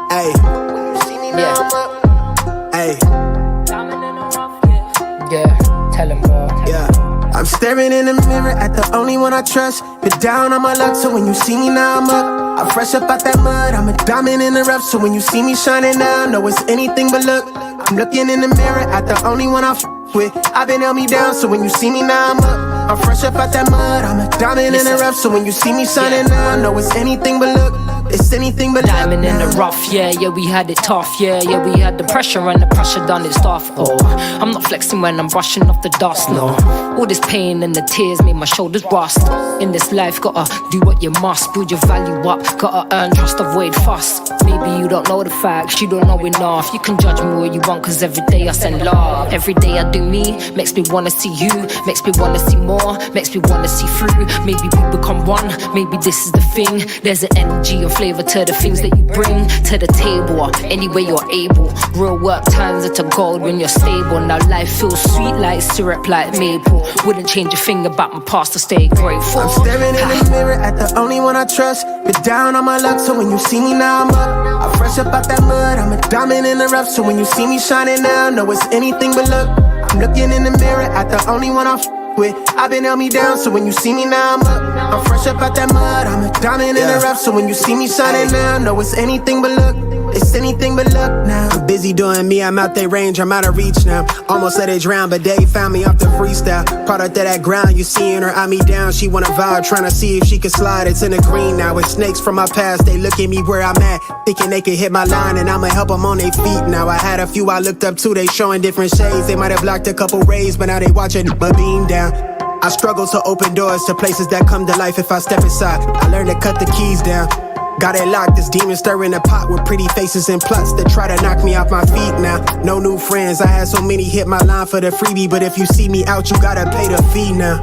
Hey, Yeah. hey, Yeah, tell him, bro. yeah. I'm staring in the mirror at the only one I trust. Been down on my luck, so when you see me now I'm up. I'm fresh up out that mud, I'm a diamond in the rough. So when you see me shining now, know it's anything but luck. I'm looking in the mirror at the only one I with. I've been held me down, so when you see me now I'm up. I'm fresh up out that mud, I'm a diamond in the rough. So when you see me shining now, know it's anything but luck. It's anything but diamond in the rough, yeah, we had it tough, yeah, we had the pressure and the pressure done its stuff. Oh, I'm not flexing when I'm brushing off the dust, no. All this pain and the tears made my shoulders rust. In this life, gotta do what you must, build your value up, gotta earn trust, avoid fuss. Maybe you don't know the facts, you don't know enough. You can judge me all you want, cause every day I send love. Every day I do me, makes me wanna see you, makes me wanna see more, makes me wanna see through. Maybe we become one, maybe this is the thing. There's an energy and flavor to the things that you bring to the table, any way you're able. Real work turns into gold when you're stable. Now life feels sweet like syrup, like maple. Wouldn't change a thing about my past to stay grateful. I'm staring in the mirror at the only one I trust. Been down on my luck, so when you see me now I'm up. I'm fresh up out that mud, I'm a diamond in the rough. So when you see me shining now, know it's anything but luck. I'm looking in the mirror at the only one I with. I've been held me down, so when you see me now I'm up. I'm fresh up out that mud, I'm a diamond in the rough. So when you see me shining now, know it's anything but luck. It's anything but luck now. I'm busy doing me, I'm out their range, I'm out of reach now. Almost let it drown, but they found me off the freestyle. Product of that ground, you seeing her eye me down. She wanna vibe, trying to see if she can slide. It's in the green now, it's snakes from my past. They look at me where I'm at, thinking they can hit my line, and I'ma help them on their feet now. I had a few I looked up to, they showing different shades. They might have blocked a couple rays, but now they watching my beam down. I struggle to open doors to places that come to life if I step inside. I learned to cut the keys down. Got it locked, this demon stirring the pot with pretty faces and plots that try to knock me off my feet now. No new friends, I had so many hit my line for the freebie, but if you see me out, you gotta pay the fee now.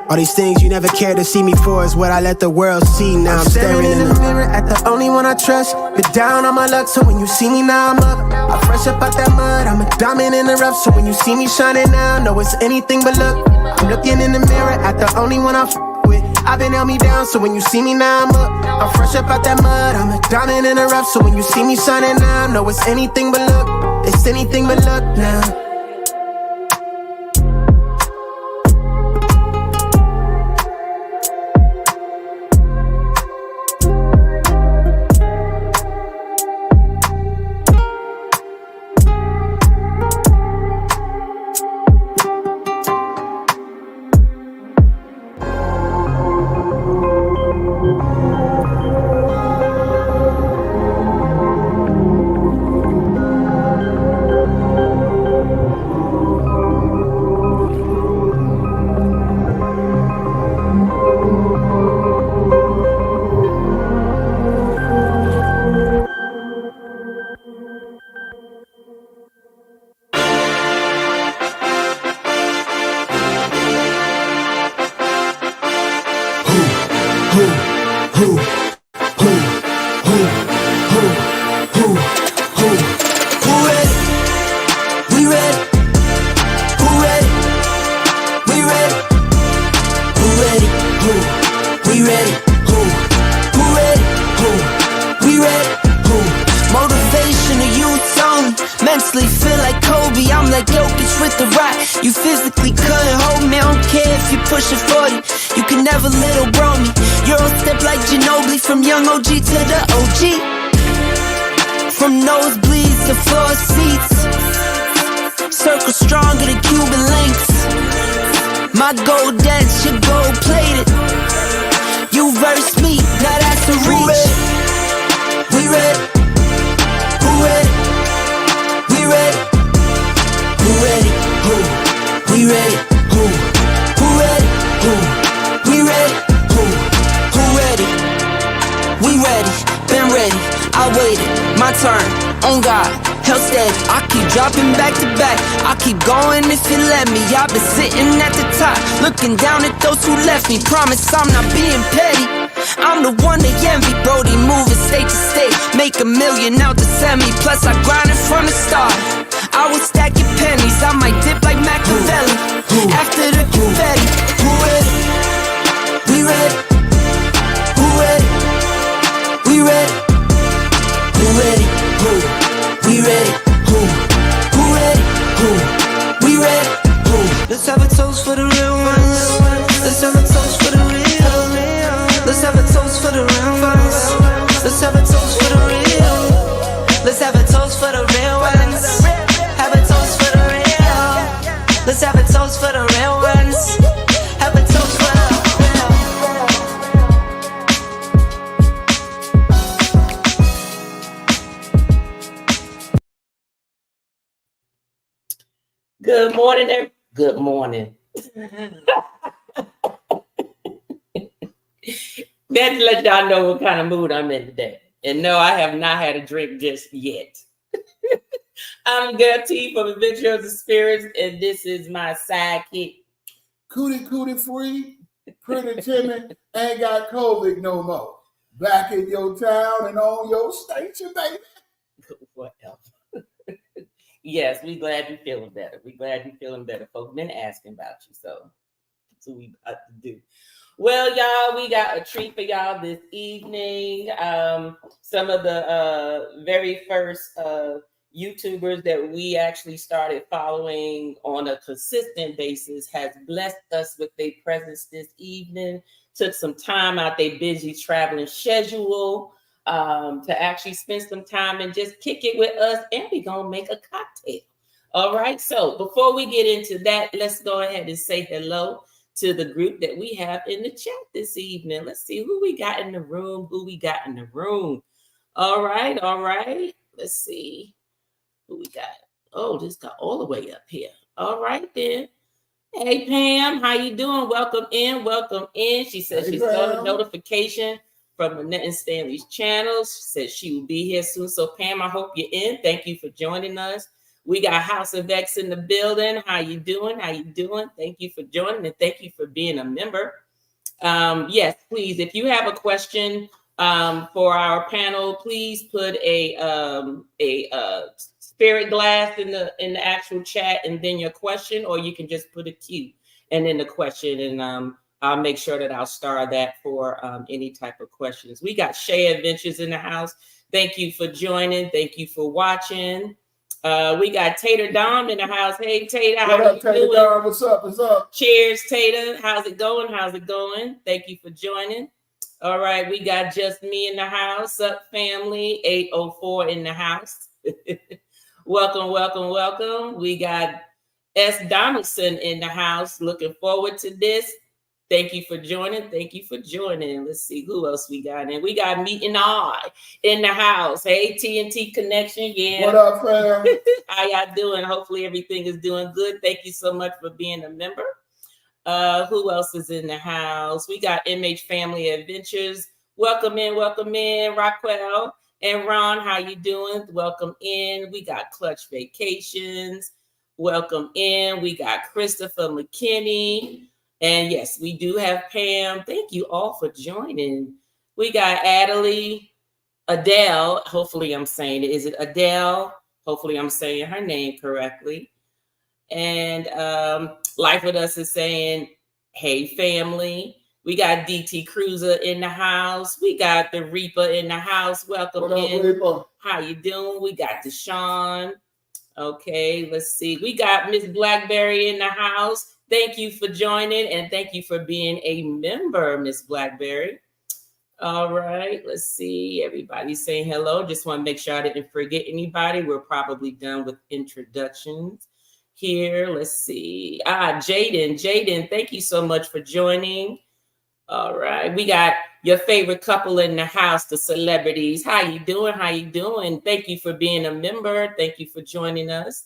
All these things you never cared to see me for is what I let the world see now. I'm staring in the mirror at the only one I trust. Been down on my luck, so when you see me now I'm up. I'm fresh up out that mud, I'm a diamond in the rough. So when you see me shining now, know it's anything but luck. I'm looking in the mirror at the only one I with. I've been held me down, so when you see me now I'm up. I'm fresh up out that mud, I'm a diamond in the rough. So when you see me shining now, know it's anything but luck. It's anything but luck now. Looking down at those who left me, promise I'm not being petty. I'm the one they envy, Brody moving state to state, make $1 million out to send me. Plus I grinded from the start, I was stacking pennies, I might dip like Machiavelli. After the confetti, who ready? We ready? Who ready? We ready? Who ready? Good morning, good morning. That let y'all know what kind of mood I'm in today. And no, I have not had a drink just yet. I'm Girl T from Eventures of Spirits, and this is my sidekick. Cootie free, pretty Timmy, ain't got COVID no more. Back in your town and on your station, baby. Whatever. Yes, we glad you're feeling better. We glad you're feeling better. Folks been asking about you, so that's what we about to do. Well, y'all, we got a treat for y'all this evening. Some of the very first YouTubers that we actually started following on a consistent basis has blessed us with their presence this evening. Took some time out their busy traveling schedule to actually spend some time and just kick it with us, and we gonna make a cocktail. All right, so before we get into that, let's go ahead and say hello to the group that we have in the chat this evening. Let's see who we got in the room, All right. Let's see who we got. Oh, this got all the way up here. All right, then. Hey, Pam, how you doing? Welcome in. She says she saw the notification from Annette and Stanley's channels. She said she will be here soon. So, Pam, I hope you're in. Thank you for joining us. We got House of X in the building. How you doing? Thank you for joining, and thank you for being a member. Yes, please, if you have a question for our panel, please put a spirit glass in the actual chat, and then your question, or you can just put a Q and then the question, and I'll make sure that I'll star that for any type of questions. We got Shay Adventures in the house. Thank you for joining. Thank you for watching. We got Tater Dom in the house. Hey, Tater, how are you doing? Dom? What's up? Cheers, Tater. How's it going? Thank you for joining. All right, we got Just Me in the house. Up, family. 804 in the house. Welcome. We got S. Donaldson in the house. Looking forward to this. Thank you for joining. Let's see who else we got. And we got Meet and I in the house. Hey, TNT Connection. Yeah. What up, fam? How y'all doing? Hopefully everything is doing good. Thank you so much for being a member. Who else is in the house? We got MH Family Adventures. Welcome in, Rockwell and Ron. How you doing? Welcome in. We got Clutch Vacations. Welcome in. We got Christopher McKinney. And yes, we do have Pam. Thank you all for joining. We got Adele. Hopefully I'm saying it. Is it Adele? Hopefully I'm saying her name correctly. And Life With Us is saying, hey, family. We got DT Cruiser in the house. We got the Reaper in the house. Welcome in. Reaper? How you doing? We got Deshaun. Okay, let's see. We got Miss Blackberry in the house. Thank you for joining, and thank you for being a member, Miss Blackberry. All right, let's see. Everybody's saying hello. Just want to make sure I didn't forget anybody. We're probably done with introductions here. Let's see. Jaden, thank you so much for joining. All right, we got your favorite couple in the house, the celebrities. How you doing? Thank you for being a member. Thank you for joining us.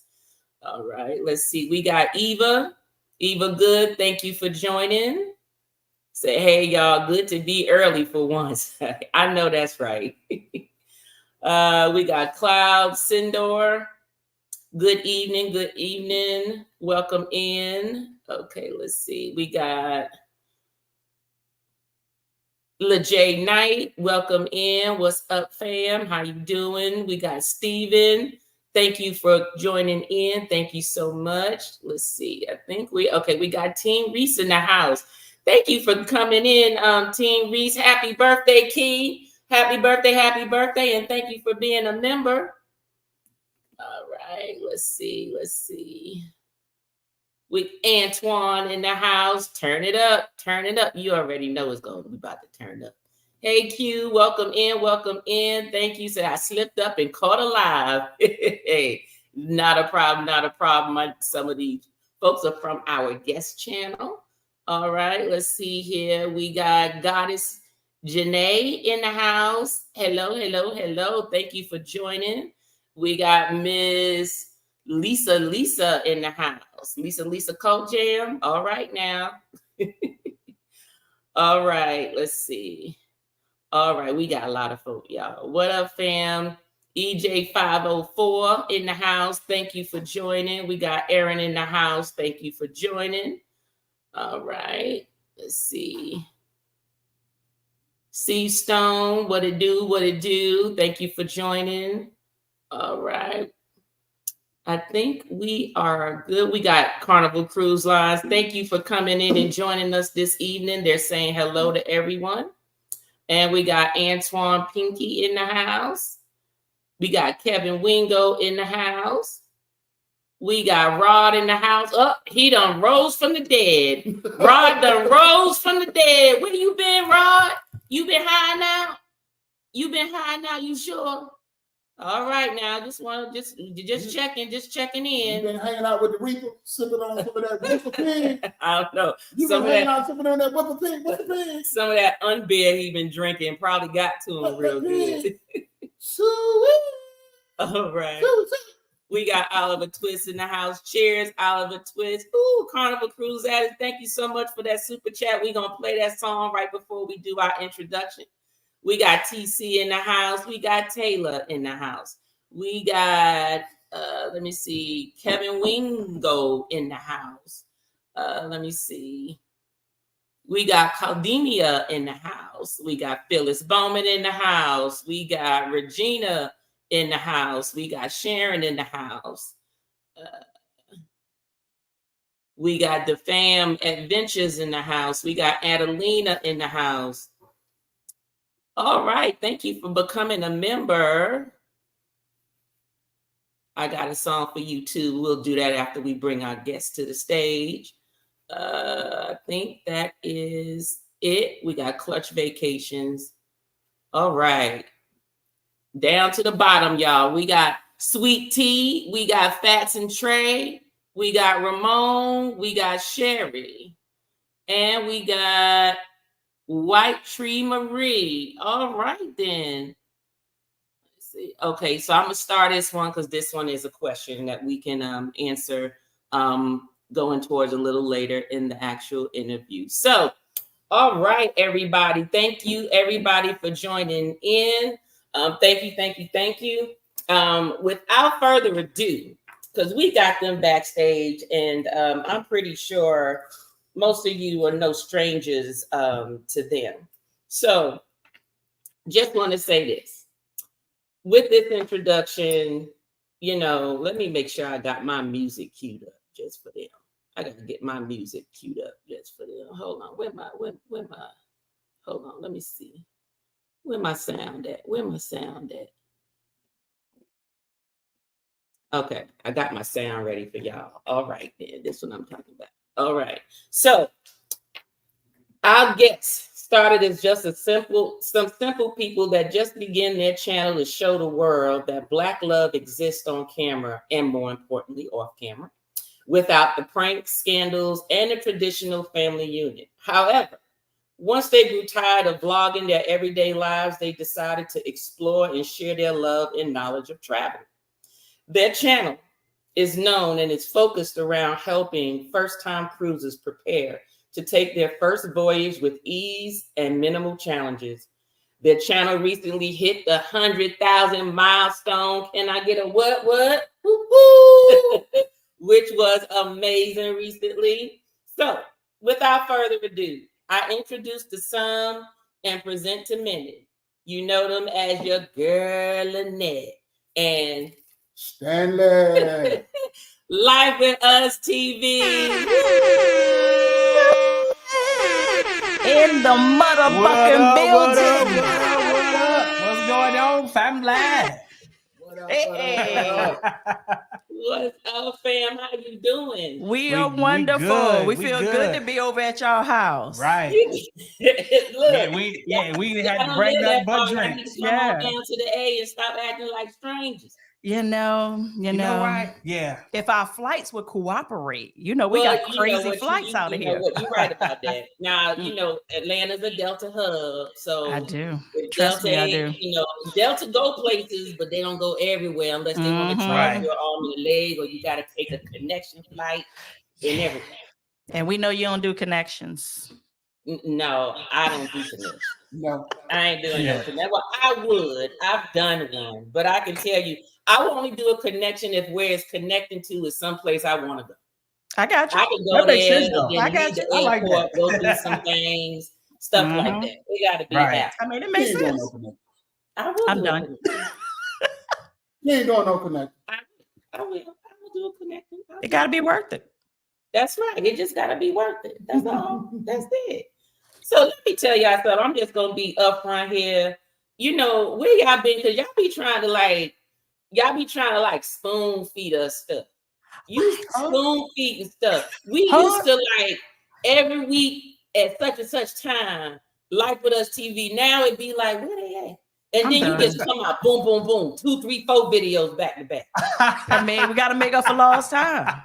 All right, let's see. We got Eva Good. Thank you for joining. Say, hey, y'all, good to be early for once. I know that's right. We got Cloud Sindor. Good evening. Welcome in. Okay, let's see. We got LaJ Knight. Welcome in. What's up, fam? How you doing? We got Steven. Thank you for joining in. Thank you so much. Let's see. We got Team Reese in the house. Thank you for coming in, Team Reese. Happy birthday, Key. Happy birthday, and thank you for being a member. All right, let's see. With Antoine in the house. Turn it up. You already know it's going to be about to turn up. Hey, Q, welcome in. Thank you. Said I slipped up and caught alive. Hey, not a problem. Some of these folks are from our guest channel. All right, let's see here. We got Goddess Janae in the house. Hello. Thank you for joining. We got Miss Lisa in the house. Lisa Coat Jam. All right now. All right, let's see. All right, we got a lot of folk, y'all. What up, fam? EJ504 in the house. Thank you for joining. We got Aaron in the house. Thank you for joining. All right, let's see. C Stone, what it do? Thank you for joining. All right. I think we are good. We got Carnival Cruise Lines. Thank you for coming in and joining us this evening. They're saying hello to everyone. And we got Antoine Pinky in the house. We got Kevin Wingo in the house. We got Rod in the house. Oh, he done rose from the dead. Rod done rose from the dead. Where you been, Rod? You been high now? You been high now? You sure? All right, now just checking in. You been hanging out with the Reaper, sipping on some of that Whipper Pig. I don't know. You been hanging out sipping on that Whipper Pig. Some of that unbeer he been drinking probably got to him real good. All right. We got Oliver Twist in the house. Cheers, Oliver Twist. Ooh, Carnival Cruise Addicts. Thank you so much for that super chat. We're going to play that song right before we do our introduction. We got TC in the house. We got Taylor in the house. We got, let me see, Kevin Wingo in the house. Let me see. We got Caldemia in the house. We got Phyllis Bowman in the house. We got Regina in the house. We got Sharon in the house. We got the fam Adventures in the house. We got Adelina in the house. All right. Thank you for becoming a member. I got a song for you too. We'll do that after we bring our guests to the stage. I think that is it. We got Clutch Vacations. All right. Down to the bottom, y'all. We got Sweet Tea. We got Fats and Trey. We got Ramon. We got Sherry. And we got White Tree Marie. All right, then. Let's see. Okay, so I'm going to start this one because this one is a question that we can answer going towards a little later in the actual interview. So, all right, everybody. Thank you, everybody, for joining in. Thank you. Without further ado, because we got them backstage, and I'm pretty sure most of you are no strangers to them. So just want to say this. With this introduction, let me make sure I got my music queued up just for them. I got to get my music queued up just for them. Hold on. Hold on. Let me see. Where my sound at? Okay, I got my sound ready for y'all. All right, then. This is what I'm talking about. All right. So our guests started as just some simple people that just begin their channel to show the world that Black love exists on camera and, more importantly, off camera, without the pranks, scandals, and the traditional family unit. However, once they grew tired of vlogging their everyday lives, they decided to explore and share their love and knowledge of travel. Their channel is known and is focused around helping first-time cruisers prepare to take their first voyage with ease and minimal challenges. Their channel recently hit the 100,000 milestone. Can I get a what? Which was amazing recently. So, without further ado, I introduce to some and present to many. You know them as your girl Lynette and Stanley. Live with Us TV. In the motherfucking building. What up? What's going on, family? Hey. What's up, fam? How you doing? We are wonderful. We feel good to be over at y'all house. Right. Look, we had I to don't bring live that far. butt Y'all drink. need to come on down to the A and stop acting like strangers. You know what? Yeah. If our flights would cooperate, we got Well, crazy flights out of here. You're right about that. Now, Atlanta's a Delta hub, so I do. if Trust me, I do. Delta go places, but they don't go everywhere unless they want to charge your arm and a leg, or you got to take a connection flight and everything. And we know you don't do connections. No, I don't do connections. No, I ain't doing no connection. Well, I would. I've done one, but I can tell you, I will only do a connection if where it's connecting to is someplace I want to go. I got you. I can go there, and then I got leave you. the airport, go do some things, stuff like that. It got to be that. I mean, it makes sense. I'm done. You ain't doing no connect. I will do a connection. It got to be worth it. That's right. It just got to be worth it. That's all. That's it. So let me tell y'all something. I'm just gonna be upfront here. Where y'all been? Because y'all be trying to like spoon feed us stuff. You spoon feeding stuff. We used to like every week at such and such time, Life with Us TV. Now it'd be like, where they at? And then you just come out, boom, boom, boom, 2, 3, 4 videos back to back. I mean, we got to make up for lost time.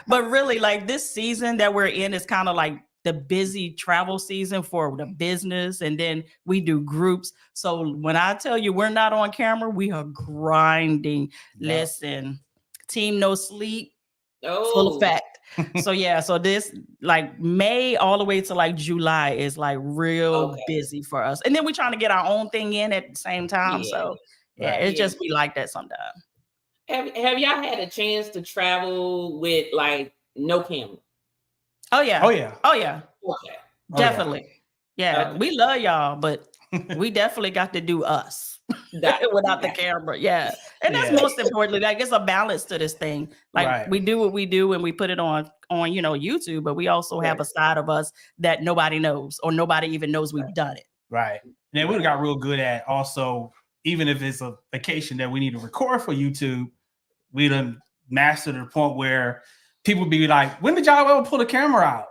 But really, like this season that we're in is kind of like the busy travel season for the business. And then we do groups. So when I tell you we're not on camera, we are grinding. Yeah. Listen, team no sleep, full effect. So this like May all the way to like July is like real busy for us. And then we're trying to get our own thing in at the same time. It just be like that sometimes. Have y'all had a chance to travel with like no camera? Oh yeah. Okay. Definitely. Yeah. We love y'all, but we definitely got to do us. Without the camera, and that's most importantly. Like it's a balance to this thing. Like we do what we do and we put it on YouTube, but we also have a side of us that nobody knows or nobody even knows we've done it. Right. And then we got real good at also, even if it's a vacation that we need to record for YouTube, we done mastered the point where people be like, "When did y'all ever pull the camera out?"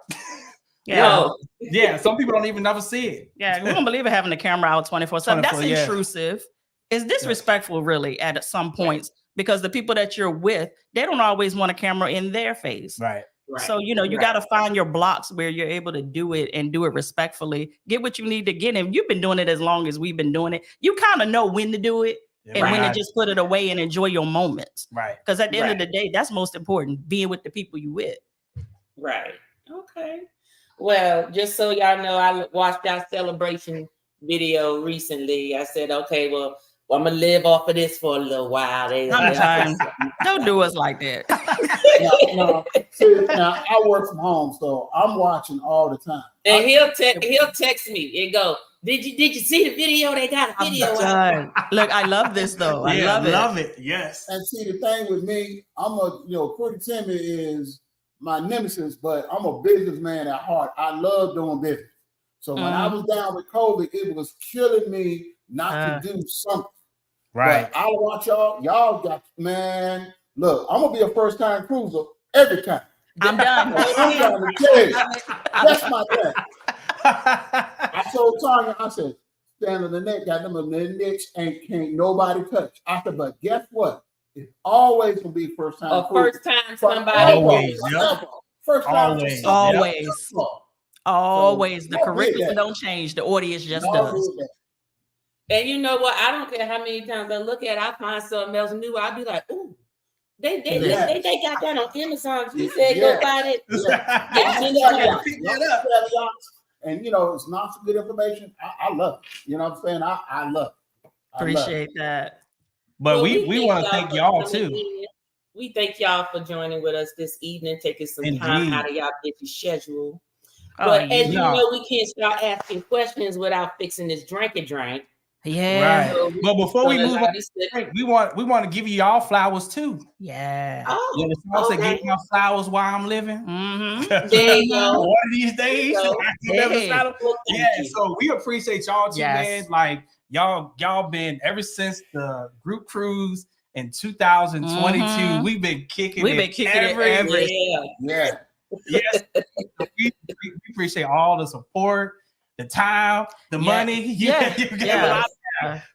Some people don't even never see it. We don't believe in having the camera out 24/7. That's intrusive. It's disrespectful, really, at some points, because the people that you're with, they don't always want a camera in their face. Right. So, you got to find your blocks where you're able to do it and do it respectfully. Get what you need to get. And you've been doing it as long as we've been doing it. You kind of know when to do it and when to just put it away and enjoy your moments. Right. Because at the end of the day, that's most important, being with the people you with. Right. Okay. Well, just so y'all know, I watched our celebration video recently. I said, okay, well, I'm going to live off of this for a little while. Sometimes. Don't do us like that. No. See, now, I work from home, so I'm watching all the time. And he'll text me and go, Did you see the video? They got a video out. Look, I love this though. I love it. Yes. And see, the thing with me, Pretty Timmy is my nemesis, but I'm a businessman at heart. I love doing business. So when I was down with COVID, it was killing me not to do something. Right. But I'll watch y'all. Y'all got, man, look, I'm going to be a first-time cruiser every time. I'm done. I'm trying to tell you. That's my dad. I told Tanya, I said, stand on the neck, got them in the necks, and can't nobody touch. I said, but guess what? It's always going to be first time. First time somebody. Always. First time. Always. The curriculum don't change. The audience just does. And you know what? I don't care how many times I look at it, I find something else new. I'll be like, ooh, they got that on Amazon. You said go buy it. Pick that up. And it's not some good information. I love it. You know what I'm saying? I love it. Appreciate that. But we want to thank y'all too. We thank y'all for joining with us this evening, taking some time out of y'all busy schedule. But as you know, we can't start asking questions without fixing this drink. Yeah. Right. So but before we move on, we want to give you y'all flowers too. Yeah. The song said, "Give my flowers while I'm living." Mm-hmm. There you go. One of these days. So we appreciate y'all too, man. Like y'all been ever since the group cruise in 2022. We've been kicking it every year. Yeah. Yes. we appreciate all the support, the time, the money. You give a lot of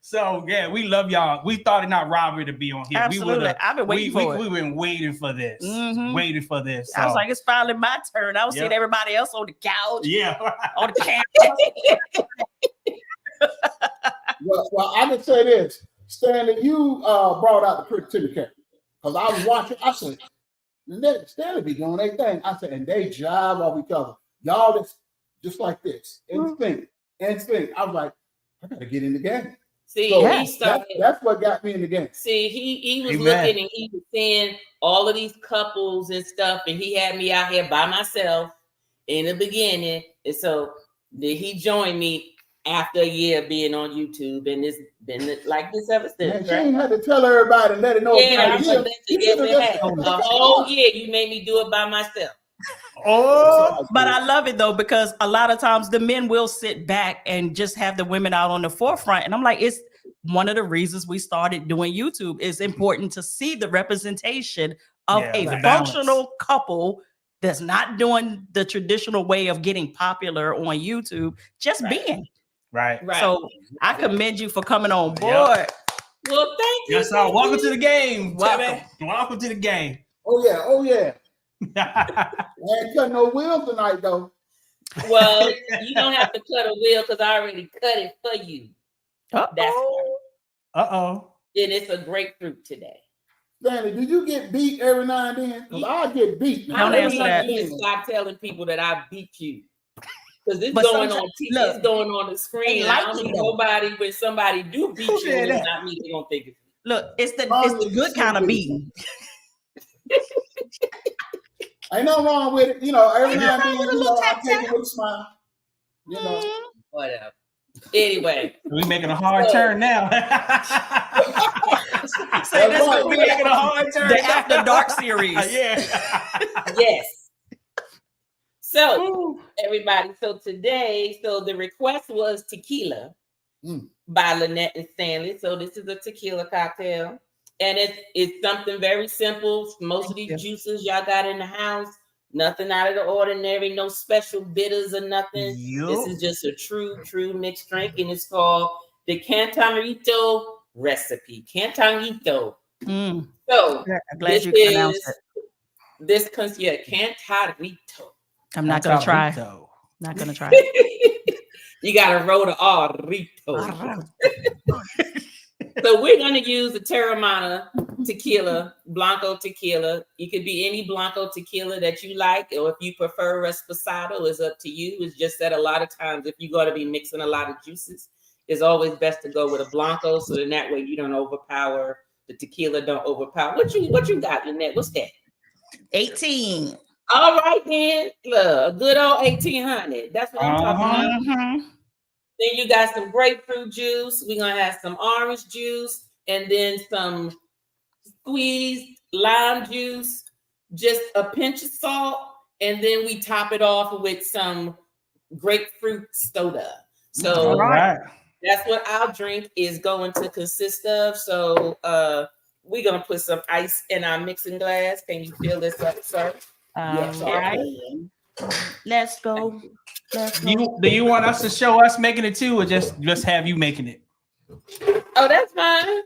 So yeah, we love y'all. We thought it not robbery to be on here. Absolutely. I've been waiting for it. We've been waiting for this. Waiting for this. So. I was like, it's finally my turn. I was seeing everybody else on the couch. Yeah. On the camera. Well, I can say this. Stanley, you brought out the Pretty Timmy character. Because I was watching, I said, Stanley be doing their thing. I said, and they jive off each other. Y'all just like this. Instinct. I was like, I gotta get in the game. See, So he started. That's what got me in the game. See, he was looking and he was seeing all of these couples and stuff, and he had me out here by myself in the beginning. And so he joined me after a year of being on YouTube, and it's been like this ever since. Man, she ain't had to tell everybody and let it know. Yeah, a whole year you made me do it by myself. Oh, but I love it though, because a lot of times the men will sit back and just have the women out on the forefront. And I'm like, it's one of the reasons we started doing YouTube. It's important to see the representation of a functional couple that's not doing the traditional way of getting popular on YouTube, just being. Right. So I commend you for coming on board. Well, thank you. Yes, sir. Welcome to the game. Welcome to the game. Oh yeah. I ain't cut no wheels tonight though. Well, you don't have to cut a wheel because I already cut it for you. That's and it's a grapefruit today. Stanley, do you get beat every now and then? Because I get beat. Don't answer that. You stop telling people that I beat you. Because it's going on TV, it's going on the screen. I don't see nobody when somebody do beat you and it's not me, they don't think it's me. Look, it's the good kind of beating. Ain't no wrong with it. You know, every now and then, I take it with a smile. You know. Whatever. Anyway. We making a hard turn now. Say this is making a hard turn. The After Dark series. Yes. So, everybody, so the request was tequila by Lynette and Stanley. So this is a tequila cocktail. And it's something very simple. Most of these juices y'all got in the house, nothing out of the ordinary, no special bitters or nothing. This is just a true mixed drink, and it's called the Cantarito recipe. Cantarito. So I'm glad you pronounced it. Cantarito. I'm not gonna try. Not gonna try. You gotta roll the Rito. So we're going to use the Terramana tequila, Blanco tequila. It could be any Blanco tequila that you like, or if you prefer Reposado, it's up to you. It's just that a lot of times, if you're going to be mixing a lot of juices, it's always best to go with a Blanco, so then that way you don't overpower the tequila. Don't overpower. What you got, Lynette? What's that? 18. All right, then. Look, a good old 1800. That's what I'm talking about. Then you got some grapefruit juice. We're going to have some orange juice and then some squeezed lime juice, just a pinch of salt. And then we top it off with some grapefruit soda. So that's what our drink is going to consist of. So we're going to put some ice in our mixing glass. Can you fill this up, sir? Yes, all right. Let's go. Do you want us to show us making it too, or just have you making it? Oh, that's fine.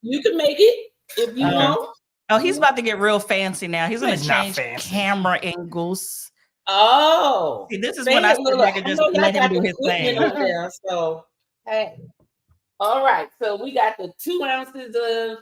You can make it if you want. Oh, he's about to get real fancy now. He's going to change camera angles. Oh, see, this is when I sit back and just let him do his thing. There, so, hey, all right. So we got the 2 ounces of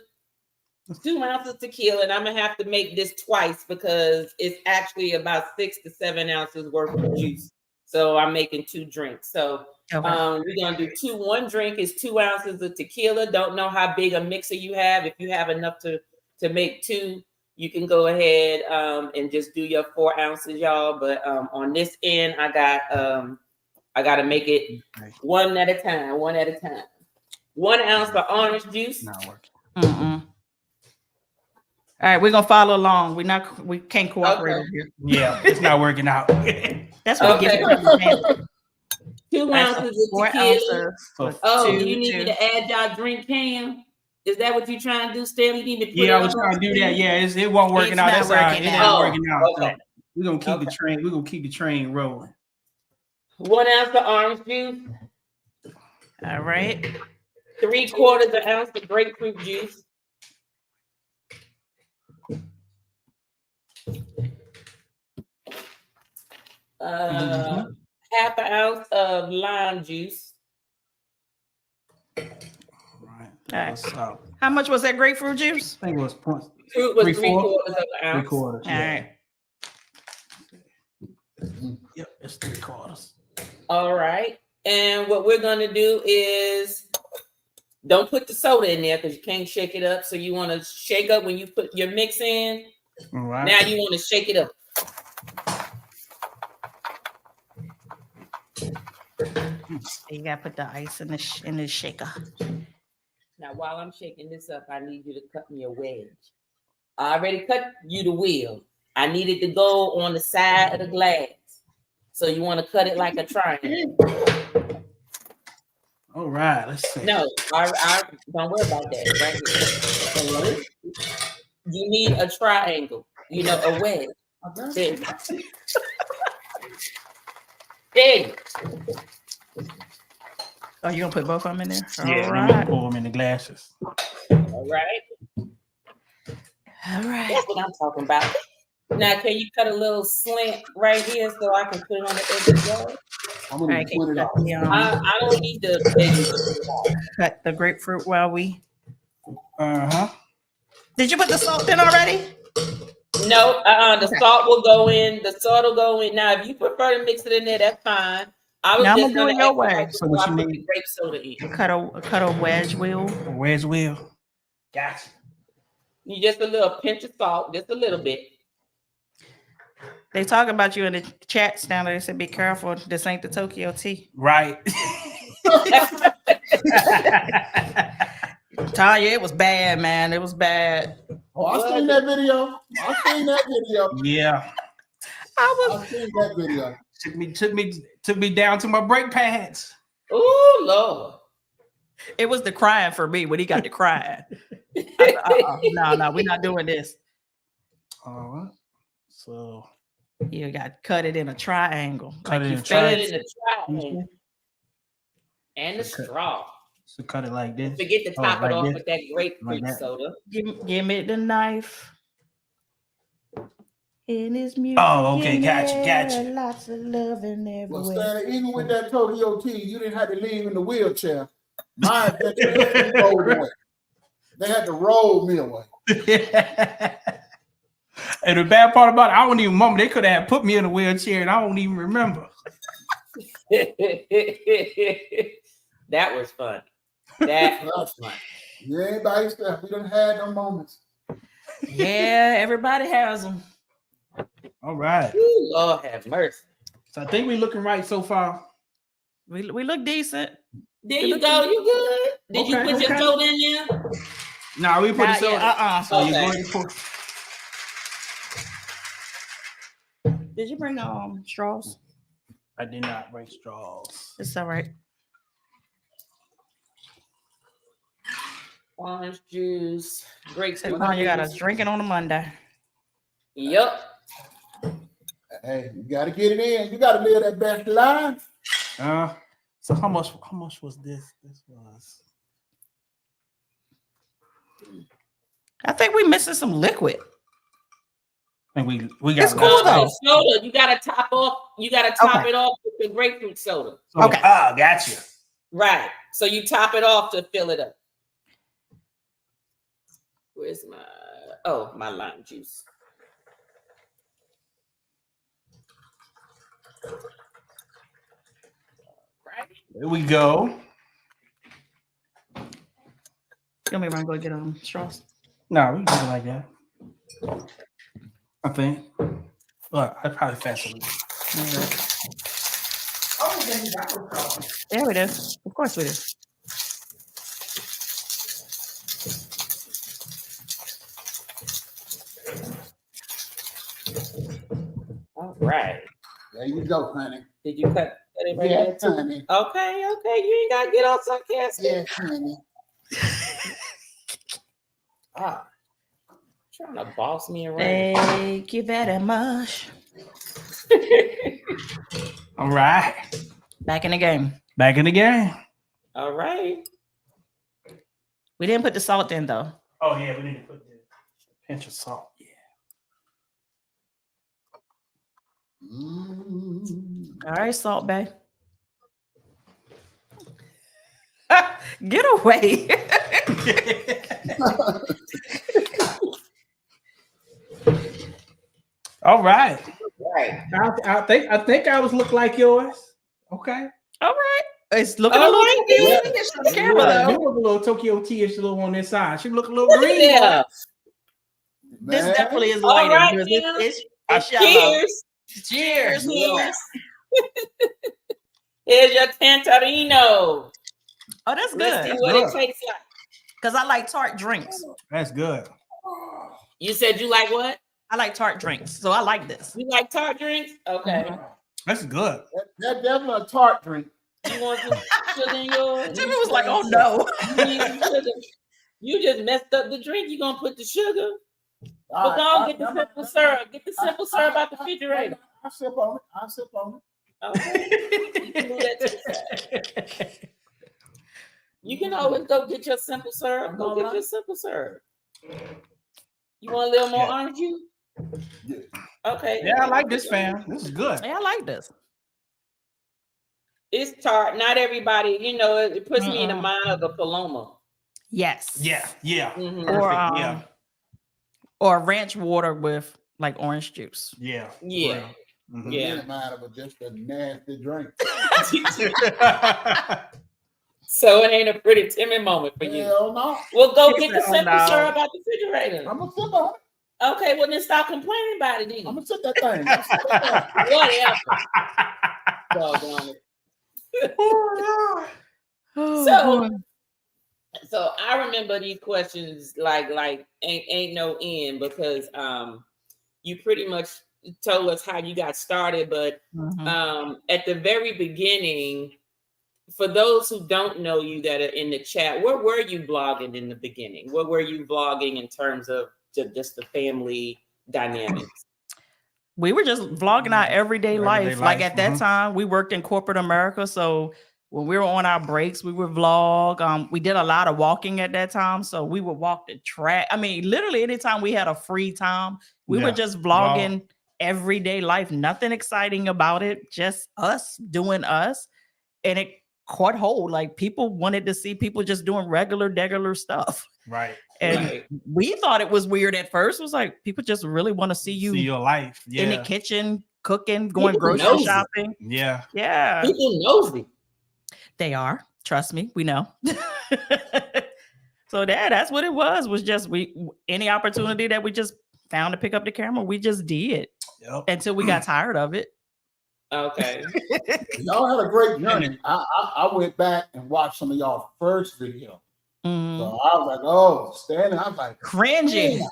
tequila, and I'm gonna have to make this twice because it's actually about 6 to 7 ounces worth of juice. So I'm making 2 drinks. So we're gonna do 2. 1 drink is 2 ounces of tequila. Don't know how big a mixer you have. If you have enough to make 2, you can go ahead and just do your 4 ounces, y'all. But on this end, I got to make it one at a time. 1 ounce of orange juice. Not working. All right, we're gonna follow along. We can't cooperate over here. Yeah, it's not working out. That's what we get. 2 ounces of tequila. Do you need me to add y'all drink can? Is that what you're trying to do, Stanley? You need me to put I was trying to do that. Yeah, it won't working out. That's right. It ain't working out. Okay. So we're gonna keep the train. We're gonna keep the train rolling. 1 ounce of orange juice. All right. 3/4 ounce of grapefruit juice. Half an ounce of lime juice. Right. How much was that grapefruit juice? I think it was Fruit was 3/4 of an ounce. 3/4. All right. Yep, it's 3/4. All right. And what we're gonna do is don't put the soda in there because you can't shake it up. So you want to shake up when you put your mix in. All right. Now you want to shake it up. You gotta put the ice in the shaker. Now, while I'm shaking this up, I need you to cut me a wedge. I already cut you the wheel. I need it to go on the side of the glass. So you want to cut it like a triangle. All right, let's see. No, I don't worry about that right here. You need a triangle, a wedge. There you go. There you go. Oh, you gonna put both of them in there? Yeah, All let me right. pour them in the glasses. All right. All right. That's what I'm talking about. Now, can you cut a little slant right here so I can put it on the edge of the jar? I'm gonna put it off. I don't need the Cut the grapefruit while we. Uh-huh. Did you put the salt in already? No, the salt will go in. The salt will go in. Now, if you prefer to mix it in there, that's fine. I was Now I'm just gonna do it your way. So what you put need? the grape soda in. Cut a wedge wheel. A wedge wheel. Gotcha. You just a little pinch of salt, just a little bit. They talk about you in the chats down there. They said, "Be careful. This ain't the Tokyo tea." Right. Tanya, it was bad, man. It was bad. Oh, I seen that video. Yeah. I seen that video. Took me down to my brake pads. Oh Lord. It was the crying for me when he got to crying. No, we're not doing this. All right. So You got to cut it in a triangle. Cut it in a Cut it in the triangle. And the straw. So cut it like this. Forget to top it off this. with that grapefruit Like that. soda. Give me the knife. In his music. Oh, okay, gotcha. Lots of love and Well, everywhere. Stanley, even with that Tokyo tea, you didn't have to leave in the wheelchair. Mine, they rolled away. They had to roll me away. And the bad part about it, I don't even remember. They could have put me in a wheelchair, and I don't even remember. That was fun. That was fun. You ain't by yourself. We done had them moments. Yeah, everybody has them. All right. Ooh, Lord have mercy. So I think we're looking right so far. We look decent. There you go. You good? Did you put your soda in there? Nah, we put it so. So Okay. you're going to pour. Did you bring straws? I did not bring straws. It's all right. Orange juice, grapefruit. You got to drink it on a Monday. Yep. Hey, you got to get it in. You got to live that best life. So how much was this? This was. I think we missing some liquid. And we got It's cool though. Soda, you gotta top off. You gotta top it off with the grapefruit soda. Okay. Ah, gotcha. Right. So you top it off to fill it up. Where's my lime juice? Right. There we go. You want me to run go get straws? No, we can do it like that. I think. Well, I probably faster. There we do. Of course we do. All right. There you go, honey. Did you cut it right Yeah, there too? honey. Okay. You ain't gotta get all sarcastic. Yeah, honey. Trying to boss me around. Thank you very much. All right. Back in the game. Back in the game. All right. We didn't put the salt in though. Oh yeah, we need to put the pinch of salt. Yeah. All right, Salt Bay. Get away. All right. Right. I think I was look like yours. Okay. All right. It's looking All a little right, Tokyo then. T-ish on the camera though. You look a little Tokyo T-ish little on this side. She look a little Look at green. that. This Man. definitely is All lighter. right, because then. it's yellow. Cheers. Cheers. Cheers. Here's your Tantarino. Oh, that's Let's see good. what good. it tastes like. Because I like tart drinks. That's good. You said you like what? I like tart drinks, so I like this. You like tart drinks? Okay. That's good. That definitely a tart drink. You want some sugar in yours? Jimmy was like, "Oh no." You need some sugar. You just messed up the drink. You gonna put the sugar? All But go right, on, get the simple syrup. Get the simple syrup out the refrigerator. I sip on it. I sip on it. Okay. You can move that to the side. You can always go get your simple syrup. Go get your simple syrup. You want a little more orange juice? Yeah. Okay. Yeah, I like this, fam. This is good. Yeah, I like this. It's tart. Not everybody, it puts me in the mind of a Paloma. Yes. Yeah. Mhm. Perfect. Or ranch water with like orange juice. Yeah. Yeah. Mhm. Yeah. In mind of just a nasty drink. So it ain't a pretty timid moment for you. Hell no. Well, go She get the said, "Oh, simple no." syrup out the refrigerator. I'm gonna sip on it. Okay, well then stop complaining about it then. I'm gonna sip that thing. I'm gonna sip that thing. Whatever. Doggone it. Oh, So I remember these questions like ain't no end because you pretty much told us how you got started, but at the very beginning, for those who don't know you that are in the chat, where were you blogging in the beginning? What were you blogging in terms of just the family dynamics? we were just vlogging our everyday life. Like at that time, we worked in corporate America, so when we were on our breaks, we would vlog. We did a lot of walking at that time, so we would walk the track. I mean, literally anytime we had a free time, we were just vlogging everyday life. Nothing exciting about it, just us doing us, and it caught hold. Like people wanted to see people just doing regular stuff. Right. And we thought it was weird at first. It was like people just really want to see you your life. Yeah. in the kitchen, cooking, going People grocery nosy. shopping. Yeah. Yeah. People nosy. They are. Trust me, we know. So that's what it was just any opportunity that we just found to pick up the camera, we just did until we got tired of it. Okay. Y'all had a great journey. I went back and watched some of y'all first video. So I was like, oh, standing. I was like, cringing.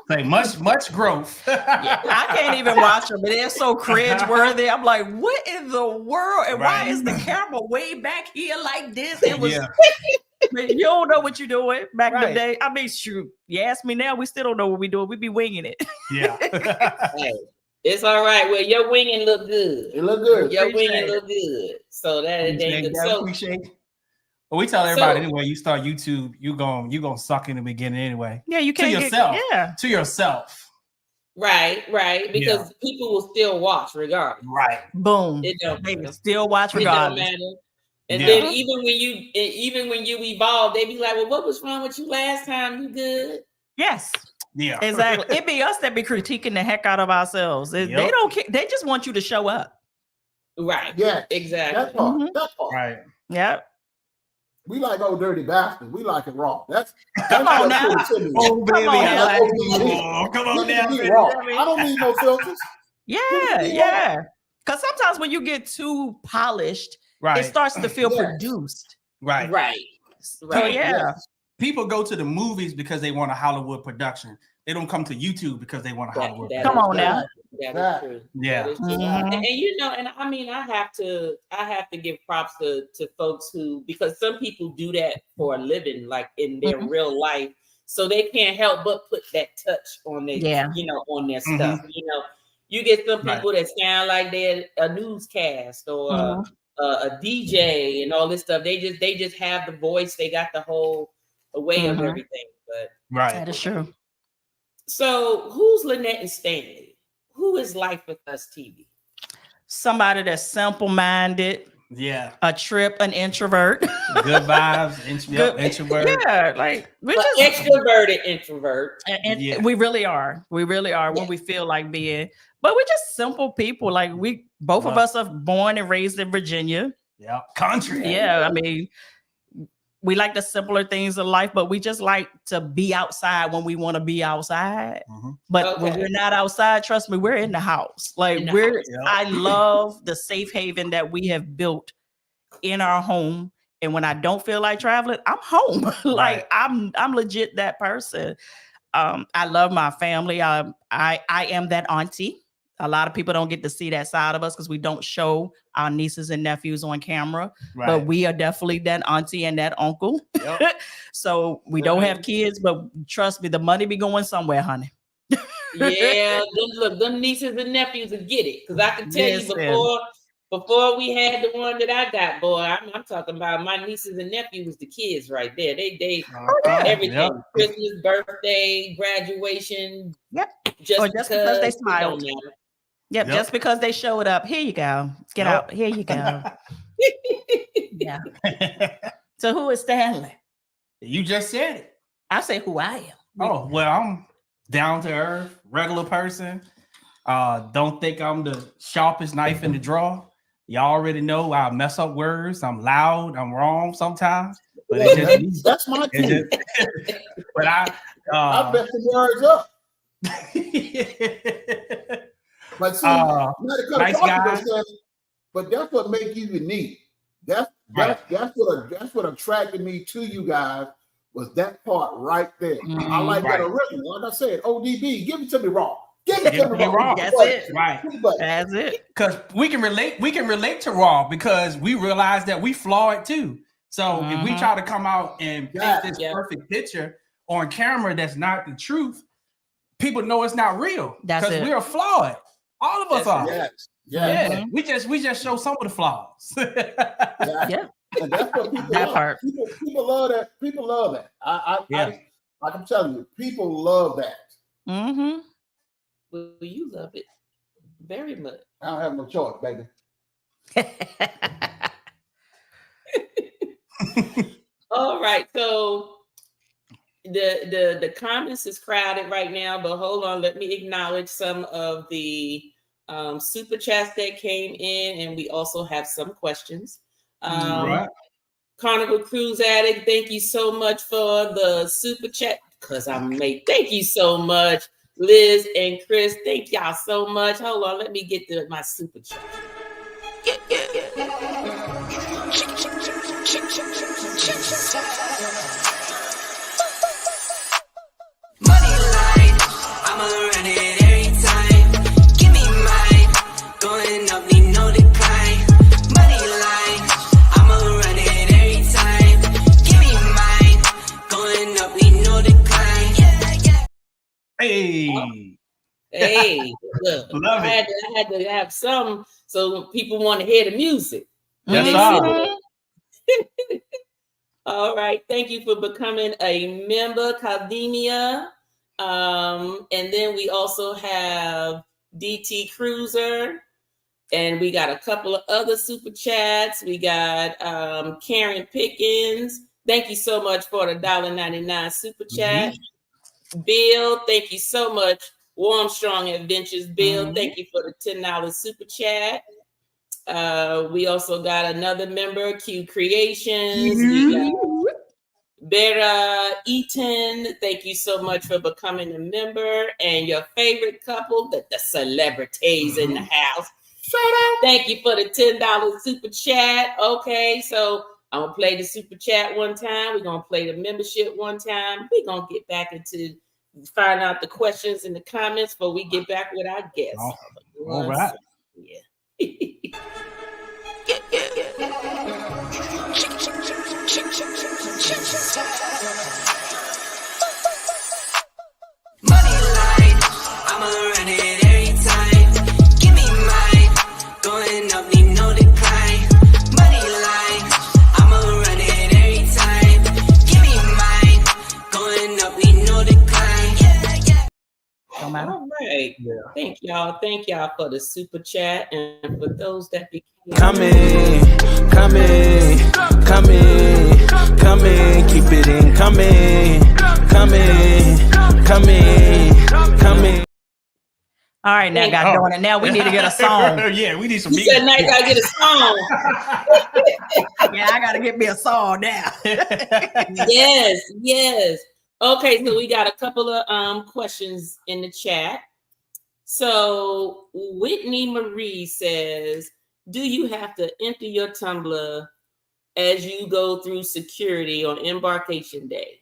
Like much growth. Yeah, I can't even watch them. They're so cringe worthy. I'm like, what in the world? And why is the camera way back here like this? It was. You don't know what you're doing back in the day. I mean, shoot. You ask me now, we still don't know what we're doing. We be winging it. Yeah. Hey, it's all right. Well, your winging look good. It look good. Your winging look good. So that ain't good. So Appreciate. Well, we tell everybody anyway. You start YouTube, you gonna suck in the beginning anyway. Yeah, you can't to yourself. To yourself. Right. Because people will still watch regardless. Right. Boom. It don't They matter. still watch regardless. It don't matter. And then even when you evolve, they be like, "Well, what was wrong with you last time? You good?" Yes. Yeah. Exactly. It be us that be critiquing the heck out of ourselves. They don't care. They just want you to show up. Right. Yeah. Exactly. That part. That part. Right. Yep. We like old dirty bastard. We like it raw. That's Come on now. Oh baby, come on now. Raw. I don't need no filters. Yeah. Because sometimes when you get too polished, it starts to feel produced. Right. So yeah. People go to the movies because they want a Hollywood production. They don't come to YouTube because they want a Hollywood production. Come on now. That is true. Yeah. That is true. And I mean, I have to give props to folks who, because some people do that for a living, like in their real life, so they can't help but put that touch on their, on their stuff. You get some people that sound like they're a newscast or a DJ and all this stuff. They just have the voice. They got the whole way of everything. But that is true. So who's Lynette and Stanley? Who is Life with Us TV? Somebody that's simple-minded. Yeah. A trip, an introvert. Good vibes, introvert. Yeah, like we're just extroverted introvert. And we really are. We really are when we feel like being, but we're just simple people. Like both of us are born and raised in Virginia. Yeah. Country. Yeah. I mean, we like the simpler things of life, but we just like to be outside when we want to be outside. But when we're not outside, trust me, we're in the house. Like I love the safe haven that we have built in our home. And when I don't feel like traveling, I'm home. Like I'm legit that person. I love my family. I am that auntie. A lot of people don't get to see that side of us because we don't show our nieces and nephews on camera, but we are definitely that auntie and that uncle. So we don't have kids, but trust me, the money be going somewhere, honey. Yeah, them nieces and nephews will get it. Because I can tell you before we had the one that I got, boy, I'm talking about my nieces and nephews was the kids right there. They everything. Christmas, birthday, graduation. Just because they smiled. Just because they showed up. Here you go. Get out. Here you go. Yeah. So who is Stanley? You just said it. I say who I am. Oh, well, I'm down to earth, regular person. Don't think I'm the sharpest knife in the drawer. Y'all already know I mess up words. I'm loud. I'm wrong sometimes. But that's my team. But I mess the words up. But see, nice guy. But that's what makes you unique. That's what attracted me to you guys was that part right there. I like that original. Like I said, ODB, give it to me raw. Give it to me raw. That's it. Right. That's it. Because we can relate to raw because we realize that we flawed too. So if we try to come out and paint this perfect picture on camera that's not the truth, people know it's not real. Because we're flawed. All of us are. Yeah. We just show some of the flaws. And that's what people love. People love that. People love that. I like I'm telling you, people love that. Well, you love it very much. I don't have no choice, baby. All right, so the comments is crowded right now, but hold on, let me acknowledge some of the super chats that came in, and we also have some questions. Carnival Cruise Addict, thank you so much for the super chat. Thank you so much. Liz and Chris, thank y'all so much. Hold on, let me get to my super chat. Money line, I'ma run it every time. Give me mine, going up, need no decline. Money line, I'ma run it every time. Give me mine, going up, need no decline. Hey, look, love I had to have some so people want to hear the music. That's all. All right, thank you for becoming a member, Caldemia. And then we also have DT Cruiser, and we got a couple of other super chats. We got Karen Pickens. Thank you so much for the $1.99 super chat. Bill, thank you so much. Warm Strong Adventures, Bill. Thank you for the $10 super chat. We also got another member, Q Creations. We got Vera Eaton. Thank you so much for becoming a member. And your favorite couple, the celebrities in the house. Thank you for the $10 super chat. Okay, so I'm going to play the super chat one time. We're going to play the membership one time. We're going to get back into find out the questions in the comments before we get back with our guests. All right. Money line, I'ma run it every time. Give me mine, going up, need no decline. right. Yeah. Thank y'all for the super chat, and for those that became come in, keep it in, come in. All right, now got doing it. Now we need to get a song. Yeah, we need some. You said now you gotta get a song. Yeah, I gotta get me a song now. Yes. Okay, so we got a couple of questions in the chat. So Whitney Marie says, do you have to empty your tumbler as you go through security on embarkation day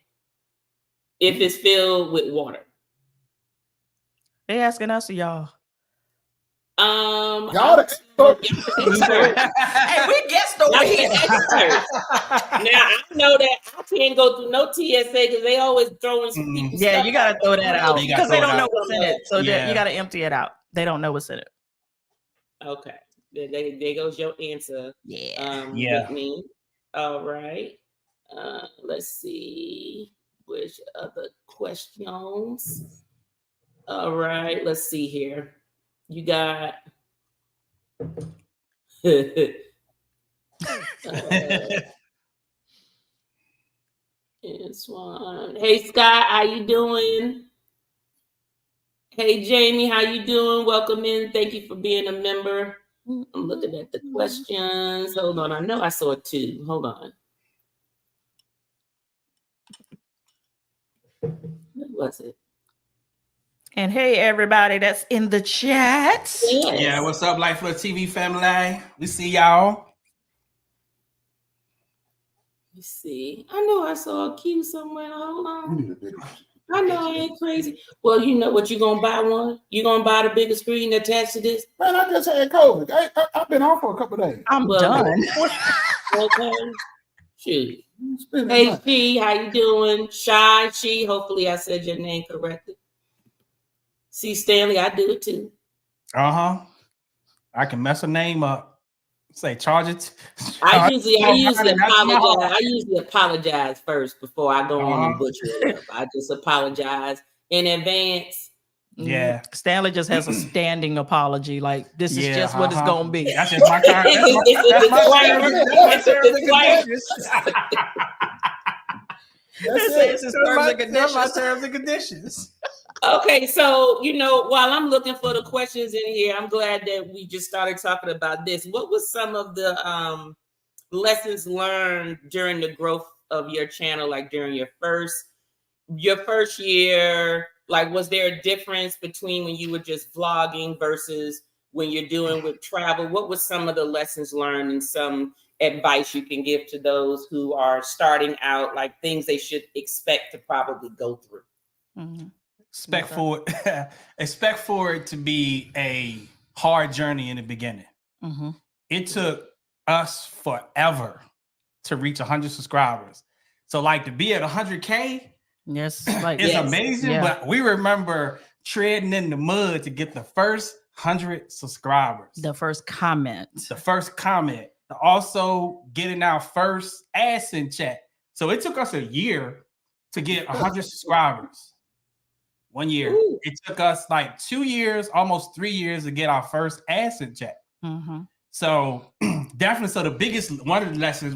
if it's filled with water? They asking us or y'all? Y'all hey, we guessed over here. Now I know that I can't go through no TSA because they always throwing some people. Yeah, you gotta throw that out because they don't know what's in it. So you gotta empty it out. They don't know what's in it. Okay, there goes your answer. Yeah. Whitney. All right. Let's see which other questions. All right, let's see here. You got this one. Hey Scott, how you doing? Hey Jamie, how you doing? Welcome in. Thank you for being a member. I'm looking at the questions. Hold on. I know I saw two. Hold on. What was it? And hey, everybody that's in the chat. Yes. Yeah, what's up, Life for TV family? We see y'all. You see, I know I saw a cue somewhere. Hold on. I know I ain't crazy. Well, you know what? You gonna buy one? You gonna buy the bigger screen attached to this? Man, I just had COVID. I've been off for a couple of days. I'm done. Okay. Shoot. Hey, She, how you doing? Shy, She. Hopefully, I said your name correctly. See, Stanley, I do it too. I can mess a name up. Say charge it. I usually apologize. I usually apologize first before I go on and butcher it up. I just apologize in advance. Yeah. Stanley just has a standing apology. Like this is just what it's gonna be. That's just my terms. That's my terms and conditions. Okay, so while I'm looking for the questions in here, I'm glad that we just started talking about this. What was some of the lessons learned during the growth of your channel, like during your first year? Like, was there a difference between when you were just vlogging versus when you're doing with travel? What was some of the lessons learned and some advice you can give to those who are starting out, like things they should expect to probably go through? Mm-hmm. Expect for it to be a hard journey in the beginning. Mm-hmm. It took us forever to reach 100 subscribers. So like to be at 100K, yes, it's amazing. Yeah. But we remember treading in the mud to get the first 100 subscribers. The first comment. Also getting our first ads in chat. So it took us a year to get 100 subscribers. 1 year. Ooh. It took us like 2 years, almost 3 years to get our first ads in chat. Mm-hmm. So definitely. So the biggest one of the lessons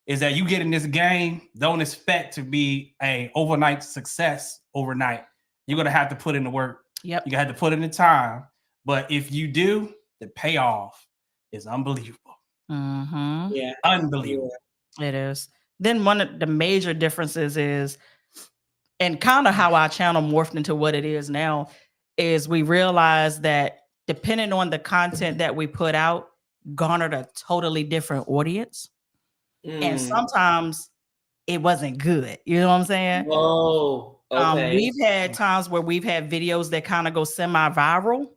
is that you get in this game, don't expect to be a overnight success overnight. You're gonna have to put in the work. Yep. You have to put in the time. But if you do, the payoff is unbelievable. Mm-hmm. Yeah, unbelievable. It is. Then one of the major differences is, and kind of how our channel morphed into what it is now, is we realized that depending on the content that we put out, garnered a totally different audience. And sometimes it wasn't good. You know what I'm saying? Oh, okay. We've had times where we've had videos that kind of go semi-viral.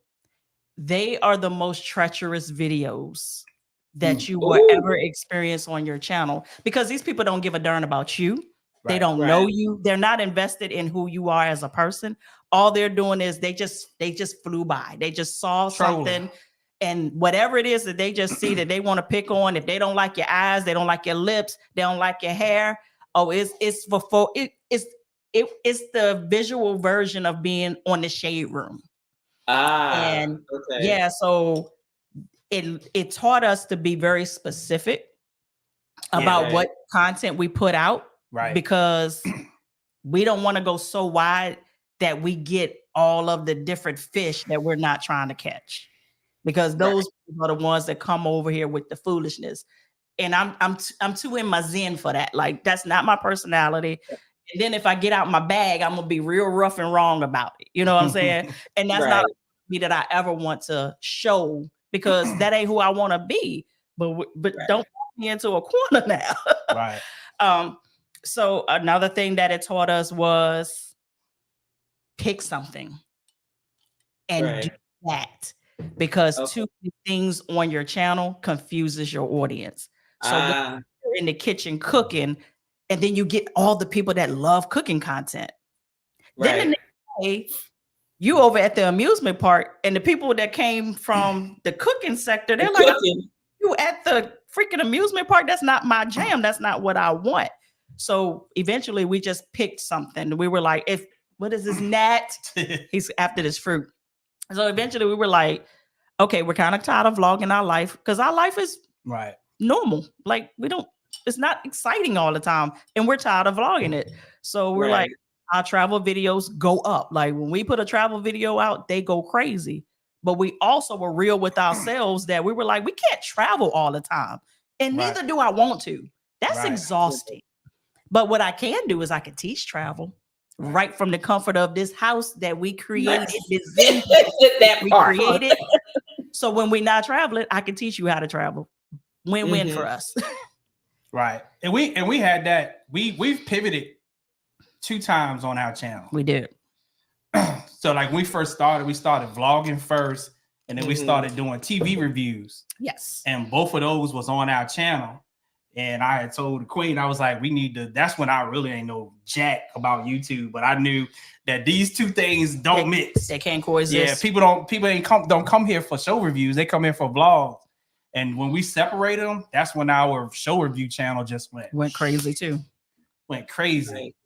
They are the most treacherous videos that you will ever experience on your channel, because these people don't give a darn about you. They don't know you. They're not invested in who you are as a person. All they're doing is they just flew by. They just saw something, and whatever it is that they just see that they want to pick on. If they don't like your eyes, they don't like your lips, they don't like your hair. Oh, it's the visual version of being on the Shade Room. And yeah, so it taught us to be very specific about what content we put out, because we don't want to go so wide that we get all of the different fish that we're not trying to catch, because those are the ones that come over here with the foolishness. And I'm too in my zen for that. Like, that's not my personality. And then if I get out my bag, I'm gonna be real rough and wrong about it. You know what I'm saying? And that's not me that I ever want to show, because that ain't who I want to be. But don't put me into a corner now. So another thing that it taught us was pick something and do that, because too many things on your channel confuses your audience. So when you're in the kitchen cooking, and then you get all the people that love cooking content. Then the next day, you over at the amusement park, and the people that came from the cooking sector, they're like, you at the freaking amusement park? That's not my jam. That's not what I want. So eventually we just picked something. We were like, what is this gnat? He's after this fruit. So eventually we were like, okay, we're kind of tired of vlogging our life, because our life is normal. Like, it's not exciting all the time, and we're tired of vlogging it. So we're like, our travel videos go up. Like, when we put a travel video out, they go crazy. But we also were real with ourselves that we were like, we can't travel all the time, and neither do I want to. That's exhausting. But what I can do is I can teach travel right from the comfort of this house that we created. We created. So when we're not traveling, I can teach you how to travel. Win-win for us. And we had that. We've pivoted 2 times on our channel. We did. So like, when we first started, we started vlogging first, and then we started doing TV reviews. Yes. And both of those was on our channel. And I had told the queen, I was like, we need to, that's when I really ain't know jack about YouTube, but I knew that these 2 things don't mix. They can't coexist. Yeah, people don't come here for show reviews. They come here for vlogs. And when we separated them, that's when our show review channel just went crazy too. Went crazy.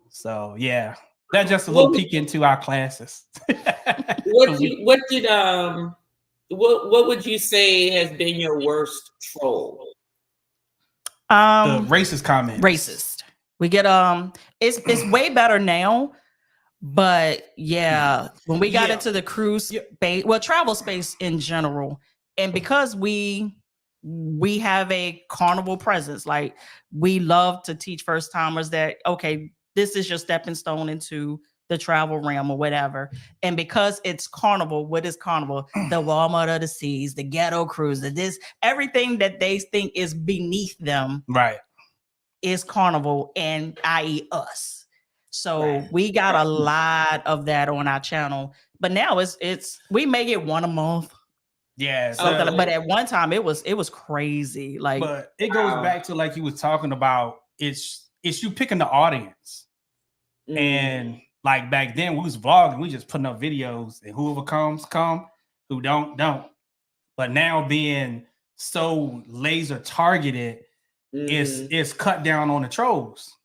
So yeah, that's just a little peek into our classes. What would you say has been your worst troll? The racist comment. Racist. We get it's way better now, but yeah, when we got into the cruise space, travel space in general, and because we have a carnival presence, like, we love to teach first timers that, okay, this is your stepping stone into the travel realm or whatever. And because it's carnival, what is carnival? The Walmart of the Seas, the ghetto cruiser, everything that they think is beneath them, is carnival, and i.e. us. So we got a lot of that on our channel, but now it's we may get one a month. Yeah. But at one time it was crazy. Like, but it goes back to, like you was talking about, it's you picking the audience. And like, back then we was vlogging, we just putting up videos, and whoever come, who don't. But now, being so laser targeted, it's cut down on the trolls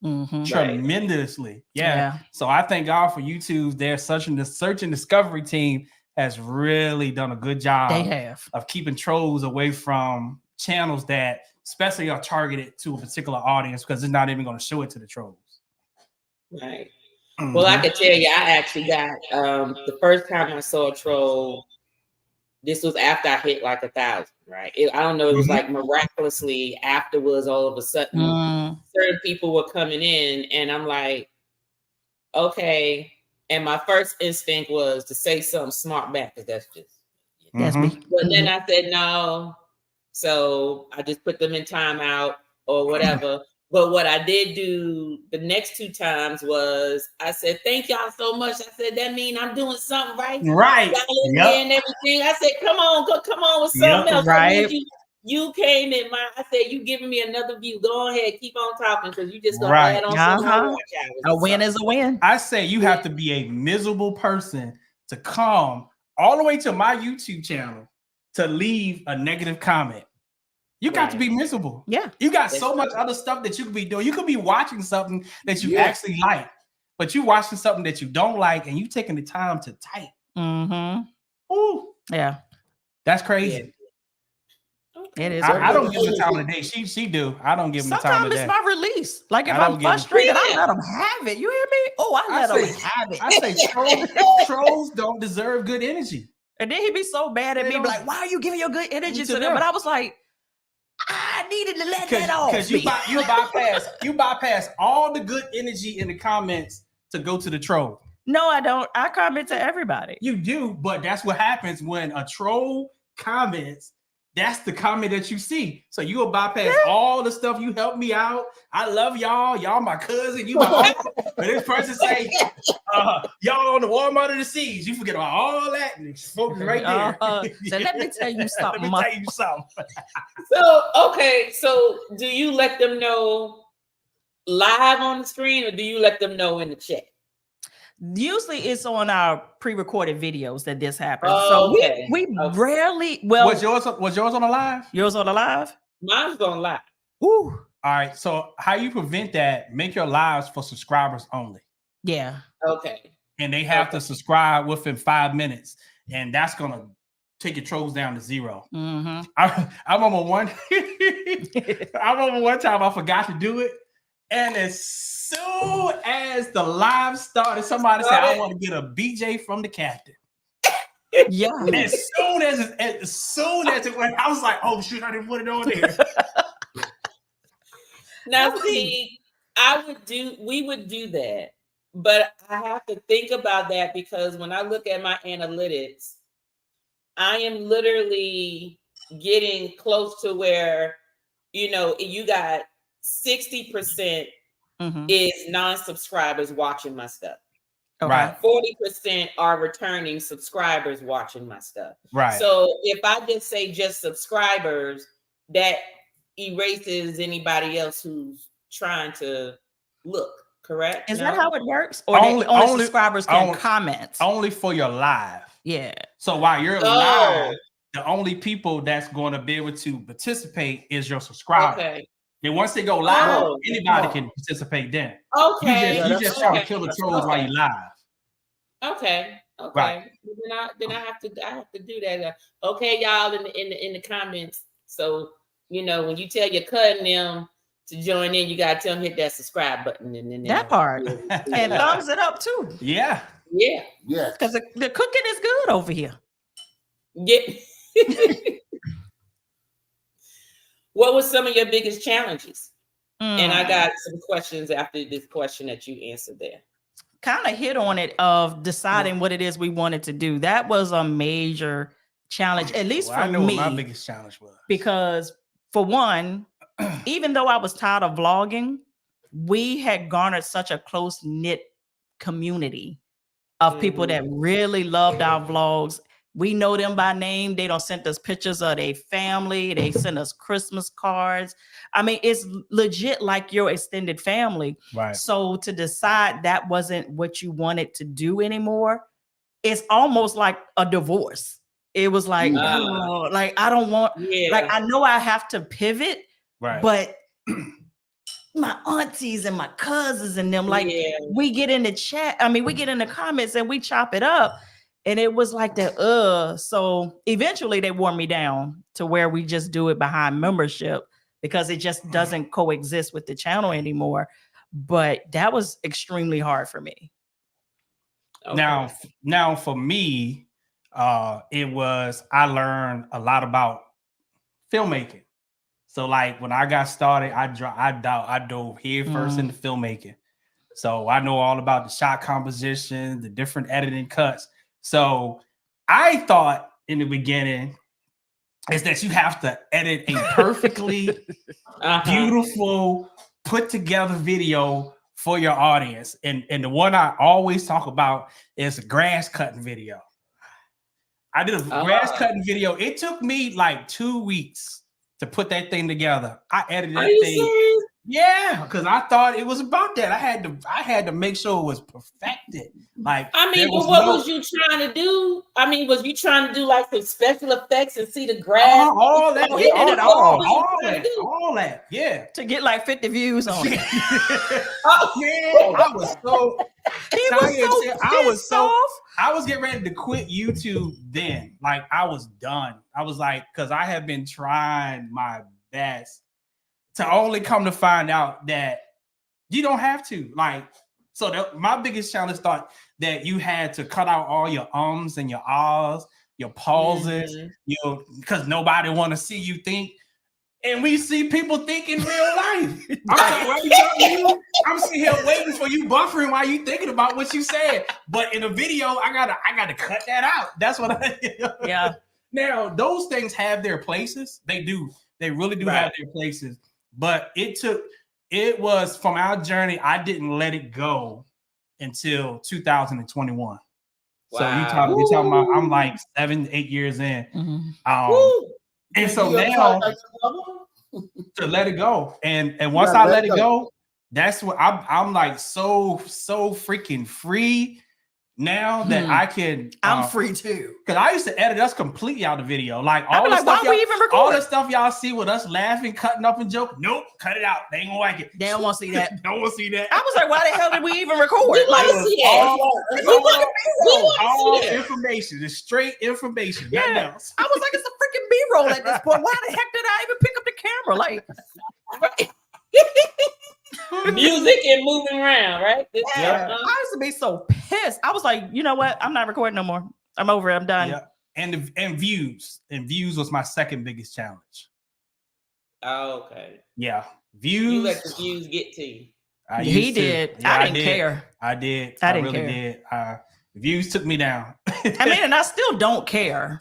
tremendously. Yeah. So I thank God for YouTube. Their search and discovery team has really done a good job. They have of keeping trolls away from channels that especially are targeted to a particular audience, because it's not even going to show it to the trolls. Well, I can tell you, I actually got the first time I saw a troll, this was after I hit like 1,000, right? I don't know, it was like miraculously afterwards, all of a sudden, certain people were coming in, and I'm like, okay. And my first instinct was to say something smart back, because that's me. But then I said no. So I just put them in timeout or whatever. But what I did do the next 2 times was I said, thank y'all so much. I said, that means I'm doing something right. Right. And everything. I said, come on with something else. Right. You came in I said, you giving me another view. Go ahead, keep on talking, because you just gonna add on some a win is a win. I say you have to be a miserable person to come all the way to my YouTube channel to leave a negative comment. You got to be miserable. Yeah. You got so much other stuff that you could be doing. You could be watching something that you actually like, but you watching something that you don't like, and you taking the time to type. Ooh. Yeah. That's crazy. Yeah. It is. I don't give them the time of the day. She do. I don't give them the time of the day. Sometimes it's my release. Like if I'm frustrated, I let them have it. You hear me? Oh, I let them have it. I say trolls don't deserve good energy. And then he'd be so mad at me, like, why are you giving your good energy to them? But I was like, I needed to let that off. Because you bypass all the good energy in the comments to go to the troll. No, I don't. I comment to everybody. You do, but that's what happens when a troll comments. That's the comment that you see. So you will bypass all the stuff. You help me out. I love y'all. Y'all my cousin. You my uncle. But this person say, y'all on the Walmart of the Seas. You forget about all that and focus right there. So let me tell you something. So do you let them know live on the screen or do you let them know in the chat? Usually it's on our pre-recorded videos that this happens. So we rarely. Well, was yours on the live? Yours on the live? Mine's on live. Ooh. All right. So how you prevent that? Make your lives for subscribers only. Yeah. Okay. And they have to subscribe within 5 minutes, and that's gonna take your trolls down to 0. Mm-hmm. I remember one. I remember one time I forgot to do it, and as soon as the live started, somebody said, "I want to get a BJ from the captain." Yeah. As soon as it went, I was like, "Oh shoot, I didn't put it on there." Now, see, we would do that, but I have to think about that because when I look at my analytics, I am literally getting close to where, you got 60% is non-subscribers watching my stuff. Right. 40% are returning subscribers watching my stuff. Right. So if I just say just subscribers, that erases anybody else who's trying to look, correct? Is that how it works? Or only subscribers can comment? Only for your live. Yeah. So while you're live, the only people that's going to be able to participate is your subscribers. Okay. Then once they go live, anybody can participate then. Okay. You just try to kill the trolls while you live. Okay. Right. Then I have to do that. Okay, y'all in the comments. So when you tell your cousin them to join in, you gotta tell them hit that subscribe button and that part and thumbs it up too. Yeah. Because the cooking is good over here. Yeah. What was some of your biggest challenges? And I got some questions after this question that you answered there. Kind of hit on it of deciding what it is we wanted to do. That was a major challenge, at least for me. I know what my biggest challenge was. Because for one, even though I was tired of vlogging, we had garnered such a close-knit community of people that really loved our vlogs. We know them by name. They don't send us pictures of their family. They send us Christmas cards. I mean, it's legit like your extended family. Right. So to decide that wasn't what you wanted to do anymore, it's almost like a divorce. It was like, like I don't want, like I know I have to pivot, but my aunties and my cousins and them, like we get in the chat. I mean, we get in the comments and we chop it up. And it was like that, so eventually they wore me down to where we just do it behind membership because it just doesn't coexist with the channel anymore. But that was extremely hard for me. Okay. Now for me, I learned a lot about filmmaking. So like when I got started, I dove here first into filmmaking. So I know all about the shot composition, the different editing cuts. So I thought in the beginning is that you have to edit a perfectly beautiful, put together video for your audience. And the one I always talk about is a grass cutting video. I did a grass cutting video. It took me like 2 weeks to put that thing together. I edited that thing. Serious? Yeah, because I thought it was about that. I had to make sure it was perfected. Like, I mean, but what was you trying to do? I mean, was you trying to do like some special effects and see the grass? All that. We did it all that. Yeah. To get like 50 views on it. I was so I was getting ready to quit YouTube then. Like I was done. I was like, because I have been trying my best to only come to find out that you don't have to. Like, so my biggest challenge thought that you had to cut out all your ums and your ahs, your pauses, because nobody want to see you think. And we see people think in real life. I'm sitting here waiting for you buffering while you thinking about what you said. But in a video, I gotta cut that out. That's what Yeah. Now, those things have their places. They do. They really do have their places. But it was from our journey, I didn't let it go until 2021. Wow. So you're talking about I'm like 7-8 years in. And so now to let it go. And once I let it go, that's what I'm like so freaking free now that I can. I'm free too. Because I used to edit us completely out of the video. Like all the stuff y'all see with us laughing, cutting up and joking. Nope, cut it out. They ain't gonna like it. They don't want to see that. Don't want to see that. I was like, why the hell did we even record? All information. It's straight information. Nothing else. I was like, it's a freaking B-roll at this point. Why the heck did I even pick up the camera? Like music and moving around, right? I used to be so pissed. I was like, you know what? I'm not recording no more. I'm over it. I'm done. Yeah. And views was my second biggest challenge. Oh, okay. Yeah, views. You let the views get to you. He did. Yeah, I didn't care. I did. I really did. The views took me down. I mean, and I still don't care,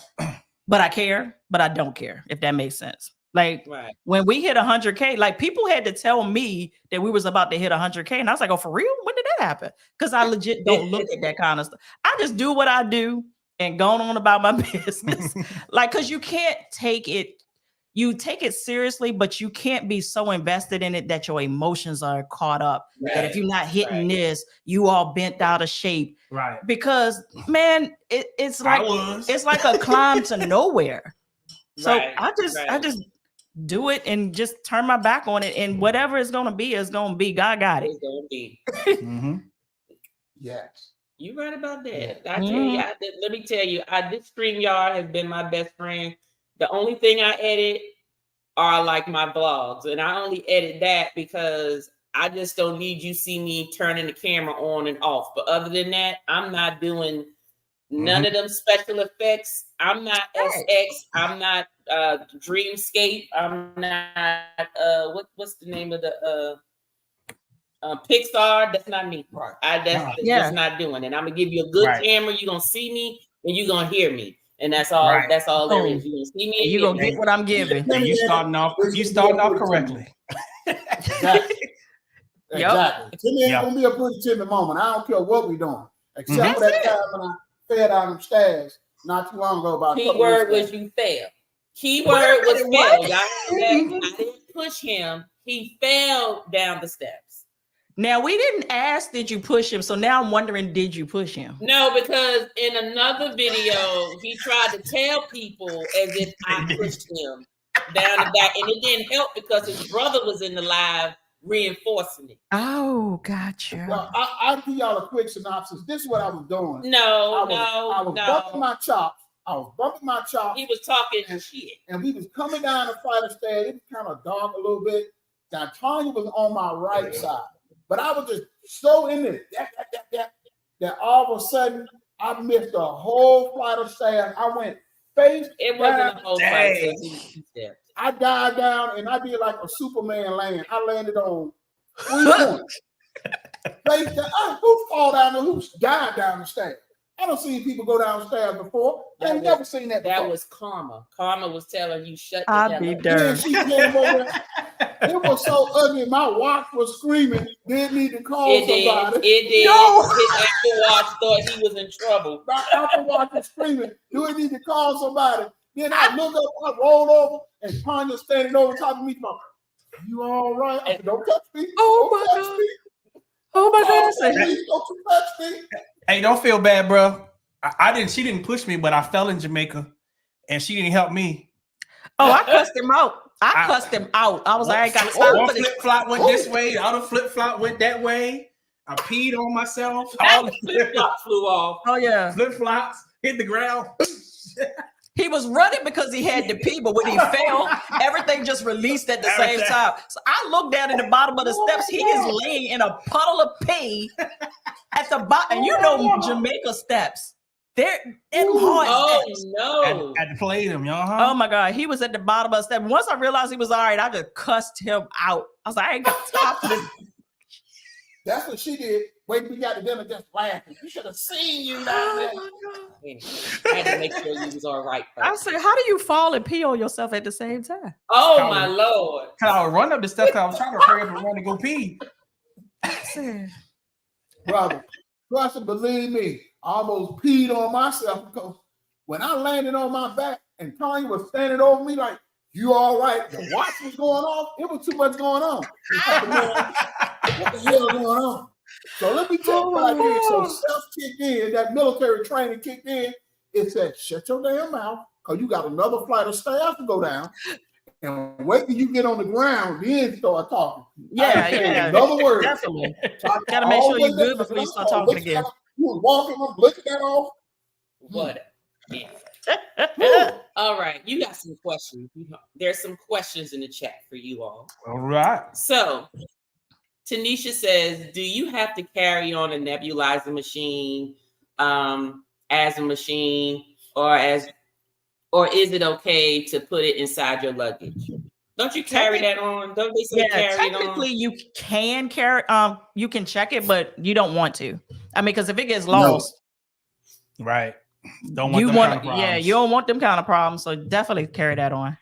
but I care, but I don't care. If that makes sense. Like when we hit 100K, like people had to tell me that we was about to hit 100K, and I was like, "Oh, for real? When did that happen?" Because I legit don't look at that kind of stuff. I just do what I do and go on about my business. Like, because you can't take it. You take it seriously, but you can't be so invested in it that your emotions are caught up. That if you're not hitting this, you all bent out of shape. Right. Because man, it's like a climb to nowhere. So I just do it and just turn my back on it, and whatever it's gonna be is gonna be. God got it. It's gonna be. Yes, you right about that. I tell you, let me tell you, this StreamYard has been my best friend. The only thing I edit are like my vlogs, and I only edit that because I just don't need you see me turning the camera on and off. But other than that, I'm not doing none of them special effects. I'm not SX. I'm not Dreamscape. I'm not what's the name of the Pixar? That's not me. That's not doing. And I'm gonna give you a good camera. You're gonna see me and you're gonna hear me. And that's all. That's all there is. You gonna see me. You gonna get what I'm giving. And you starting off correctly. Exactly. Timmy ain't gonna be a pretty Timmy moment. I don't care what we doing, except for that time when I fell down them stairs not too long ago. About keyword was you fail. Keyword was fail. Y'all, I didn't push him. He fell down the steps. Now we didn't ask, did you push him? So now I'm wondering, did you push him? No, because in another video, he tried to tell people as if I pushed him down the back, and it didn't help because his brother was in the live reinforcing it. Oh, gotcha. Well, I'll give y'all a quick synopsis. This is what I was doing. I was bumping my chops. He was talking shit. And we was coming down the flight of stairs. It was kind of dark a little bit. Now, Tanya was on my right side. But I was just so in it that all of a sudden I missed a whole flight of stairs. I went face It wasn't a whole flight of stairs. I died down and I did like a Superman land. I landed on 3 points. Face down. Who fall down and who died down the stairs? I don't see people go downstairs before. I've never seen that before. That was Karma. Karma was telling you, shut the hell up. She came over. It was so ugly. My watch was screaming. Didn't need to call somebody. It did. No. His Apple Watch thought he was in trouble. My Apple Watch was screaming. Do we need to call somebody? Then I look up, I roll over, and Tanya standing over top of me. You all right? I said, don't touch me. Oh my God. Oh my God. Don't you touch me. Hey, don't feel bad, bro. She didn't push me, but I fell in Jamaica and she didn't help me. Oh, I cussed him out. I cussed him out. I was like, I got to stop. One flip flop went this way, the other flip flop went that way. I peed on myself. All the flip-flops flew off. Oh yeah. Flip-flops hit the ground. He was running because he had to pee, but when he fell, everything just released at the same time. So I looked down at the bottom of the steps. He is laying in a puddle of pee at the bottom. And you know Jamaica steps. They're in hard steps. No. Had to play them, y'all. Oh my God. He was at the bottom of the step. Once I realized he was all right, I just cussed him out. I was like, I ain't got time for this. That's what she did. Wait till we got to dinner just laughing. You should have seen you down there. I had to make sure you was all right. I said, how do you fall and pee on yourself at the same time? Oh my Lord. I would run up the steps. I was trying to hurry up and run to go pee. Brother, trust and believe me, I almost peed on myself because when I landed on my back and Tony was standing over me like, you all right? The watch was going off. It was too much going on. What the hell going on? So let me tell you like this. So stuff kicked in, that military training kicked in. It said, shut your damn mouth, because you got another flight of staff to go down. And wait till you get on the ground, then start talking. Yeah. Another word. Definitely. So gotta make sure you're good before you start talking again. You was walking, I'm looking that off. What? Yeah. All right, you got some questions. There's some questions in the chat for you all. All right. So, Tanisha says, do you have to carry on a nebulizer machine as a machine, or is it okay to put it inside your luggage? Don't you carry that on? Don't they say carry it on? Technically, you can carry. You can check it, but you don't want to. I mean, because if it gets lost, right. Don't want them kind of problems. Yeah, you don't want them kind of problems. So definitely carry that on.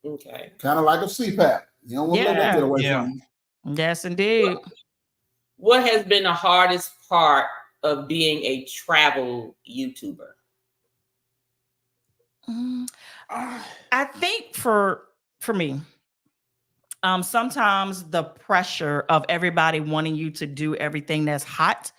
Okay. Kind of like a CPAP. You don't want to let that get away from you. Yes, indeed. What has been the hardest part of being a travel YouTuber? I think for me, sometimes the pressure of everybody wanting you to do everything that's hot.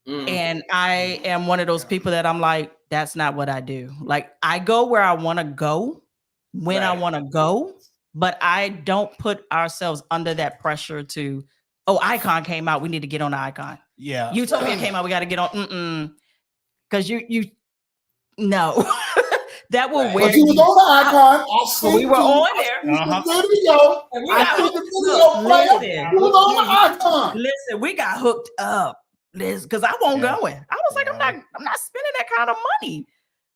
And I am one of those people that I'm like, that's not what I do. Like, I go where I want to go when I want to go, but I don't put ourselves under that pressure to, Icon came out, we need to get on the Icon. Yeah. Utopia came out, we got to get on. Because you no. That will wear. But you was on the Icon. We were on there. I see the video player. You was on the Icon. Listen, we got hooked up. Because I won't going. I was like, I'm not spending that kind of money.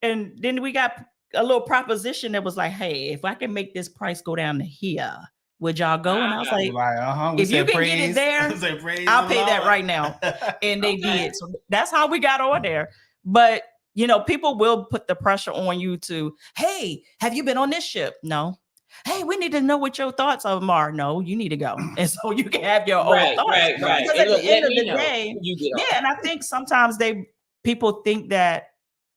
And then we got a little proposition that was like, hey, if I can make this price go down to here, would y'all go? And I was like, if you can get it there, I'll pay that right now. And they did. So that's how we got on there. But people will put the pressure on you to, hey, have you been on this ship? No. Hey, we need to know what your thoughts of them are. No, you need to go. And so you can have your own thoughts. Right. Because at the end of the day, and I think sometimes people think that,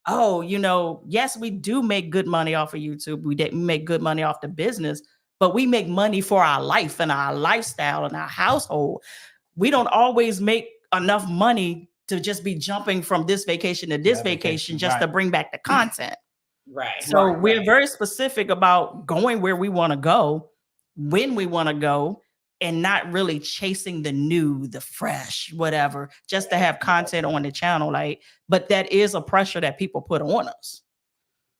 yes, we do make good money off of YouTube. We make good money off the business, but we make money for our life and our lifestyle and our household. We don't always make enough money to just be jumping from this vacation to this vacation just to bring back the content. Right. So we're very specific about going where we want to go, when we want to go, and not really chasing the new, the fresh, whatever, just to have content on the channel. But that is a pressure that people put on us.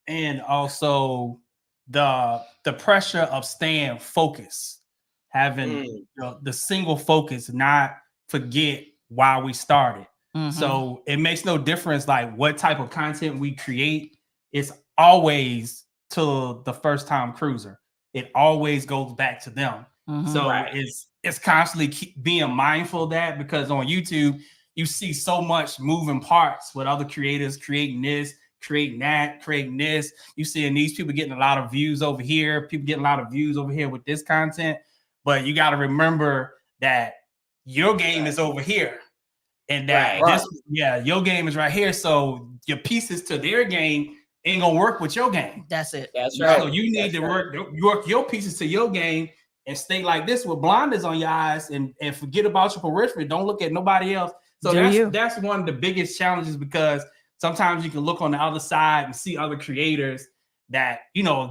And also the pressure of staying focused, having the single focus, not forget why we started. So it makes no difference like what type of content we create. It's always to the first time cruiser. It always goes back to them. So it's constantly being mindful of that, because on YouTube you see so much moving parts with other creators creating this, creating that, creating this. You seeing these people getting a lot of views over here, people getting a lot of views over here with this content. But you got to remember that your game is over here. And that your game is right here. So your pieces to their game ain't gonna work with your game. That's it. That's right. So you need to work your pieces to your game and stay like this with blinders on your eyes and forget about your periphery. Don't look at nobody else. So that's one of the biggest challenges, because sometimes you can look on the other side and see other creators that,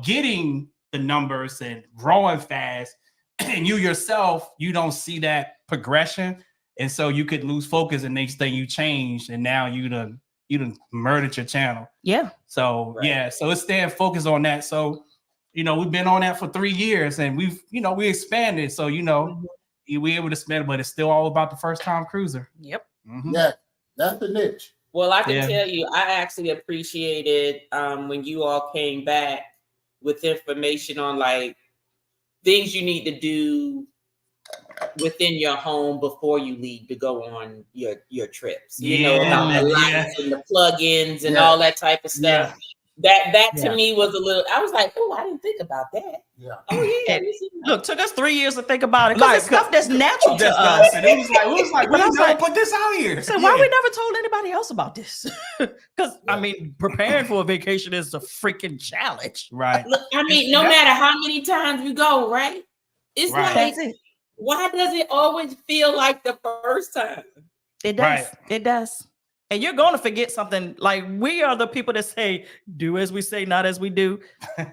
getting the numbers and growing fast, and you yourself, you don't see that progression. And so you could lose focus, and next thing you changed, and now you done murdered your channel. Yeah. So so it's staying focused on that. So, we've been on that for 3 years, and we expanded. So, we able to spend, but it's still all about the first time cruiser. Yep. Mm-hmm. Yeah, that's the niche. Well, I can tell you, I actually appreciated when you all came back with information on like things you need to do within your home before you leave to go on your trips. About the lights and the plugins and all that type of stuff. That to me was a little. I was like, oh, I didn't think about that. Yeah. Oh yeah. Look, took us 3 years to think about it because it's stuff that's natural to us. And it was like, we never put this out here. So why we never told anybody else about this? Because I mean, preparing for a vacation is a freaking challenge. Right. Look, I mean, no matter how many times you go, right? It's like, that's it. Why does it always feel like the first time? It does. Right. It does. And you're going to forget something. Like, we are the people that say, do as we say, not as we do.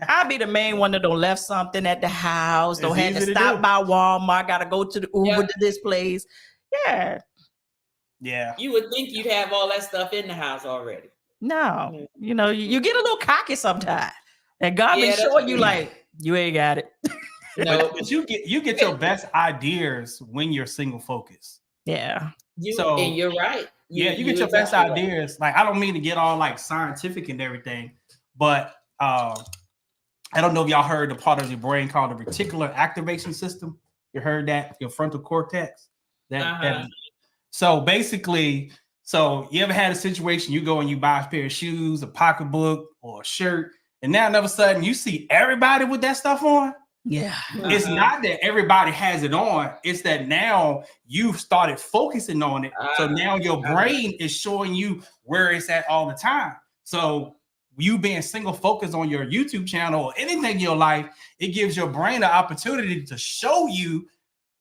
I'll be the main one that don't left something at the house. Don't have to stop by Walmart. Got to go to the Uber to this place. Yeah. Yeah. You would think you'd have all that stuff in the house already. No. You get a little cocky sometimes. And God be showing you like, you ain't got it. No. But you get your best ideas when you're single focused. Yeah. And you're right. You get your best ideas. Like, I don't mean to get all like scientific and everything, but I don't know if y'all heard the part of your brain called the reticular activation system. You heard that? Your frontal cortex. So basically, you ever had a situation you go and you buy a pair of shoes, a pocketbook, or a shirt, and now all of a sudden you see everybody with that stuff on? Yeah. It's not that everybody has it on. It's that now you've started focusing on it. So now your brain is showing you where it's at all the time. So you being single focused on your YouTube channel or anything in your life, it gives your brain an opportunity to show you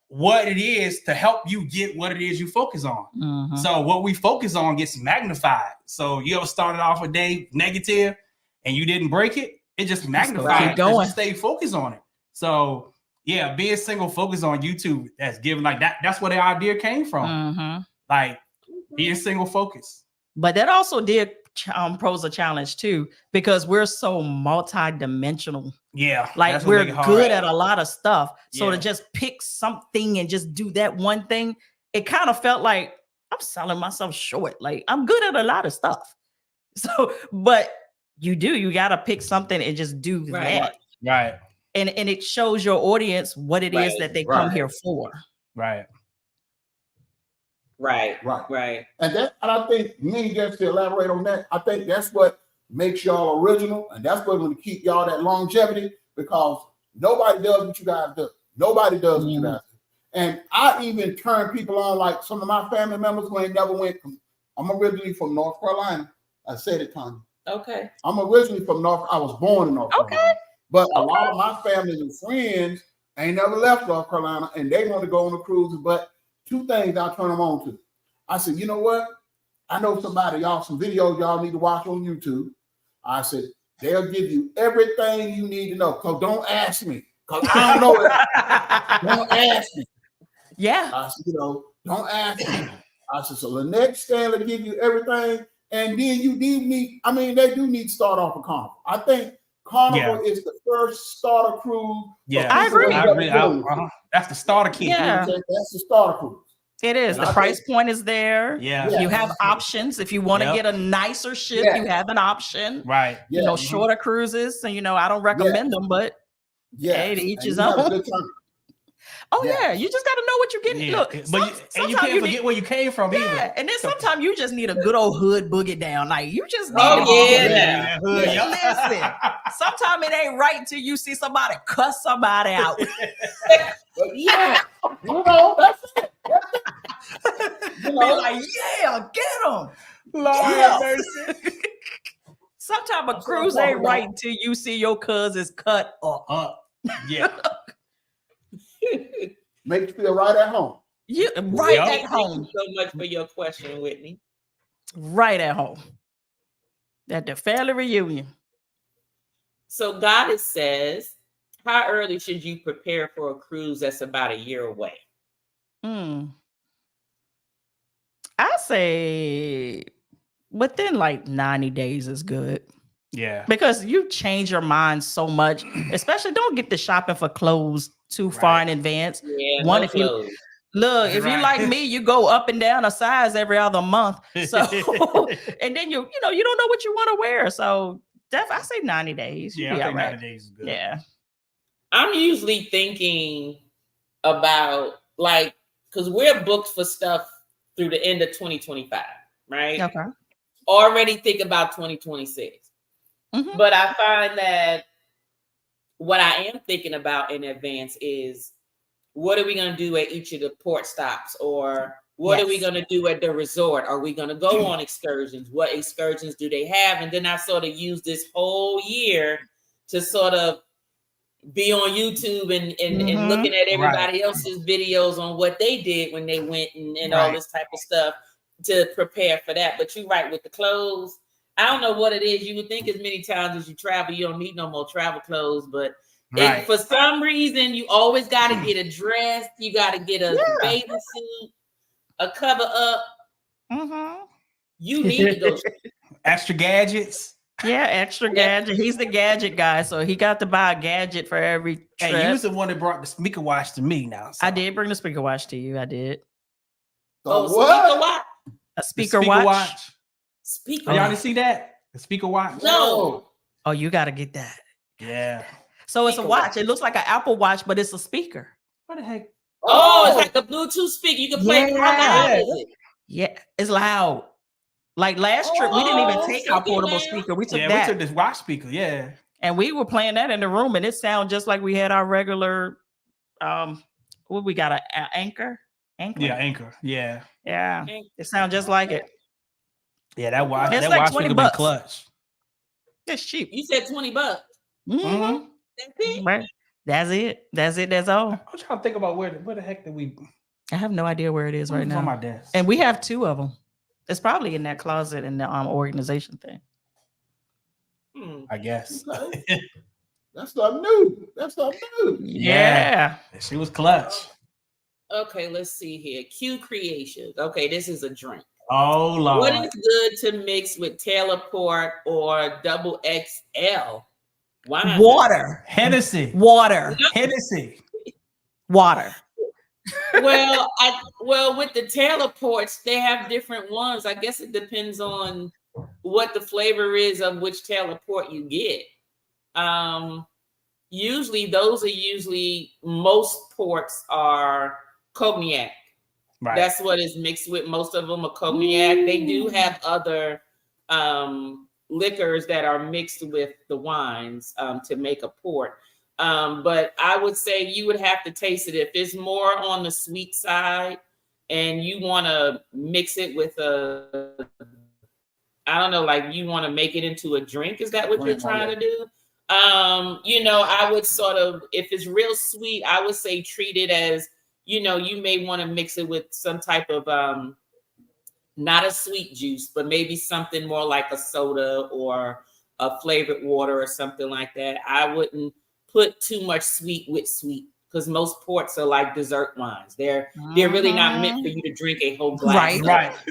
what it is to help you get what it is you focus on. Mm-hmm. So what we focus on gets magnified. So you ever started off a day negative and you didn't break it? It just magnified. Keep going. You stay focused on it. So yeah, being single focused on YouTube, that's given like that. That's where the idea came from. Mm-hmm. Like being single focused. But that also did pose a challenge too, because we're so multi-dimensional. Yeah. Like we're good at a lot of stuff. So to just pick something and just do that one thing, it kind of felt like I'm selling myself short. Like I'm good at a lot of stuff. So, but you got to pick something and just do that. Right. And it shows your audience what it is that they come here for. Right. And I think just to elaborate on that, I think that's what makes y'all original, and that's what's going to keep y'all that longevity, because nobody does what you guys do. Nobody does what you guys do. And I even turn people on, like some of my family members who ain't never went from. I'm originally from North Carolina. I said it, Tanya. Okay. I'm originally from I was born in North Carolina. But a lot of my family and friends ain't never left North Carolina, and they want to go on a cruise. But two things I turn them on to. I said, you know what? I know somebody, some videos y'all need to watch on YouTube. I said, they'll give you everything you need to know. So don't ask me, because I don't know it. Don't ask me. Yeah. I said, don't ask me. I said, so the next stand will give you everything. And then you need, they do need to start off with Carnival. I think Carnival is the first starter cruise. Yeah, I agree. That's the starter kit. Yeah. That's the starter cruise. It is. The price point is there. Yeah. You have options. If you want to get a nicer ship, you have an option. Right. Shorter cruises. And, I don't recommend them, but hey, to each his own. Oh yeah, you just got to know what you're getting. Yeah. Look, and you can't forget where you came from either. And then sometimes you just need a good old hood boogie down. Like you just need Listen, sometimes it ain't right until you see somebody cuss somebody out. That's it. Be like, get them. Lord mercy. Sometimes a cruise ain't right until you see your cousins cut or up. Yeah. Make you feel right at home. At home. Thank you so much for your question, Whitney. Right at home. At the family reunion. So Goddess says, how early should you prepare for a cruise that's about a year away? say within like 90 days is good. Yeah. Because you change your mind so much, especially don't get the shopping for clothes too far in advance. Yeah, One, no if clothes. you look, if you like me, you go up and down a size every other month. So and then you don't know what you want to wear. So I say 90 days. Yeah, I think 90 days is good. Yeah. I'm usually thinking about like, because we're booked for stuff through the end of 2025, right? Okay. Already think about 2026. Mm-hmm. But I find that what I am thinking about in advance is what are we going to do at each of the port stops, or what are we going to do at the resort? Are we going to go on excursions? What excursions do they have? And then I sort of use this whole year to sort of be on YouTube and looking at everybody else's videos on what they did when they went and all this type of stuff to prepare for that. But you're right with the clothes. I don't know what it is. You would think as many times as you travel, you don't need no more travel clothes, but for some reason, you always got to get a dress. You got to get a bathing suit, a cover up. You need to go. Extra gadgets. Yeah, extra gadget. He's the gadget guy, so he got to buy a gadget for every trip. Hey, you was the one that brought the speaker watch to me now. So. I did bring the speaker watch to you. I did. What? Speaker watch? A speaker watch. Speaker. Y'all didn't see that? The speaker watch? No. Oh, you got to get that. Yeah. So it's a watch. It looks like an Apple Watch, but it's a speaker. What the heck? Oh, it's like a Bluetooth speaker. You can play music. Yeah, it's loud. Like last trip, we didn't even take our portable speaker. We took that. We took this watch speaker, and we were playing that in the room, and it sounded just like we had our regular. What we got an Anchor? Yeah, Anchor. Yeah. It sounds just like it. Yeah, that watch. It's that like watch $20. Been clutch. It's cheap. You said $20. Mm-hmm. That's it. Right. That's it. That's all. I'm trying to think about where the heck did we? I have no idea where it is right now. On my desk, and we have 2 of them. It's probably in that closet in the organization thing. I guess. That's something new. Yeah. She was clutch. Okay, let's see here. Q Creations. Okay, this is a drink. Oh, Lord. What is good to mix with Taylor Port or double XL? Wine. Water. Hennessy. Water. Hennessy. Water. Well, with the Taylor Ports, they have different ones. I guess it depends on what the flavor is of which Taylor Port you get. Usually, most ports are cognac. Right. That's what is mixed with. Most of them are cognac. They do have other liquors that are mixed with the wines to make a port. But I would say you would have to taste it. If it's more on the sweet side and you want to mix it with like you want to make it into a drink. Is that what you're trying to do? I would sort of, if it's real sweet, I would say treat it as, you may want to mix it with some type of, not a sweet juice, but maybe something more like a soda or a flavored water or something like that. I wouldn't put too much sweet with sweet because most ports are like dessert wines. They're really not meant for you to drink a whole glass.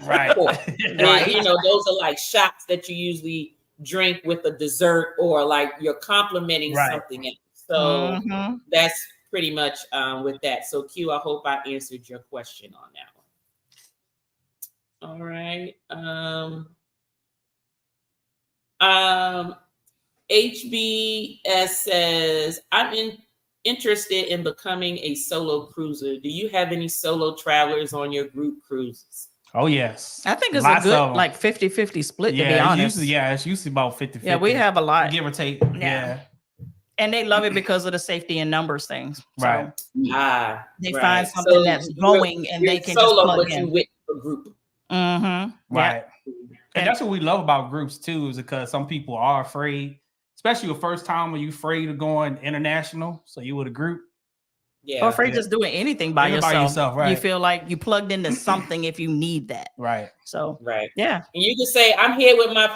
Right. Port. Those are like shots that you usually drink with a dessert or like you're complimenting something else. So that's pretty much with that. So Q, I hope I answered your question on that one. All right. HBS says, I'm interested in becoming a solo cruiser. Do you have any solo travelers on your group cruises? Oh, yes. I think it's a good like 50-50 split, to be honest. It's usually about 50-50. Yeah, we have a lot. Give or take. Yeah. And they love it because of the safety and numbers things. So right. They find something that's going and they can just plug in. With a group. Mm-hmm. Right. And that's what we love about groups too, is because some people are afraid, especially the first time when you're afraid of going international. So you with a group. Yeah. Or afraid just doing anything by yourself. Right. You feel like you plugged into something if you need that. Right. So yeah. And you can say, I'm here with my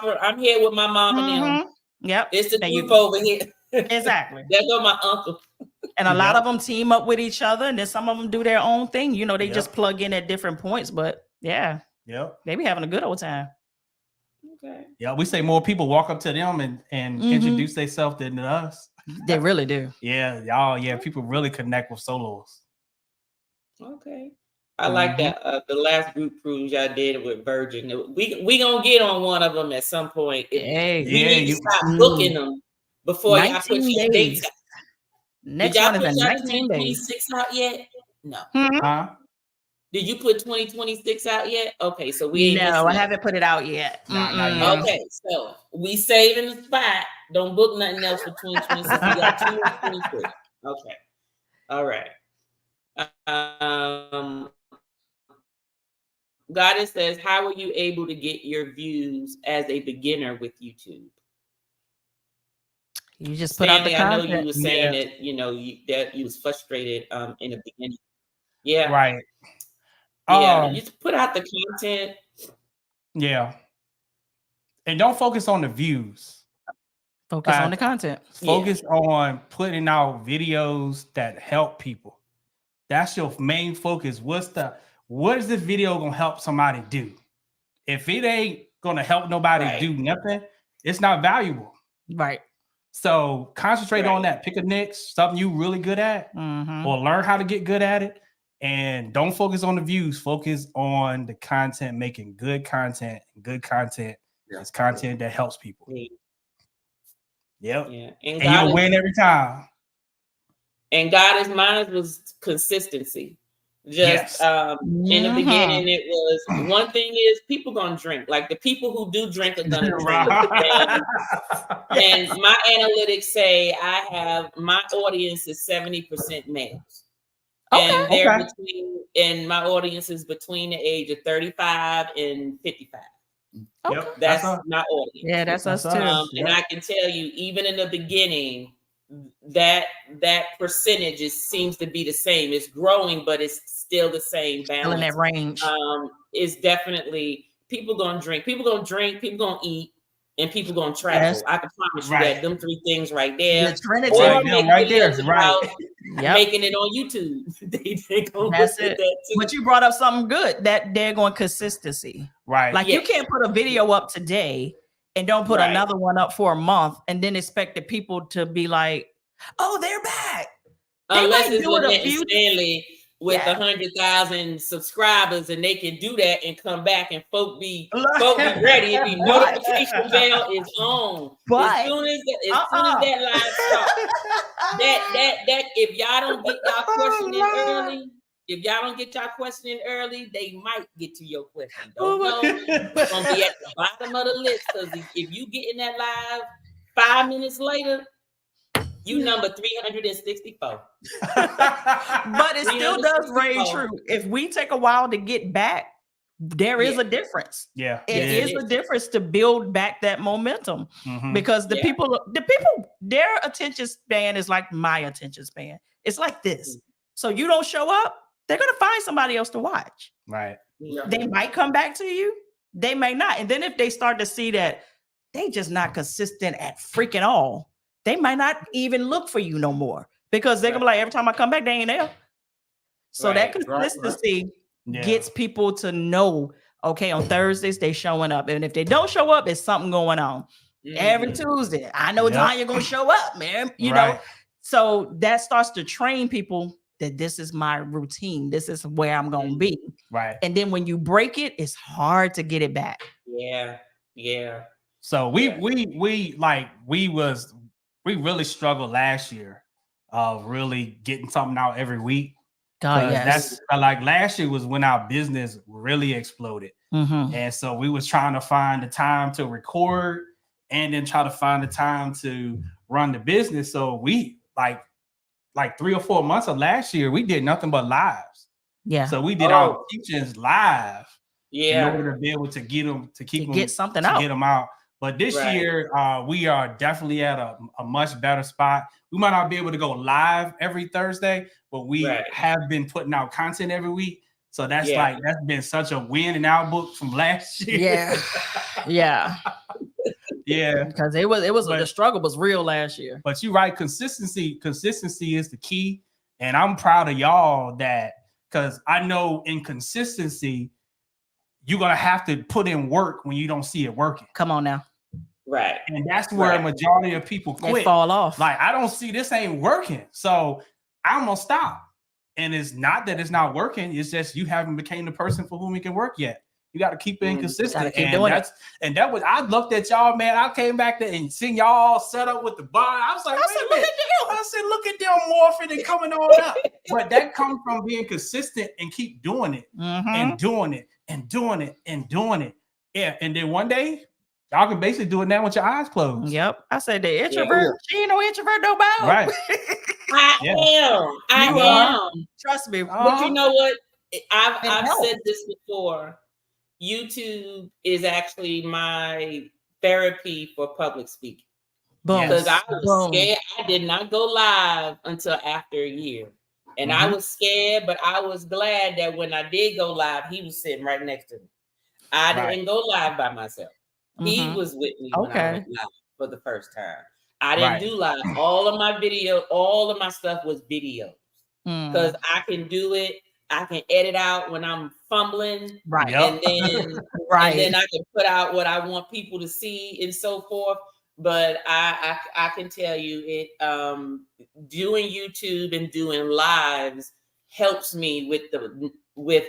mom and them. Yep. It's the group over here. Exactly. There go my uncle. And a lot of them team up with each other, and then some of them do their own thing. They just plug in at different points. But yeah, Yep. They be having a good old time. Okay. Yeah, we say more people walk up to them and introduce themselves than to us. They really do. Yeah, y'all. Yeah, people really connect with solos. Okay. I like that. The last group cruise y'all did with Virgin. We gonna get on one of them at some point. We need to stop booking them before y'all put your dates out. Next one is in 19 days. 2026 out yet? No. Huh? Did you put 2026 out yet? Okay, so we ain't. No, I haven't put it out yet. Not yet. Okay, so we saving the spot. Don't book nothing else for 2026. We got 2023. Okay. All right. Goddess says, how were you able to get your views as a beginner with YouTube? You just put out the content. I know you were saying that, that you was frustrated in the beginning. Yeah. Right. Yeah. You just put out the content. Yeah. And don't focus on the views. Focus on the content. Focus on putting out videos that help people. That's your main focus. What is this video gonna help somebody do? If it ain't gonna help nobody do nothing, it's not valuable. Right. So concentrate on that. Pick a niche, something you really good at, or learn how to get good at it. And don't focus on the views. Focus on the content, making good content. Good content is content that helps people. Yep. Yeah. And you'll win every time. And Goddess, mine was consistency. Just in the beginning, it was one thing is people gonna drink. Like the people who do drink are gonna drink. And my analytics say I have my audience is 70% males. And they're and my audience is between the age of 35 and 55. Okay. That's my audience. Yeah, that's us too. And I can tell you, even in the beginning, that percentage seems to be the same. It's growing, but it's still the same balance. Still in that range. It's definitely people gonna drink, people gonna eat, and people gonna travel. Yes. I can promise you that them three things right there. The Trinity right there. Right. Making it on YouTube. That's it. But you brought up something good, that they're going consistency. Right. Like you can't put a video up today and don't put another one up for a month and then expect the people to be like, oh, they're back. Unless it's Lynette Stanley with 100,000 subscribers and they can do that and come back and folk be ready. If the notification bell is on. But as soon as that live starts, that if y'all don't get y'all question in early, they might get to your question. Don't know. It's gonna be at the bottom of the list, because if you get in that live 5 minutes later, you number 364. But it still does ring true. If we take a while to get back, there is a difference. Yeah. It is a difference to build back that momentum, because the people, their attention span is like my attention span. It's like this. So you don't show up, they're going to find somebody else to watch. Right. They might come back to you. They may not. And then if they start to see that they just not consistent at freaking all, they might not even look for you no more, because they're gonna be like, every time I come back, they ain't there. So that consistency gets people to know, okay, on Thursdays they showing up, and if they don't show up, it's something going on. Every Tuesday, I know Tanya gonna show up, man. You know, so that starts to train people that this is my routine. This is where I'm gonna be. Right. And then when you break it, it's hard to get it back. Yeah. So we really struggled last year of really getting something out every week. That's like last year was when our business really exploded. And so we was trying to find the time to record and then try to find the time to run the business. So we like 3 or 4 months of last year, we did nothing but lives. Yeah. So we did our teachings live. Yeah. In order to be able to get them, to keep them, get something out. Get them out. But this year, we are definitely at a much better spot. We might not be able to go live every Thursday, but we have been putting out content every week. So that's that's been such a win in our book from last year. Yeah. Because the struggle was real last year. But you're right, consistency is the key. And I'm proud of y'all because I know in consistency, you're gonna have to put in work when you don't see it working. Come on now. Right. And that's where a majority of people quit. They fall off. Like, I don't see this ain't working, so I'm gonna stop. And it's not that it's not working, it's just you haven't became the person for whom it can work yet. You got to keep being consistent. Keep doing it. And that was, I looked at y'all, man. I came back there and seen y'all all set up with the bar. I was like, look at them. I said, look at them morphing and coming on up. But that comes from being consistent and keep doing it and doing it and doing it and doing it. Yeah. And then one day, y'all can basically do it now with your eyes closed. Yep. I said the introvert, she ain't no introvert no about. Right. I am. Trust me. But you know what? I've said this before. YouTube is actually my therapy for public speaking. Because I was scared. I did not go live until after a year. And I was scared, but I was glad that when I did go live, he was sitting right next to me. I didn't go live by myself. He was with me when I went live for the first time. I didn't do live. All of my video, all of my stuff was videos. Because I can do it. I can edit out when I'm fumbling, and then and then I can put out what I want people to see and so forth. But I can tell you it doing YouTube and doing lives helps me with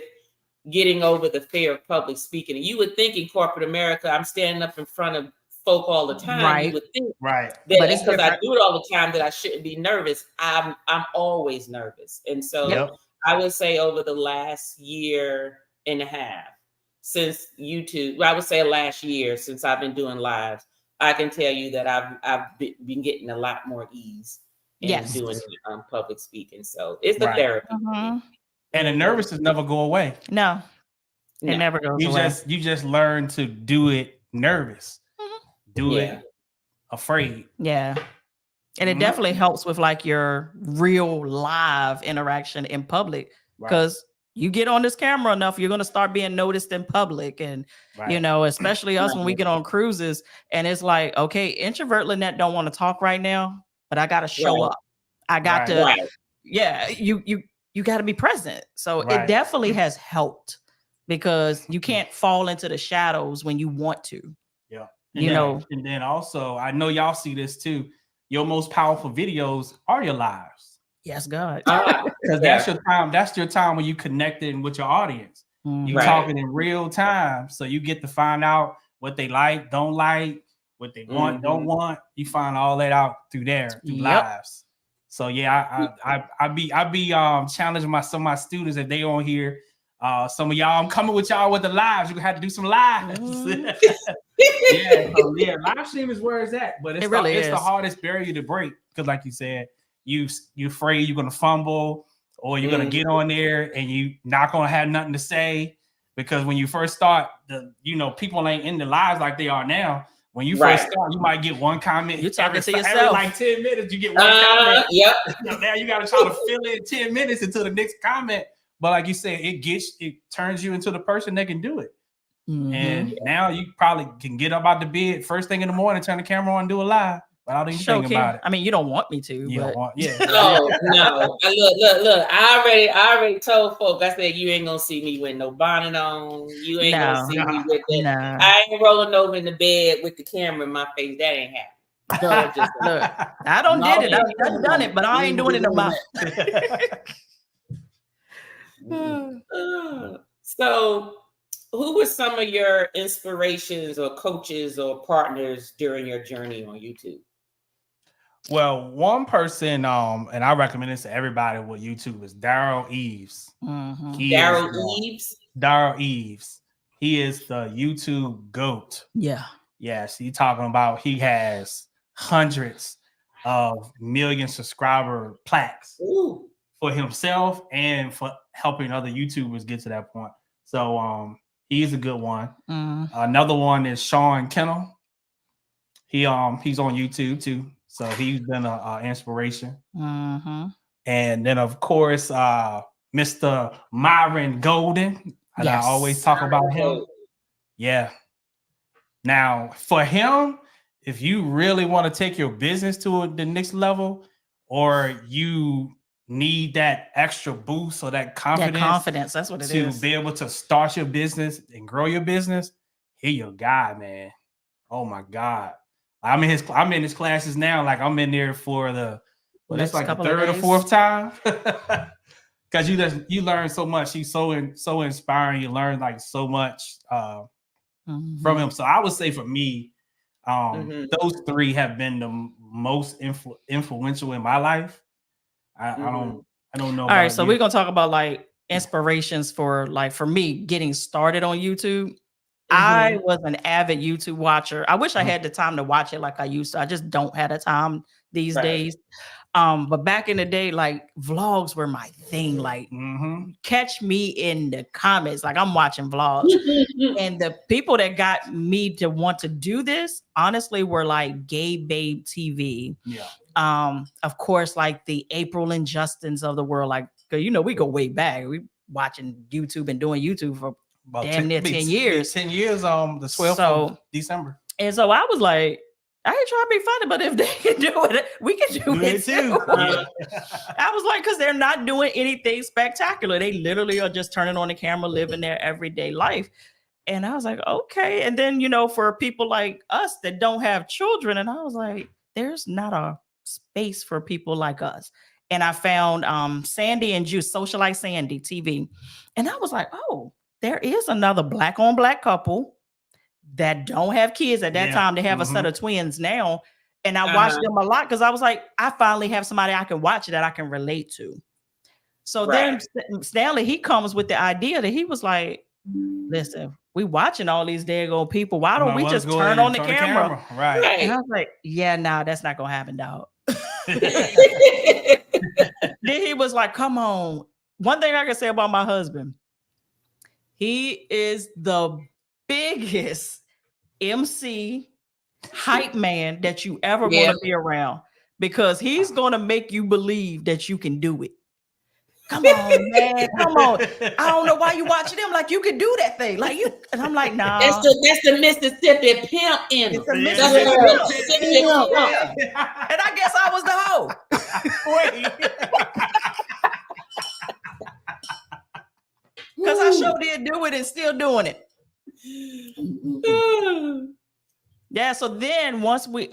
getting over the fear of public speaking. And you would think in corporate America, I'm standing up in front of folk all the time. You would think that it's because I do it all the time that I shouldn't be nervous. I'm always nervous, and so. I would say over the last year and a half since YouTube, I would say last year since I've been doing lives, I can tell you that I've been getting a lot more ease in doing public speaking. So it's the therapy. And the nervousness never go away. No, it never goes away. You just learn to do it nervous. Do it afraid. Yeah. And it definitely helps with like your real live interaction in public because you get on this camera enough, you're going to start being noticed in public. And, you know, especially us when we get on cruises and it's like, okay, introvert Lynette don't want to talk right now, but I got to show up. I got to, you got to be present. So it definitely has helped because you can't fall into the shadows when you want to. Yeah. And then also, I know y'all see this too. Your most powerful videos are your lives. Yes, God. Because that's your time. That's your time when you connecting with your audience. You talking in real time. So you get to find out what they like, don't like, what they want, don't want. You find all that out through there, through lives. So I be challenging some of my students if they on here. Some of y'all, I'm coming with y'all with the lives. You're gonna have to do some lives. Live stream is where it's at, but it's the hardest barrier to break because, like you said, you're afraid you're gonna fumble or you're gonna get on there and you not gonna have nothing to say because when you first start, people ain't in the lives like they are now. When you first start, you might get one comment. You're talking to yourself. Every like 10 minutes, you get one comment. Now you gotta try to fill in 10 minutes until the next comment. But like you said, it turns you into the person that can do it. And now you probably can get up out the bed first thing in the morning, turn the camera on, and do a live. But I don't even think about it. I mean, you don't want me to. You don't want, Oh no! Look! I already told folk. I said you ain't gonna see me with no bonnet on. You ain't gonna see me with that. I ain't rolling over in the bed with the camera in my face. That ain't happening. Look, I don't did it. I've done it, but I ain't doing it no more. So, who were some of your inspirations or coaches or partners during your journey on YouTube? Well, one person, and I recommend this to everybody with YouTube is Daryl Eves. Daryl Eves. He is the YouTube GOAT. Yeah. Yes, he's talking about he has hundreds of million subscriber plaques for himself and for helping other YouTubers get to that point. So he's a good one. Another one is Sean Kennel. He's on YouTube too. So he's been an inspiration. And then of course, Mr. Myron Golden. And I always talk about him. Yeah. Now for him, if you really want to take your business to the next level, or you need that extra boost or that confidence, that's what it is. To be able to start your business and grow your business, he your guy, man. Oh my God. I'm in his classes now. Like I'm in there for it's like the third or fourth time. Because you learn so much. He's so inspiring. You learn like so much from him. So I would say for me, those three have been the most influential in my life. I don't know. All right, so we're gonna talk about like inspirations for me getting started on YouTube. I was an avid YouTube watcher. I wish I had the time to watch it like I used to. I just don't have the time these days. But back in the day, like vlogs were my thing. Like catch me in the comments. Like I'm watching vlogs. And the people that got me to want to do this, honestly, were like Gay Babe TV. Yeah. Of course, like the April and Justins of the world. Like, you know, we go way back. We watching YouTube and doing YouTube for about damn near 10 years. 10 years on the 12th of December. And so I was like, I ain't trying to be funny, but if they can do it, we can do it too. I was like, because they're not doing anything spectacular. They literally are just turning on the camera, living their everyday life. And I was like, okay. And then, you know, for people like us that don't have children, and I was like, there's not a space for people like us. And I found Sandy and Juice, Socialite Sandy TV. And I was like, oh, there is another black on black couple that don't have kids at that time. They have a set of twins now. And I watched them a lot because I was like, I finally have somebody I can watch that I can relate to. So then Stanley, he comes with the idea that he was like, listen, we watching all these daggone people. Why don't we just turn on the camera? Right. And I was like, yeah, nah, that's not going to happen, dog. Then he was like, come on. One thing I can say about my husband, he is the biggest MC hype man that you ever want to be around, because he's going to make you believe that you can do it. Come on, man. Come on. I don't know why you watching him. Like, you can do that thing. Like, you, and I'm like, nah. That's the Mississippi pimp in him. It's a Mississippi pimp. And I guess I was the hoe. Because I sure did do it and still doing it. Yeah, so then once we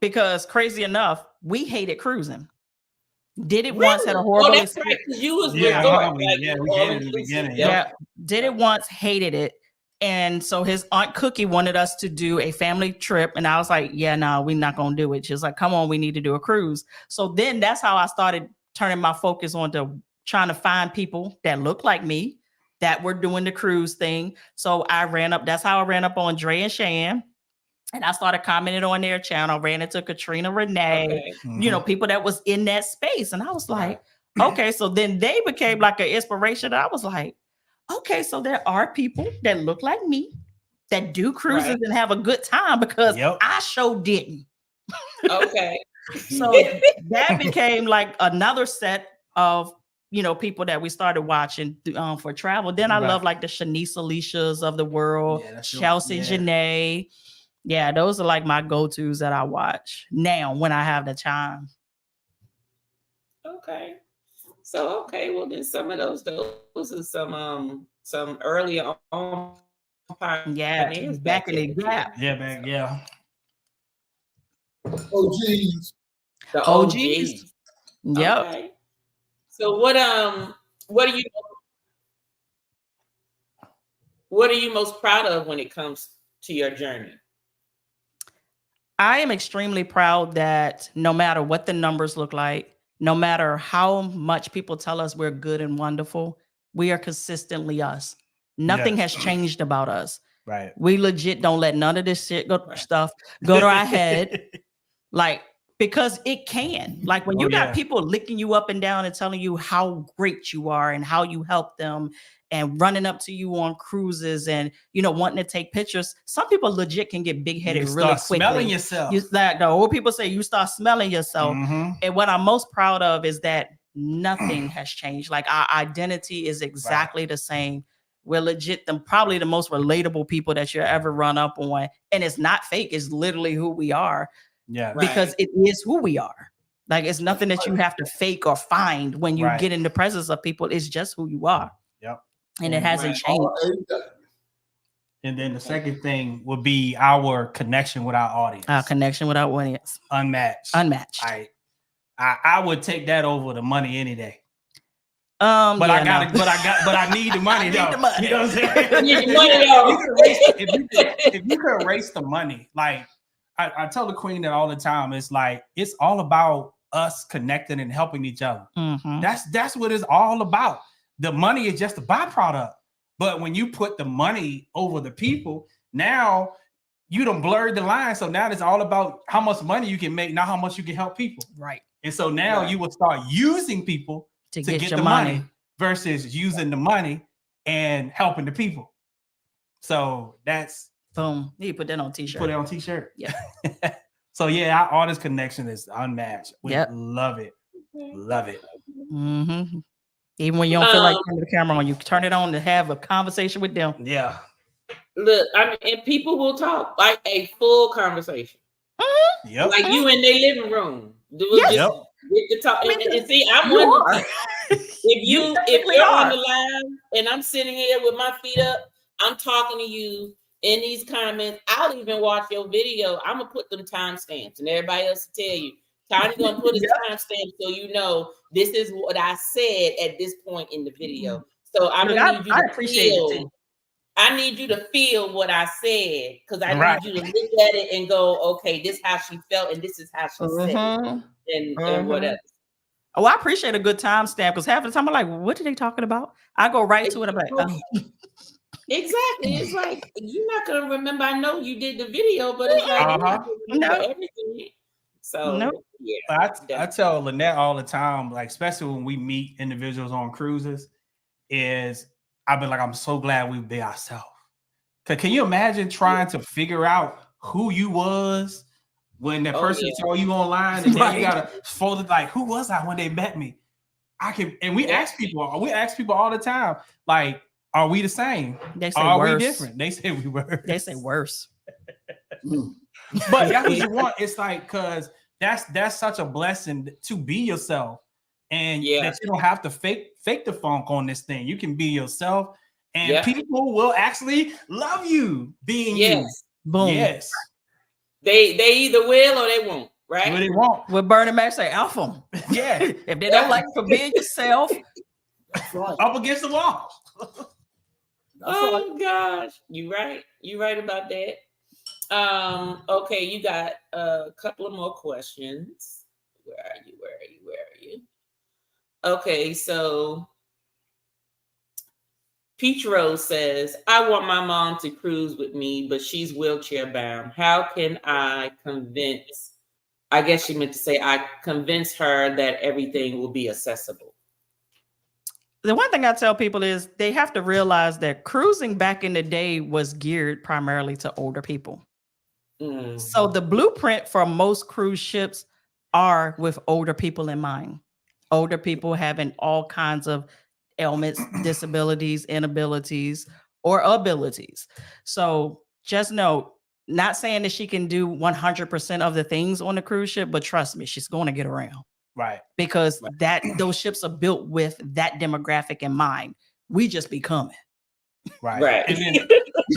because crazy enough, we hated cruising. Did it once, had a horrible experience. Right. You was we did it in the beginning. Yeah, did it once, hated it. And so his Aunt Cookie wanted us to do a family trip. And I was like, yeah, no, we're not going to do it. She was like, come on, we need to do a cruise. So then that's how I started turning my focus on to trying to find people that look like me that were doing the cruise thing. So that's how I ran up on Dre and Shan. And I started commenting on their channel, ran into Katrina Renee, you know, people that was in that space. And I was like, okay, so then they became like an inspiration. I was like, okay, so there are people that look like me that do cruises and have a good time, because I sure didn't. Okay. So that became like another set of, you know, people that we started watching for travel. Then I love like the Shanice Alicia's of the world, Chelsea Janae. Yeah, those are like my go-tos that I watch now when I have the time. Okay. So, well then some of those are some earlier on. Yeah, back in the gap. Yeah. OGs. The OGs. Yep. Okay. So what are you most proud of when it comes to your journey? I am extremely proud that no matter what the numbers look like, no matter how much people tell us we're good and wonderful, we are consistently us. Nothing has changed about us. Right. We legit don't let none of this shit go to our head. Like, because it can. Like when you got people licking you up and down and telling you how great you are and how you help them and running up to you on cruises and, you know, wanting to take pictures. Some people legit can get big-headed really quickly. Smelling yourself. The old people say you start smelling yourself. And what I'm most proud of is that nothing has changed. Like our identity is exactly the same. We're legit probably the most relatable people that you ever run up on. And it's not fake. It's literally who we are. Yeah. Because it is who we are. Like it's nothing that you have to fake or find when you get in the presence of people. It's just who you are. Yep. And it hasn't changed. And then the second thing would be our connection with our audience. Our connection with our audience. Unmatched. I would take that over the money any day. But I need the money though. You know what I'm saying? I need the money though. If you could erase the money, like I tell the queen that all the time, it's like it's all about us connecting and helping each other. Mm-hmm. That's what it's all about. The money is just a byproduct. But when you put the money over the people, now you done blurred the line. So now it's all about how much money you can make, not how much you can help people. Right. And so now you will start using people to get the money versus using the money and helping the people. So that's boom. You put that on t-shirt. Put it on t-shirt. Yeah. So yeah, our artist connection is unmatched. We love it. Love it. Mm-hmm. Even when you don't feel like turning the camera on, you turn it on to have a conversation with them. Yeah. Look, I mean, and people will talk like a full conversation. Mm-hmm. Yep. Like you in their living room. Get to talk. And see, I'm wondering if you're on the line and I'm sitting here with my feet up, I'm talking to you in these comments. I'll even watch your video. I'm gonna put them timestamps, and everybody else will tell you. Tiny's gonna put his timestamp so you know this is what I said at this point in the video. So I need you to feel. I need you to feel what I said because I need you to look at it and go, okay, this is how she felt and this is how she said it, and whatever. Oh, I appreciate a good timestamp because half the time I'm like, what are they talking about? I go right to it. I'm like, Exactly. It's like you're not gonna remember. I know you did the video, but it's like everything. So I tell Lynette all the time, like especially when we meet individuals on cruises, is I've been like, I'm so glad we be ourselves. Cause can you imagine trying to figure out who you was when that person saw you online and then you gotta fold it like, who was I when they met me? We ask people all the time, like, are we the same? They say are worse. We different? They say we were. They say worse. But that's what you want. It's like, cause that's such a blessing to be yourself. And that you don't have to fake the funk on this thing. You can be yourself, and people will actually love you being you. Boom. Yes. They either will or they won't, right? What they want. With Bernie Mac say alpha. Yeah. If they don't like for being yourself, up against the wall. Gosh. You right. You right about that. Okay, you got a couple of more questions. Where are you? Okay, so Peach Rose says, I want my mom to cruise with me, but she's wheelchair bound. How can I convince her that everything will be accessible? The one thing I tell people is they have to realize that cruising back in the day was geared primarily to older people. Mm. So the blueprint for most cruise ships are with older people in mind. Older people having all kinds of ailments, disabilities, inabilities, or abilities. So just know, not saying that she can do 100% of the things on the cruise ship, but trust me, she's going to get around. Right. Because those ships are built with that demographic in mind. We just be coming. Right. And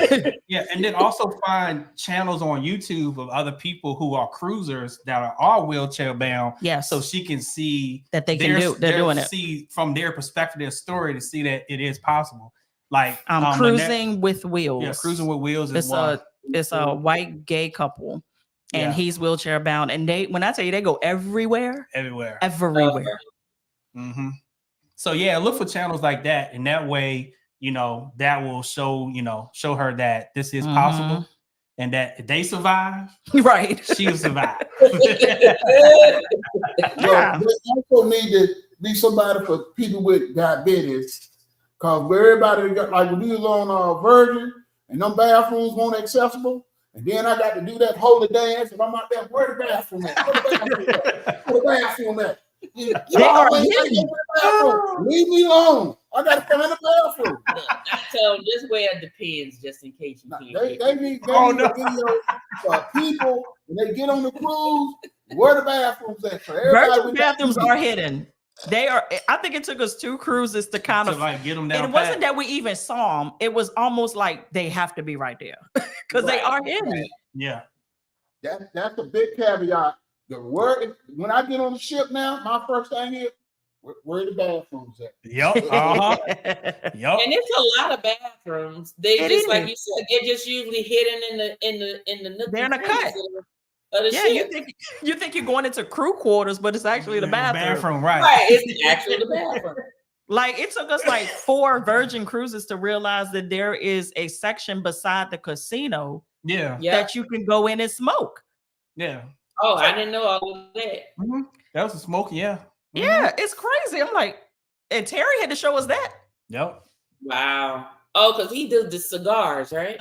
then, and then also find channels on YouTube of other people who are cruisers that are wheelchair bound. Yes. So she can see that they're doing it. See from their perspective, their story, to see that it is possible. Like cruising with wheels. Yeah, cruising with wheels is it's a white gay couple, and he's wheelchair bound. And when I tell you, they go everywhere. Mm-hmm. So look for channels like that, and that way, that will show her that this is possible, and that if they survive, right, she'll survive. They also need to be somebody for people with diabetes, because where everybody got, like when we was on Virgin and them bathrooms weren't accessible, and then I got to do that holy dance, and I'm out there, where the bathroom at? Where the bathroom at? Leave me alone. I got to come in the bathroom. I tell them just wear it depends, just in case you can't. They need a video for people when they get on the cruise. Where the bathrooms at? So virtual bathrooms are hidden. They are. I think it took us 2 cruises to kind of like get them down. And it wasn't that we even saw them. It was almost like they have to be right there because they are hidden. Right. Yeah. That's a big caveat. The word when I get on the ship now, my first thing is where the bathrooms at? Yep. Yep. And it's a lot of bathrooms. They just like you said, they're just usually hidden in the nook. They're in a cut. Yeah, you think you're going into crew quarters, but it's actually the bathroom. Right, it's actually the bathroom. Like it took us like 4 Virgin cruises to realize that there is a section beside the casino. That you can go in and smoke. Yeah. Oh, I didn't know all of that. Mm-hmm. That was a smoke. Yeah. Mm-hmm. Yeah, it's crazy. I'm like, and Terry had to show us that. Yep. Wow. Oh, because he does the cigars, right?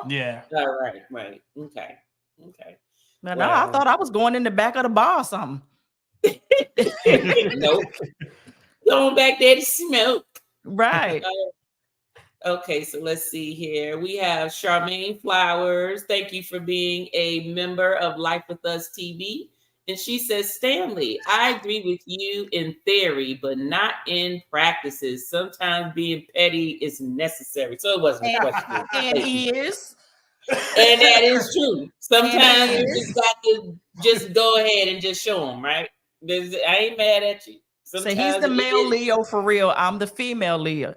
Yeah. All right. Right. Okay. Now, no, I thought I was going in the back of the bar or something. Nope. Going back there to smoke. Right. Okay, so let's see here. We have Charmaine Flowers. Thank you for being a member of Life With Us TV. And she says, Stanley, I agree with you in theory, but not in practices. Sometimes being petty is necessary. So it wasn't a question. And he is. And that is true. Sometimes you just got to just go ahead and just show them, right? I ain't mad at you. Sometimes so he's the male Leo for real. I'm the female Leo.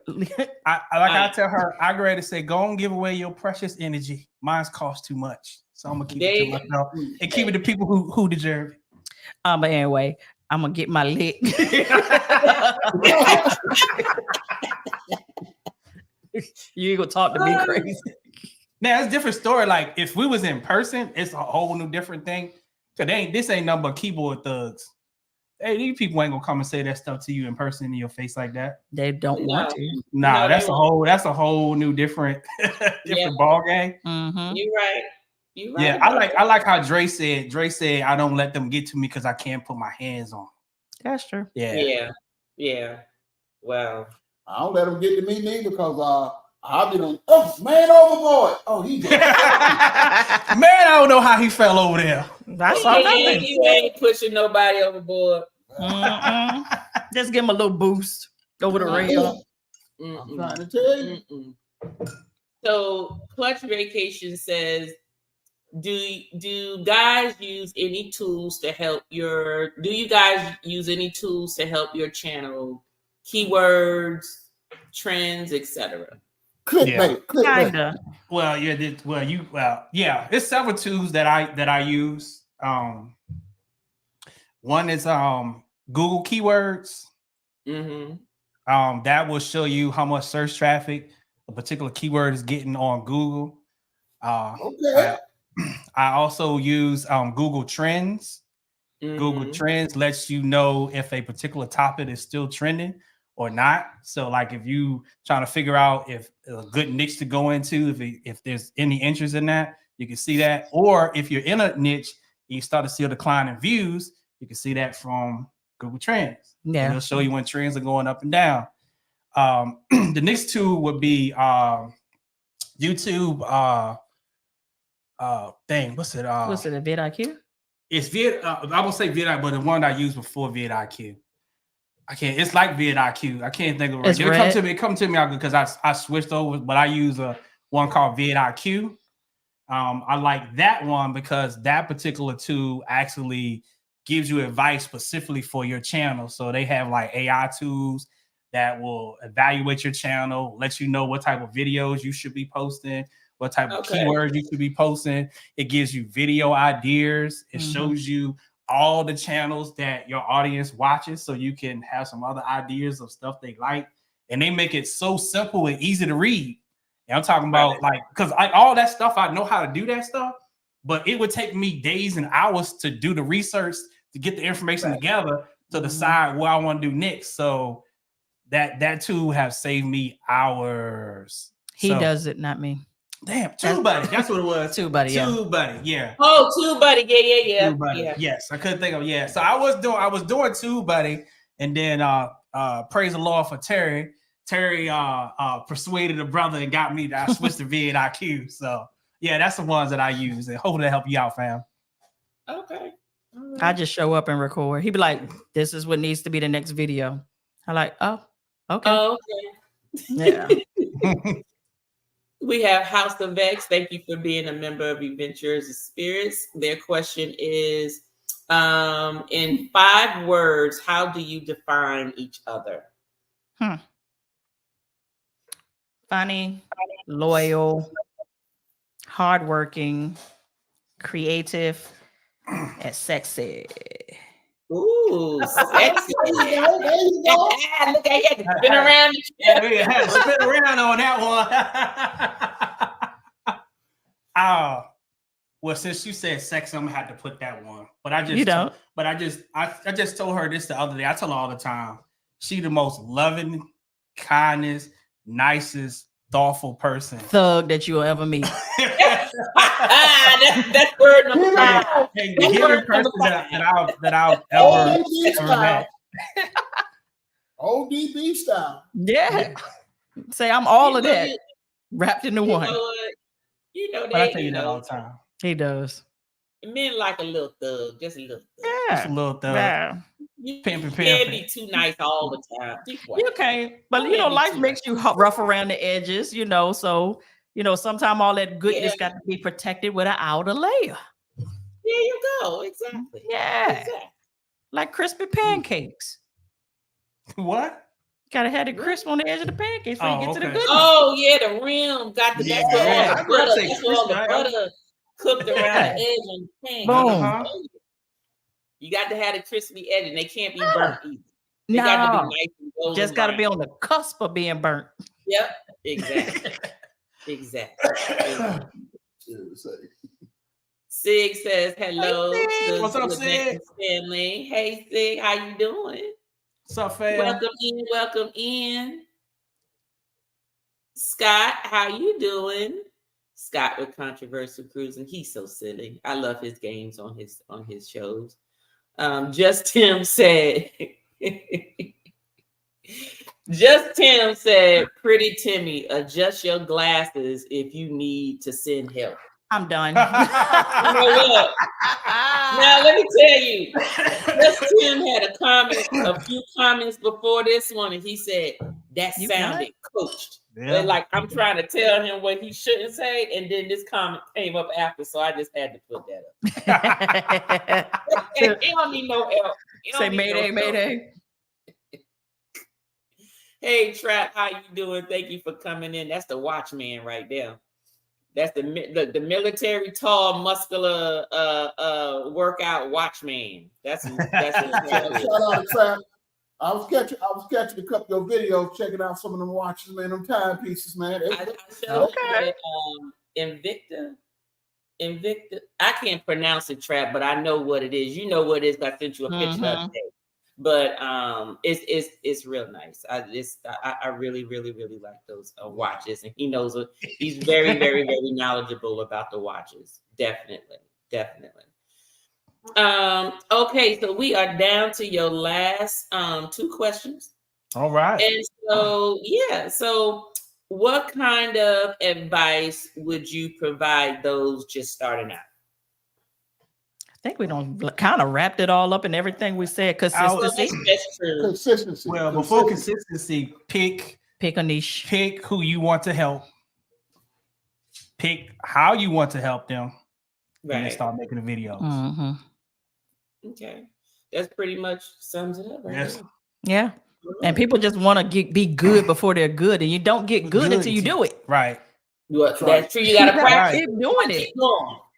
I tell her, I go ahead and say, go and give away your precious energy. Mine's cost too much. So I'm going to keep it to myself and keep it to people who deserve it. But anyway, I'm going to get my lick. You ain't going to talk to me crazy. Now, it's a different story. Like, if we was in person, it's a whole new different thing. Because this ain't nothing but keyboard thugs. Hey, these people ain't gonna come and say that stuff to you in person in your face like that. They don't want to. Nah, that's a whole new different ball game. Mm-hmm. You're right. Yeah, I like how Dre said. Dre said, I don't let them get to me because I can't put my hands on. That's true. Yeah. Wow. I don't let them get to me neither because I'll be on, man overboard. Oh, he did. Man, I don't know how he fell over there. That's all. You ain't pushing nobody overboard. Just give him a little boost over the rail. I'm trying to tell you. So Clutch Vacation says, do guys use any tools to help your channel? Keywords, trends, etc. Clickbait. Kinda. Well, yeah. There's several tools that I use. One is Google Keywords. Mm-hmm. That will show you how much search traffic a particular keyword is getting on Google. Okay. I also use Google Trends. Mm-hmm. Google Trends lets you know if a particular topic is still trending or not. So like if you trying to figure out if a good niche to go into, if there's any interest in that, you can see that. Or if you're in a niche, you start to see a decline in views, you can see that from Google Trends. Yeah. And it'll show you when trends are going up and down. The next tool would be YouTube. What's it? What's it, a vidIQ? It's I won't say vidIQ, but the one I used before vidIQ. It's like vidIQ. I can't think of it. It come to me because I switched over, but I use one called vidIQ. I like that one because that particular tool actually gives you advice specifically for your channel. So they have like AI tools that will evaluate your channel, let you know what type of videos you should be posting, what type of keywords you should be posting. It gives you video ideas. It shows you all the channels that your audience watches so you can have some other ideas of stuff they like. And they make it so simple and easy to read. And I'm talking about because all that stuff, I know how to do that stuff, but it would take me days and hours to do the research, to get the information together, to decide what I want to do next. So that tool has saved me hours. He does it, not me. Damn, TubeBuddy. That's what it was. TubeBuddy, yeah. TubeBuddy, yeah. Oh, TubeBuddy, yeah. TubeBuddy, yeah. Yes, I couldn't think of So I was doing TubeBuddy, and then praise the Lord for Terry. Terry persuaded a brother and got me to switch to vidIQ. So yeah, that's the ones that I use, and hopefully that help you out, fam. Okay. I just show up and record. He'd be like, "This is what needs to be the next video." I'm like, "Oh, okay." Oh, okay. Yeah. We have House of X. Thank you for being a member of Eventures of Spirits. Their question is, in 5 words, how do you define each other? Funny, loyal, hardworking, creative, and sexy. Ooh, sexy. There you go. Look at you, spin around. Yeah, we had to spin around on that one. Oh, well, since you said sex, I'm gonna have to put that one. But I just You don't. I just told her this the other day. I tell her all the time. She the most loving, kindest, nicest, thoughtful person. Thug that you'll ever meet. That's word number 5. Hey, the giving person that I've ever met. ODB style. Yeah. Say I'm all of that wrapped into one. You know But I that. tell you that all the time. He does. Men like a little thug, just a little thug. Just a little thug. Yeah. You Pimpin'. can't be too nice all the time. You can't. But you know, life makes you rough around the edges, you know. So, you know, sometimes all that goodness got to be protected with an outer layer. There you go. Exactly. Yeah. Exactly. Like crispy pancakes. What? Gotta have the crisp on the edge of the pancakes before you get to the goodness. Oh yeah, the rim got the that's where all the butter. That's where all the butter cooked around the edge on the pancake. Boom. You got to have the crispy edge, and they can't be burnt either. They got to be nice and golden. Just got to be on the cusp of being burnt. Yep, exactly. Exactly. Sig says hello. Hey, what's up, Sig? Family. Hey, Sig, how you doing? What's up, fam? Welcome in. Scott, how you doing? Scott with Controversial Cruising. He's so silly. I love his games on his shows. Just Tim said, Pretty Timmy, adjust your glasses if you need to send help. I'm done. You know what? Now let me tell you, Just Tim had a few comments before this one, and he said that sounded coached. Yeah. Like I'm trying to tell him what he shouldn't say, and then this comment came up after, so I just had to put that up. He don't need no help. Say mayday, mayday. Hey Trap, how you doing? Thank you for coming in. That's the Watchman right there. That's the military, tall, muscular, workout Watchman. That's shout out to Trap. I was catching a couple of videos, checking out some of them watches, man. Them timepieces, man. Invicta. I can't pronounce it, Trap, but I know what it is. You know what it is. I sent you a picture of it. But it's real nice. I really like those watches, and he knows it. He's very very knowledgeable about the watches. Definitely. Okay, so we are down to your last 2 questions. All right. And so what kind of advice would you provide those just starting out? I think we don't kind of wrapped it all up in everything we said. Consistency. That's true. Consistency. Well, before consistency, pick a niche. Pick who you want to help. Pick how you want to help them. Right. And then start making a video. Mm-hmm. Okay. That's pretty much sums it up, right? Yes. Yeah. And people just want to be good before they're good. And you don't get good until you do it. Right. That's true. You got to practice. Keep doing it.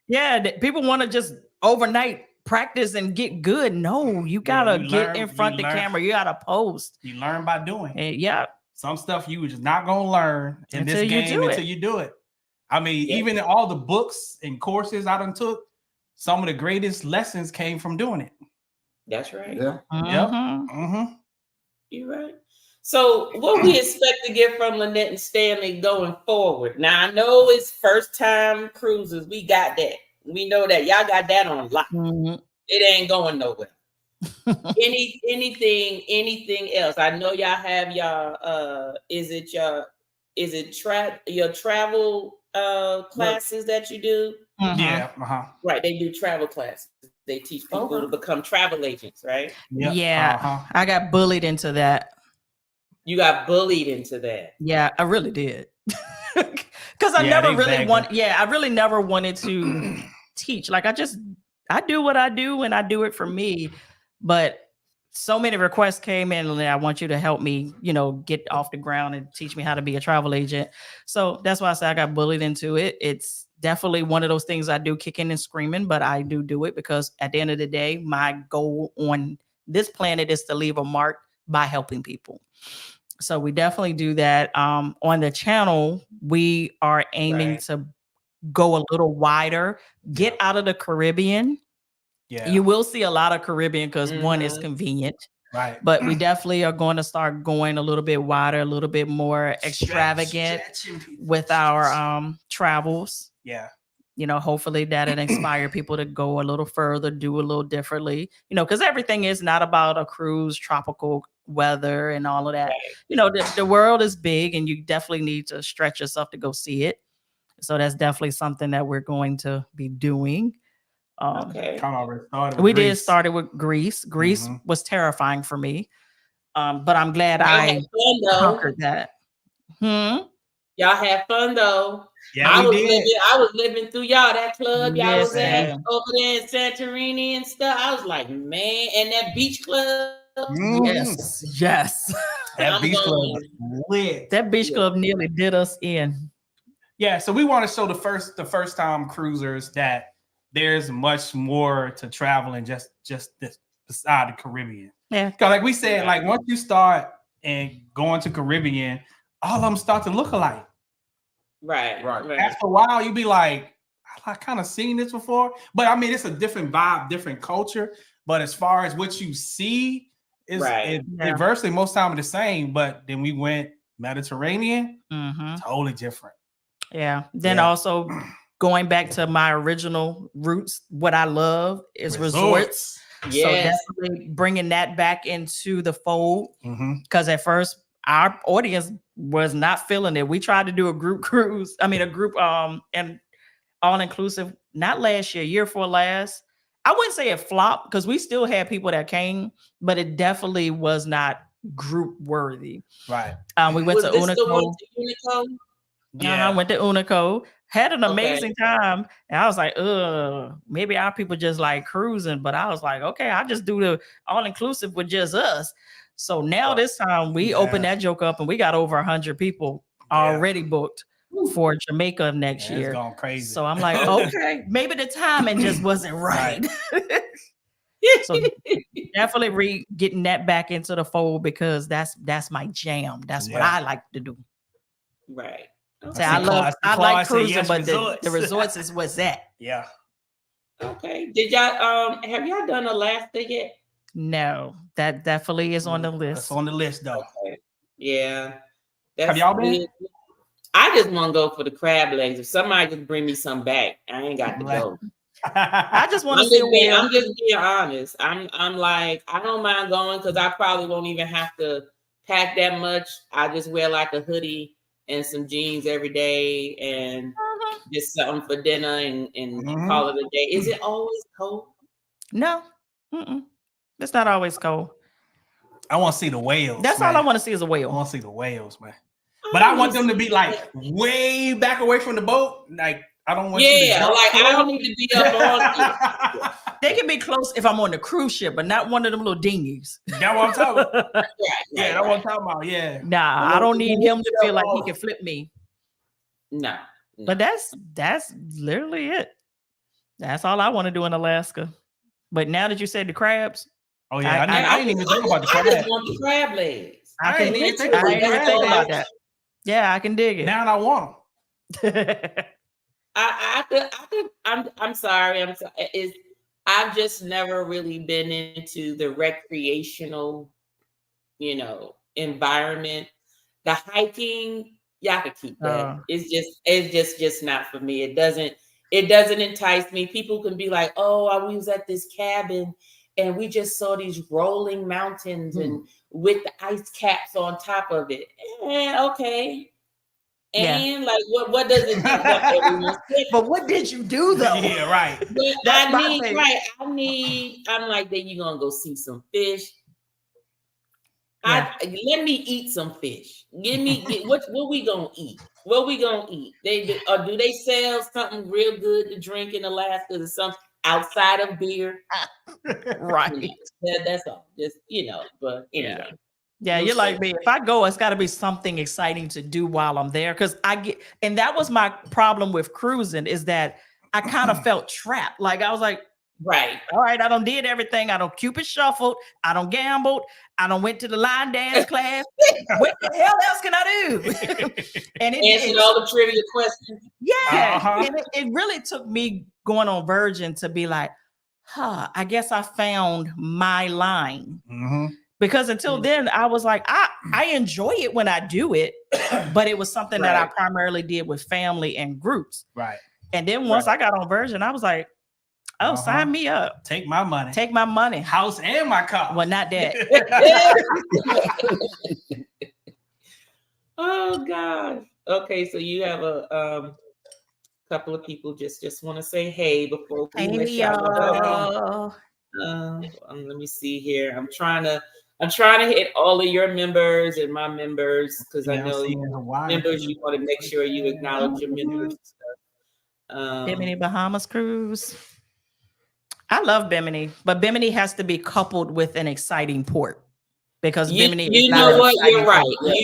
Yeah. People want to just overnight practice and get good. No, you gotta get in front of the camera. You gotta post. You learn by doing. And some stuff you just not gonna learn in this game until you do it. I mean, even in all the books and courses I done took, some of the greatest lessons came from doing it. That's right. Yeah. Yep. Mm-hmm. You're right. So what we expect to get from Lynette and Stanley going forward? Now I know it's first time cruises. We got that. We know that y'all got that on lock. Mm-hmm. It ain't going nowhere. Anything else? I know y'all have y'all. Is it your travel classes that you do? Mm-hmm. Yeah. Right, they do travel classes. They teach people to become travel agents, right? Yep. Yeah, I got bullied into that. You got bullied into that. Yeah, I really did. Because I really never wanted to teach. Like I do what I do and I do it for me. But so many requests came in and I want you to help me, get off the ground and teach me how to be a travel agent. So that's why I say I got bullied into it. It's definitely one of those things I do, kicking and screaming, but I do it because at the end of the day, my goal on this planet is to leave a mark by helping people. So we definitely do that. On the channel, we are aiming to go a little wider, get out of the Caribbean. Yeah. You will see a lot of Caribbean because one is convenient. Right. But we definitely are going to start going a little bit wider, a little bit more extravagant with our travels. Yeah. Hopefully that'll inspire people to go a little further, do a little differently, because everything is not about a cruise, tropical weather and all of that. Right. The world is big and you definitely need to stretch yourself to go see it. So that's definitely something that we're going to be doing. We did start it with Greece. Greece was terrifying for me. But I'm glad I conquered that. Y'all had fun though. Yeah, I was living through y'all, that club y'all was at over there in Santorini and stuff. I was like, man, and that beach club. Yes. That beach club was lit. That beach club nearly did us in. Yeah, so we want to show the first time cruisers that there's much more to travel and just this beside the Caribbean. Yeah. Because like we said, like once you start and going to Caribbean, all of them start to look alike. Right. After a while, you be like, I kind of seen this before. But I mean, it's a different vibe, different culture. But as far as what you see, it's inversely most time the same. But then we went Mediterranean, totally different. Yeah. Then also going back to my original roots, what I love is resorts. Yes. So definitely bringing that back into the fold. Because at first, our audience was not feeling it. We tried to do a group cruise. I mean, a group and all inclusive. Not last year before last. I wouldn't say it flopped because we still had people that came, but it definitely was not group worthy. Right. We went to Unico. Yeah, I went to Unico. Had an amazing time, and I was like, maybe our people just like cruising. But I was like, okay, I'll just do the all inclusive with just us. So now this time we opened that joke up and we got over 100 people already booked for Jamaica next year. It's going crazy. So I'm like, okay, maybe the timing just wasn't right. So definitely getting that back into the fold because that's my jam. That's what I like to do. Right. Okay. So I like cruising, but the resorts is what's that. Yeah. Okay. Did y'all have y'all done Alaska yet? No, that definitely is on the list. It's on the list though. Okay. Yeah. Have y'all been? I just want to go for the crab legs. If somebody just bring me some back, I ain't got to go. I just want to see. I'm just being honest. I'm like, I don't mind going because I probably won't even have to pack that much. I just wear like a hoodie and some jeans every day and just something for dinner and call it a day. Is it always cold? No. It's not always cold. I want to see the whales. That's all I want to see is a whale. I want to see the whales, man. But I want them to be like way back away from the boat. Like I don't want you to jump I don't need to be up on it. They can be close if I'm on the cruise ship, but not one of them little dinghies. That's what I'm talking about. That's what I'm talking about. Yeah. Nah, I don't need him to feel like he can flip me. No. But that's literally it. That's all I want to do in Alaska. But now that you said the crabs. Oh yeah, I didn't even think about the crab. I just want the crab legs. I ain't even think about that. Yeah, I can dig it. Now I want them. I'm sorry. I've just never really been into the recreational, environment. The hiking, y'all can keep that. It's just not for me. It doesn't entice me. People can be like, oh, I was at this cabin and we just saw these rolling mountains and with the ice caps on top of it. Okay. And like, what does it do? But what did you do though? Yeah, right. I'm like, then you're gonna go see some fish. Yeah. Let me eat some fish. What we gonna eat? What we gonna eat? Do they sell something real good to drink in Alaska or something outside of beer? Right. That's all. Just but anyway. Yeah, you're like me. If I go, it's got to be something exciting to do while I'm there. Because and that was my problem with cruising, is that I kind of felt trapped. Like I was like, right, all right, I don't did everything. I don't Cupid shuffled. I don't gambled. I don't went to the line dance class. What the hell else can I do? And answered all the trivia questions. Yeah, and it really took me going on Virgin to be like, I guess I found my line. Mm-hmm. Because until then, I was like, I enjoy it when I do it, but it was something that I primarily did with family and groups. Right. And then once I got on Virgin, I was like, oh, sign me up. Take my money. Take my money. House and my car. Well, not that. Oh, God. Okay, so you have a couple of people just want to say hey before we let y'all go. Let me see here. I'm trying to hit all of your members and my members, because I know members, you want to make sure you acknowledge your members and stuff. Bimini Bahamas cruise. I love Bimini, but Bimini has to be coupled with an exciting port, because Bimini. You know what? You're right.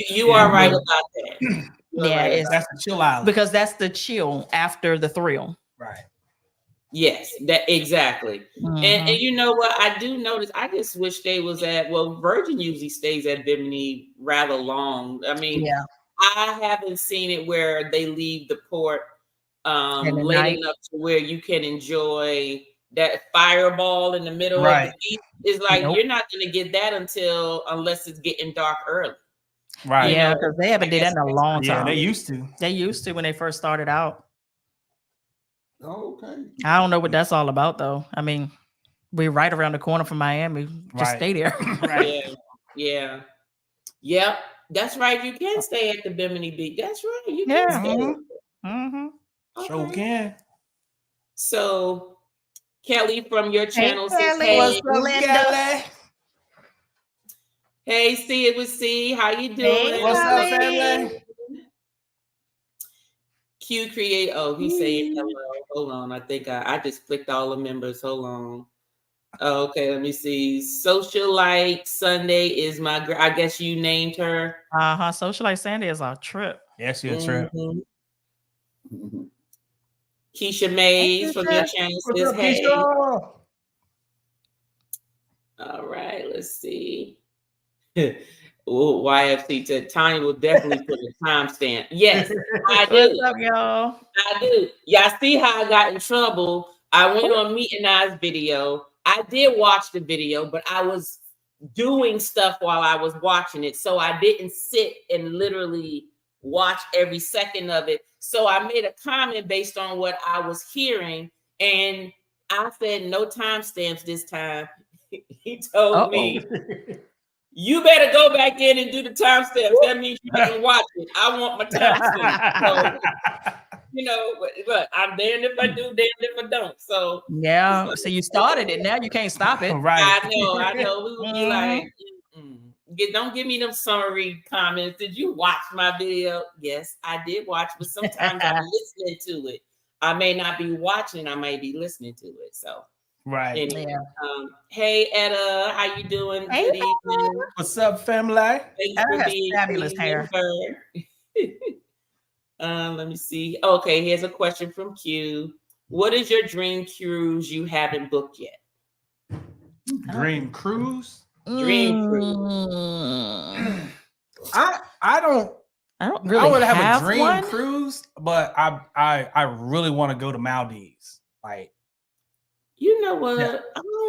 You are right about that. That's the chill island, because that's the chill after the thrill. Right. Yes, that exactly. Mm-hmm. And you know what? I do notice. I just wish they was Virgin usually stays at Bimini rather long. I mean, I haven't seen it where they leave the port late enough to where you can enjoy that fireball in the middle of the beach. It's like you're not going to get that unless it's getting dark early. Right. Yeah, because they haven't did that in a long time. Yeah, they used to. They used to when they first started out. Oh, okay. I don't know what that's all about, though. I mean, we're right around the corner from Miami. Just stay there. Right. Yeah. Yep. That's right. You can stay at the Bimini Beach. That's right. You can stay there. Mm-hmm. Okay. Sure can. So, Kelly from your channel says, hey, what's up, Linda? Hey, see it with C. How you doing? Hey, what's up, family? Q create. Oh, he's saying hello. Hold on. I think I just clicked all the members. Hold on. Oh, okay, let me see. Socialite Sunday is my girl. I guess you named her. Socialite Sunday is our trip. Yes, your trip. Mm-hmm. Keisha Mays from your channel says hey. All right, let's see. YFC said Tanya will definitely put a timestamp. Yes, I do. What's up, y'all? I do. Y'all see how I got in trouble? I went on Meet and I's video. I did watch the video, but I was doing stuff while I was watching it. So I didn't sit and literally watch every second of it. So I made a comment based on what I was hearing. And I said, no timestamps this time. He told me, you better go back in and do the timestamps. That means you didn't watch it. I want my timestamps. So, but I'm damned if I do, damned if I don't. So yeah. So you started it. Now you can't stop it. Right. I know. We would be like, don't give me them summary comments. Did you watch my video? Yes, I did watch, but sometimes I'm listening to it. I may not be watching, I may be listening to it. So right. Anyway, hey Etta, how you doing? Hey, good evening. What's up, family? Thanks for being fabulous hair. Let me see. Okay, here's a question from Q. What is your dream cruise you haven't booked yet? Dream cruise? Dream cruise. I don't really I would have a dream cruise, but I really want to go to Maldives. Like, you know what? Yeah.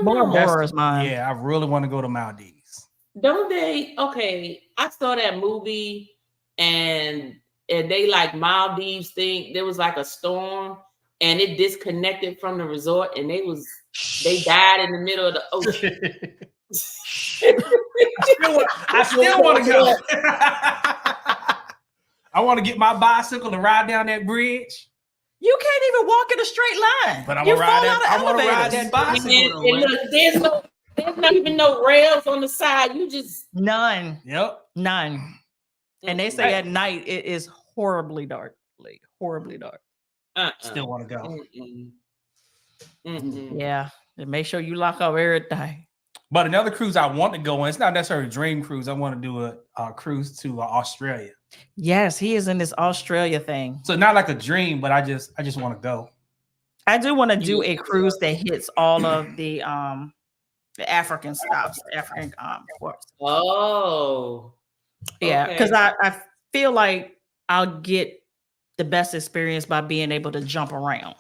More is mine. Yeah, I really want to go to Maldives. Don't they? Okay, I saw that movie and they like Maldives thing. There was like a storm and it disconnected from the resort and they died in the middle of the ocean. I still want to go. I want to get my bicycle and ride down that bridge. You can't even walk in a straight line. But I'm gonna ride that. I want to ride that bicycle. And look, there's not even no rails on the side. You just none. Yep, none. And they say at night it is horribly dark. Like, horribly dark. Still want to go. Yeah, and make sure you lock up everything. But another cruise I want to go on. It's not necessarily a dream cruise. I want to do a cruise to Australia. Yes, he is in this Australia thing. So not like a dream, but I just want to go. I do want to do a cruise that hits all of the African stops, African ports. Oh, yeah, because I feel like I'll get the best experience by being able to jump around.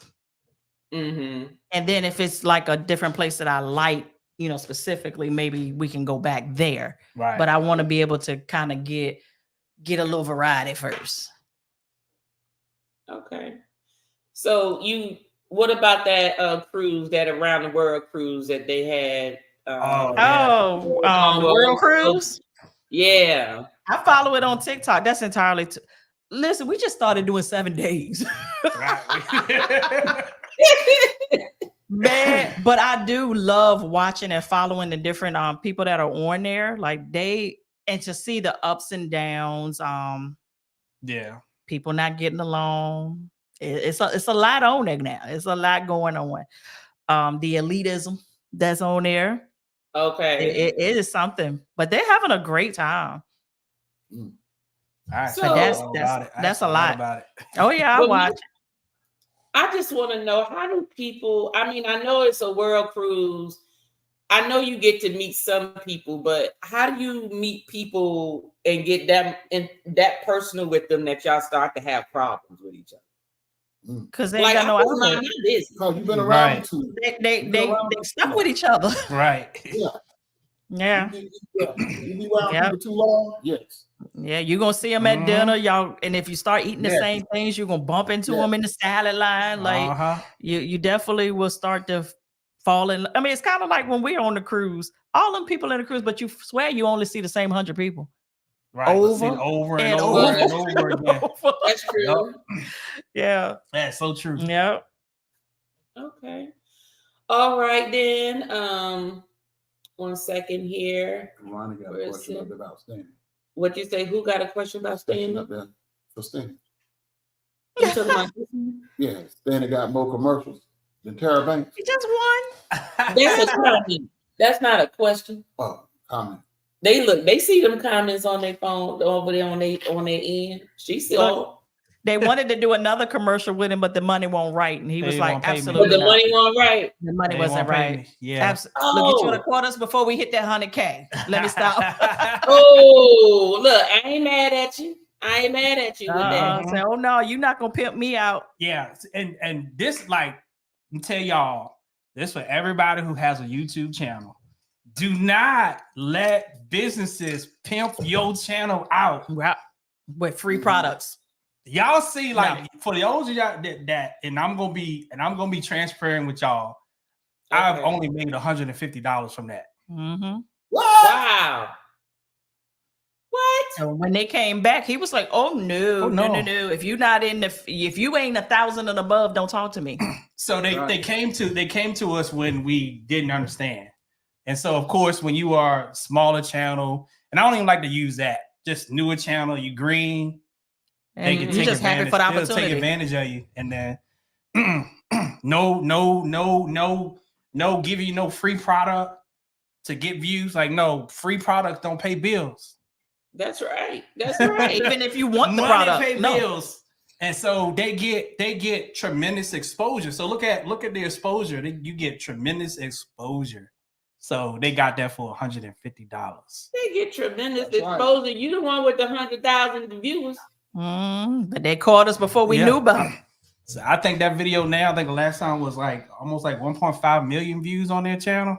And then if it's like a different place that I like, you know, specifically, maybe we can go back there. Right. But I want to be able to kind of get a little variety first. Okay. So what about that cruise, that around the world cruise that they had? World Cruise? Yeah. I follow it on TikTok. That's entirely listen, we just started doing 7 days. Man, but I do love watching and following the different people that are on there. Like and to see the ups and downs. People not getting along. It's a lot on there now. It's a lot going on. The elitism that's on there. Okay. It is something, but they're having a great time. All right. So that's a lot about it. Oh yeah, I watch. I just want to know, how do people, I mean, I know it's a world cruise. I know you get to meet some people, but how do you meet people and get them and that personal with them that y'all start to have problems with each other? Because they ain't got no outlet. Because you've been around too. They stuck with each other. Right. Yeah. You be around people too long? Yes. Yeah, you're gonna see them at dinner, y'all. And if you start eating the same things, you're gonna bump into them in the salad line. Like you definitely will start to fall in. I mean, it's kind of like when we're on the cruise, all them people in the cruise, but you swear you only see the same 100 people. Right. Over and over again. That's true. Yeah. That's so true. Yeah. Okay. All right then. 1 second here. Ronnie got a question about standing. What you say? Who got a question about standing? For standing. You talking about yeah, Standing got more commercials than Tara Banks. He just won. That's a comment. That's not a question. Oh, comment. They see them comments on their phone over there on their end. She saw. They wanted to do another commercial with him, but the money won't right. And he was like, absolutely. But the money won't right. The money wasn't right. Yeah. Look, get you the quarters before we hit that 100K. Let me stop. Oh, look, I ain't mad at you. I ain't mad at you with that. Say, oh no, you're not gonna pimp me out. Yeah. And this, like, let me tell y'all, this for everybody who has a YouTube channel. Do not let businesses pimp your channel out with free products. Y'all see, like, for the older y'all that, and I'm gonna be transparent with y'all. Okay. I've only made $150 from that. Wow. What? So when they came back, he was like, "Oh no. If you ain't 1,000 and above, don't talk to me." So they came to us when we didn't understand, and so of course when you are a smaller channel, and I don't even like to use that, just newer channel, you green. They can take just happy for the opportunity. Take advantage of you, and then no, give you no free product to get views. Like, no, free products don't pay bills. That's right. That's right. Even if you want the money product, pay bills, and so they get tremendous exposure. So look at the exposure. You get tremendous exposure. So they got that for $150. They get tremendous exposure. Right. You the one with the 100,000 viewers. But they caught us before we knew about it. So I think that video now, I think the last time was like almost like 1.5 million views on their channel.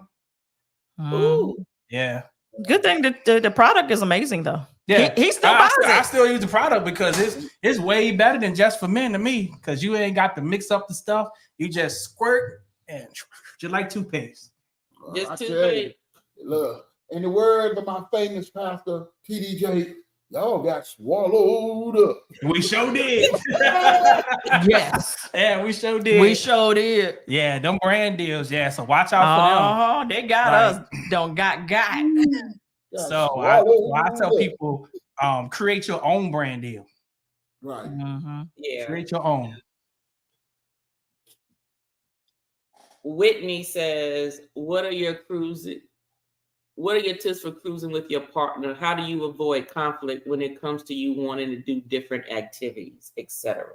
Ooh. Yeah. Good thing that the product is amazing though. Yeah. He still buys it. I still use the product because it's way better than Just for Men to me, because you ain't got to mix up the stuff. You just squirt and just like toothpaste. Just toothpaste. Look, in the words of my famous pastor, TD Jakes, Y'all got swallowed up. We sure did. Yes. Yeah, we sure did. We sure did. Yeah, them brand deals. Yeah, so watch out for them. Oh, they got us. Don't got. So I tell people, create your own brand deal. Right. Mm-hmm. Yeah. Create your own. Whitney says, what are your tips for cruising with your partner? How do you avoid conflict when it comes to you wanting to do different activities, etc.?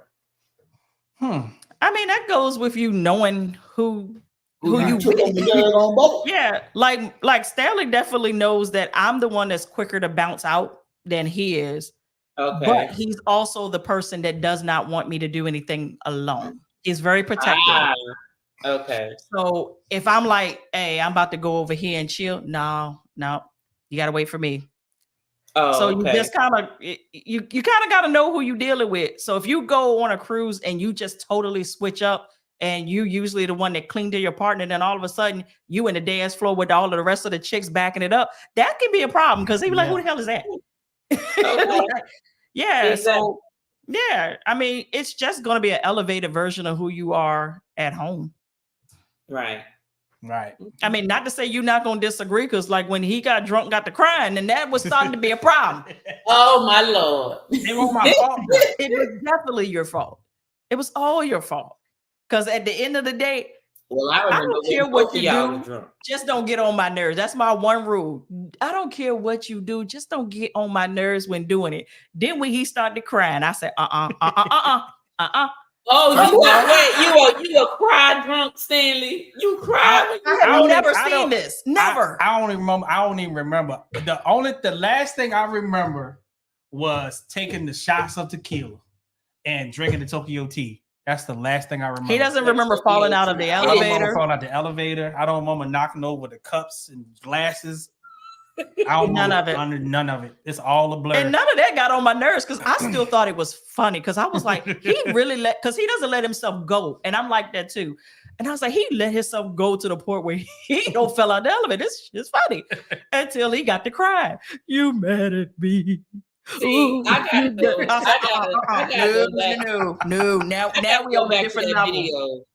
I mean, that goes with you knowing who you took on both. Yeah, like Stanley definitely knows that I'm the one that's quicker to bounce out than he is. Okay. But he's also the person that does not want me to do anything alone. He's very protective. Okay. So if I'm like, hey, I'm about to go over here and chill, no, you gotta wait for me. Oh, so okay. You just kind of you kind of got to know who you're dealing with. So if you go on a cruise and you just totally switch up, and you usually the one that cling to your partner, then all of a sudden you in the dance floor with all of the rest of the chicks backing it up, that can be a problem because he be like, who the hell is that? Okay. Yeah. Exactly. So yeah, I mean, it's just going to be an elevated version of who you are at home. Right. I mean, not to say you're not going to disagree, because like when he got drunk, got to crying, and that was starting to be a problem. Oh my Lord. It was my fault. It was definitely your fault. It was all your fault. Because at the end of the day, well, I don't care what you do. Just don't get on my nerves. That's my one rule. I don't care what you do. Just don't get on my nerves when doing it. Then when he started crying, I said, Oh, you a cry drunk, Stanley? You cried? I have never seen this. Never. I don't even remember. The last thing I remember was taking the shots of tequila and drinking the Tokyo tea. That's the last thing I remember. He doesn't remember falling out of the elevator. I don't remember falling out the elevator. I don't remember knocking over the cups and glasses. None of it. It's all a blur. And none of that got on my nerves because I still thought it was funny because I was like, he really because he doesn't let himself go. And I'm like that too. And I was like, he let himself go to the point where he don't fell out the elevator. It's funny until he got to cry. You mad at me? See, I gotta go back. No. Now we on a different level.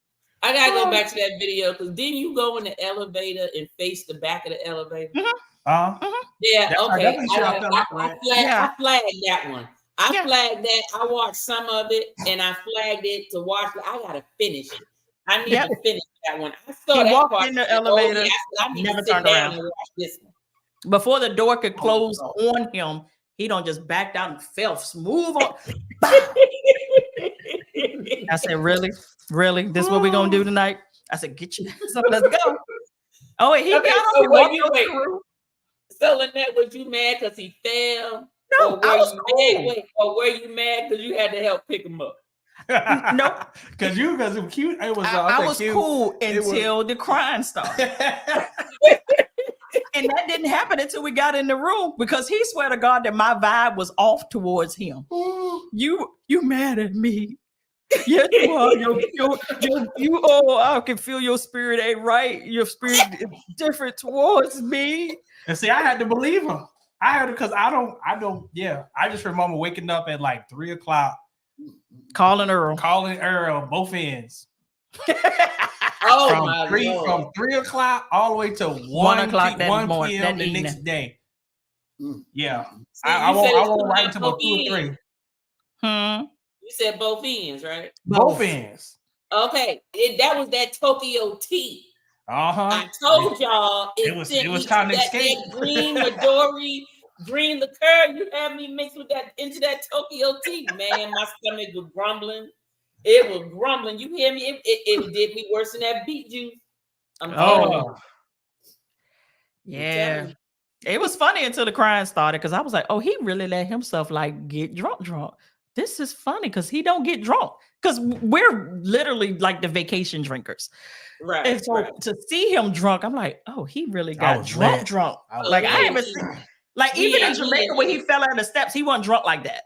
I gotta go back to that video because didn't you go in the elevator and face the back of the elevator? Mm-hmm. Yeah. Okay. I flagged that one. I flagged that. I watched some of it and I flagged it to watch. I gotta finish it. I need to finish that one. I saw that walked part in the elevator. I need never to sit turned down around. and watch this one. Before the door could close on him, he don't just backed out and fell smooth on. I said, really? This is what we're gonna do tonight? I said, get your ass up, let's go. Oh, wait, he got up and walked out the room. So Lynette, was you mad because he fell? No, I was cool. Or were you mad because you had to help pick him up? No, because it was cute. It was. I was cute. Cool until the crying started. And that didn't happen until we got in the room because he swear to God that my vibe was off towards him. You mad at me? Yes, you are. I can feel your spirit ain't right. Your spirit is different towards me. And see, I had to believe him. I had to because I don't. Yeah, I just remember waking up at like 3:00, calling Earl, both ends. From 3:00 all the way to 1 p.m. the next day. Yeah, see, I won't write until 2 or 3. You said both ends, right? Both ends. Okay, that was that Tokyo tea. I told y'all it was kind of that green Midori green liqueur. You had me mixed with that into that Tokyo tea, man. My stomach was grumbling. It was grumbling. You hear me? It did me worse than that beet juice. I'm telling you. Yeah. It was funny until the crying started because I was like, oh, he really let himself like get drunk. This is funny because he don't get drunk because we're literally like the vacation drinkers. Right. And so to see him drunk, I'm like, oh, he really got drunk. I haven't seen, like even in Jamaica when he fell out of the steps, he wasn't drunk like that.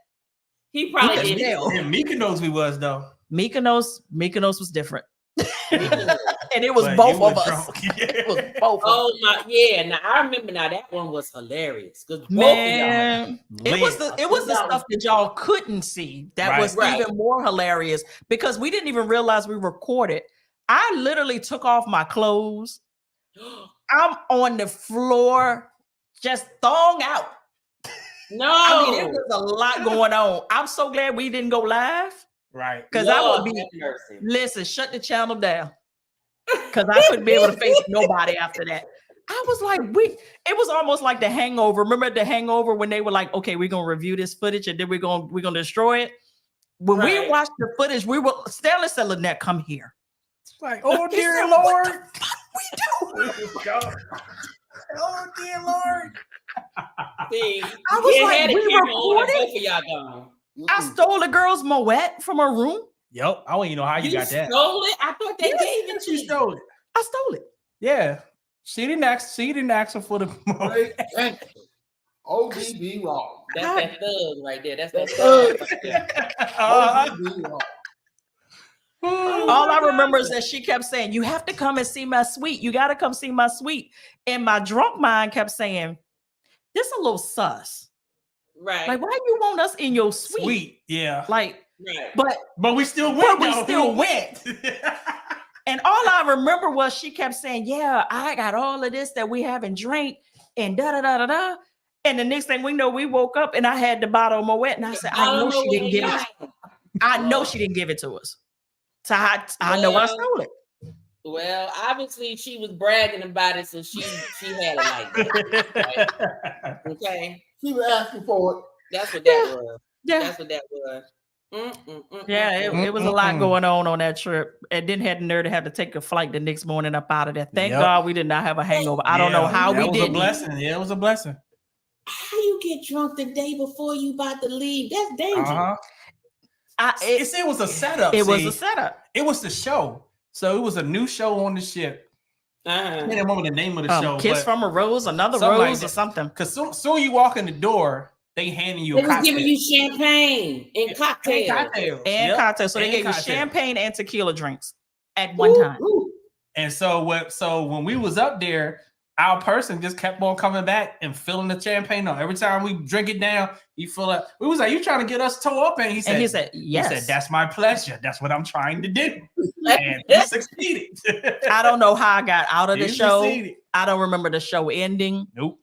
He probably did. In Mykonos we was though. Mykonos was different. And it was both of us. It was both. Oh my, yeah. Now I remember. Now that one was hilarious because man, it was the stuff that y'all couldn't see that was even more hilarious because we didn't even realize we recorded. I literally took off my clothes. I'm on the floor, just thong out. No, I mean it was a lot going on. I'm so glad we didn't go live. Right. Because I would be, listen, shut the channel down. Because I couldn't be able to face nobody after that. I was like, it was almost like The Hangover. Remember The Hangover when they were like, okay, we're gonna review this footage and then we're gonna destroy it. When we watched the footage, we were Stanley said, Lynette, come here. It's like, oh dear Lord. What the fuck we do? Oh dear Lord. See, I was like, we recorded. For y'all gone. I stole the girl's Moet from her room. Yep. I don't even know how you got that. Stole it? I thought they gave it to you. Stole it. I stole it. Yeah. She didn't ask her for the ODB wrong. That's that thug right there. That's that thug right there. ODB wrong. All I remember is that she kept saying, you have to come and see my suite. You got to come see my suite. And my drunk mind kept saying, this a little sus. Right. Like, why you want us in your suite? Sweet, yeah. Like, right. but we still went. We still went. And all I remember was she kept saying, yeah, I got all of this that we haven't drank and da-da-da-da-da. And the next thing we know, we woke up and I had the bottle of Moet and I said, I know she didn't give it. I know she didn't give it to us. So I know I stole it. Well, obviously she was bragging about it, so she had it like that. Right? Okay. She was asking for it. That's what that was. Yeah. That's what that was. Yeah, it was a lot going on that trip. And then had the nerve to have to take a flight the next morning up out of there. Thank God we did not have a hangover. I don't know how we did. It was a blessing. Yeah, it was a blessing. How you get drunk the day before you about to leave? That's dangerous. It was a setup. It was a setup. It was the show. So it was a new show on the ship. I can't remember the name of the show. Kiss from a Rose, another rose, or something. Because soon you walk in the door, they handing you a cocktail. They was giving you champagne and cocktails. And cocktails. So they gave you champagne and tequila drinks at one time. And so when we was up there, our person just kept on coming back and filling the champagne up. Every time we drink it down, he fill up. We was like, you trying to get us toe up? And he said, yes. He said, that's my pleasure. That's what I'm trying to do. And he succeeded. I don't know how I got out of the show. I don't remember the show ending. Nope.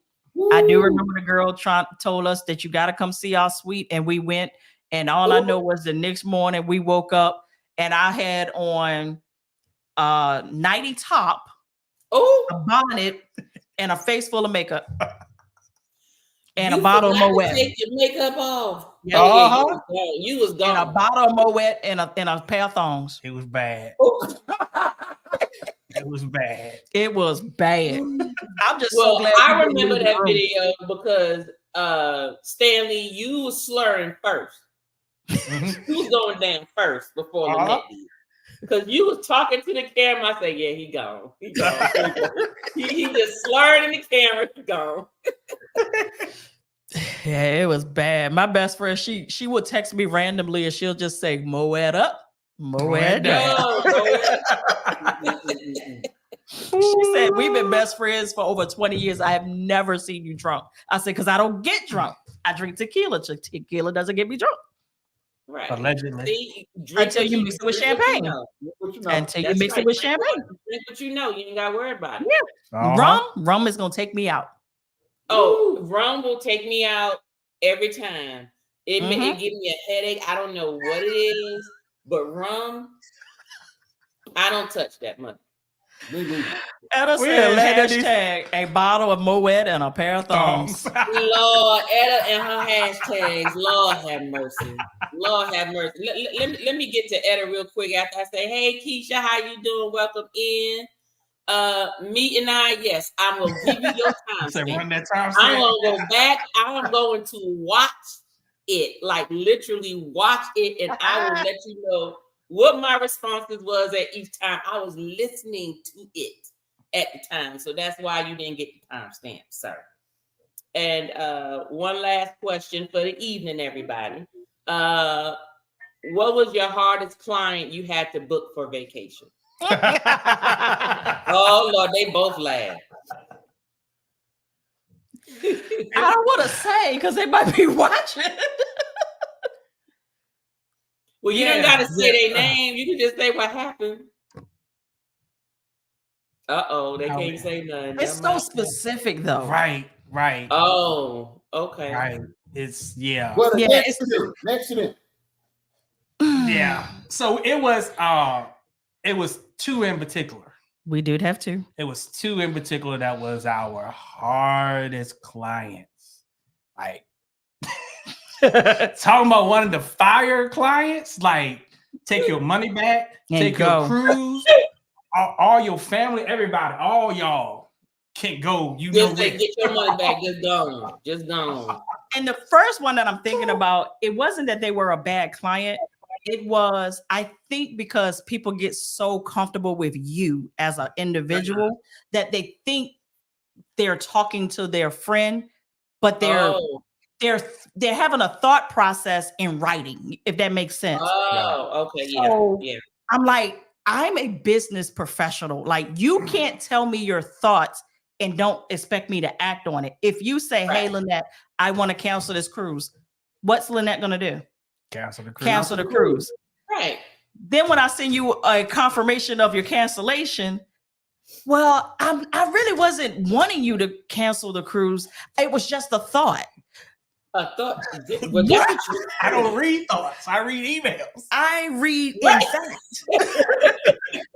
I do remember the girl told us that you got to come see our suite. And we went. And all I know was the next morning we woke up and I had on nighty top, a bonnet, and a face full of makeup. And a bottle of Moet. Take your makeup off. Yeah, you was gone. And a bottle of Moet and a pair of thongs. It was bad. It was bad. It was bad. I'm just so glad. I remember that video because Stanley, you was slurring first. You was going down first before Lynette did. Because you was talking to the camera. I said, yeah, he gone. He gone. he just slurred in the camera. He gone. Yeah, it was bad. My best friend, she would text me randomly and she'll just say, Moet up, Moet down. She said, we've been best friends for over 20 years. I have never seen you drunk. I said, because I don't get drunk. I drink tequila. Tequila doesn't get me drunk. Right. Allegedly. See, until you mix it with champagne. Until you mix it with champagne. Drink what you know. You ain't got to worry about it. Yeah. Rum is going to take me out. Oh, rum will take me out every time. It gives me a headache. I don't know what it is, but rum, I don't touch that much. Etta said hashtag a bottle of Moet and a pair of thongs. Lord, Etta and her hashtags. Lord have mercy. Lord have mercy. Let me get to Etta real quick after I say, hey Keisha, how you doing? Welcome in. Me and I, yes, I'm gonna give you your time. I'm gonna go back. I'm going to watch it, like literally watch it, and I will let you know what my responses was at each time. I was listening to it at the time, so that's why you didn't get the timestamp, sir. And one last question for the evening, everybody. What was your hardest client you had to book for vacation? Oh Lord, they both laugh. I don't want to say because they might be watching. Well, you don't got to say their name. You can just say what happened. They can't say nothing. It's so specific, though. Right. Oh, okay. Right. It's Well, next to them. Yeah. So it was two in particular. We did have two. It was two in particular that was our hardest clients. Like talking about one of the fire clients, like take your money back, and take your cruise, all your family, everybody, all y'all can't go. You just know, get your money back. Just gone. And the first one that I'm thinking about, it wasn't that they were a bad client. It was, I think, because people get so comfortable with you as an individual that they think they're talking to their friend, but they're having a thought process in writing, if that makes sense. Oh, okay, so yeah. I'm like, I'm a business professional. Like, you can't tell me your thoughts and don't expect me to act on it. If you say, hey, Lynette, I want to cancel this cruise, what's Lynette going to do? Cancel the cruise. Right. Then when I send you a confirmation of your cancellation, well, I really wasn't wanting you to cancel the cruise. It was just a thought. A thought. I don't read thoughts. I read emails. I read in fact.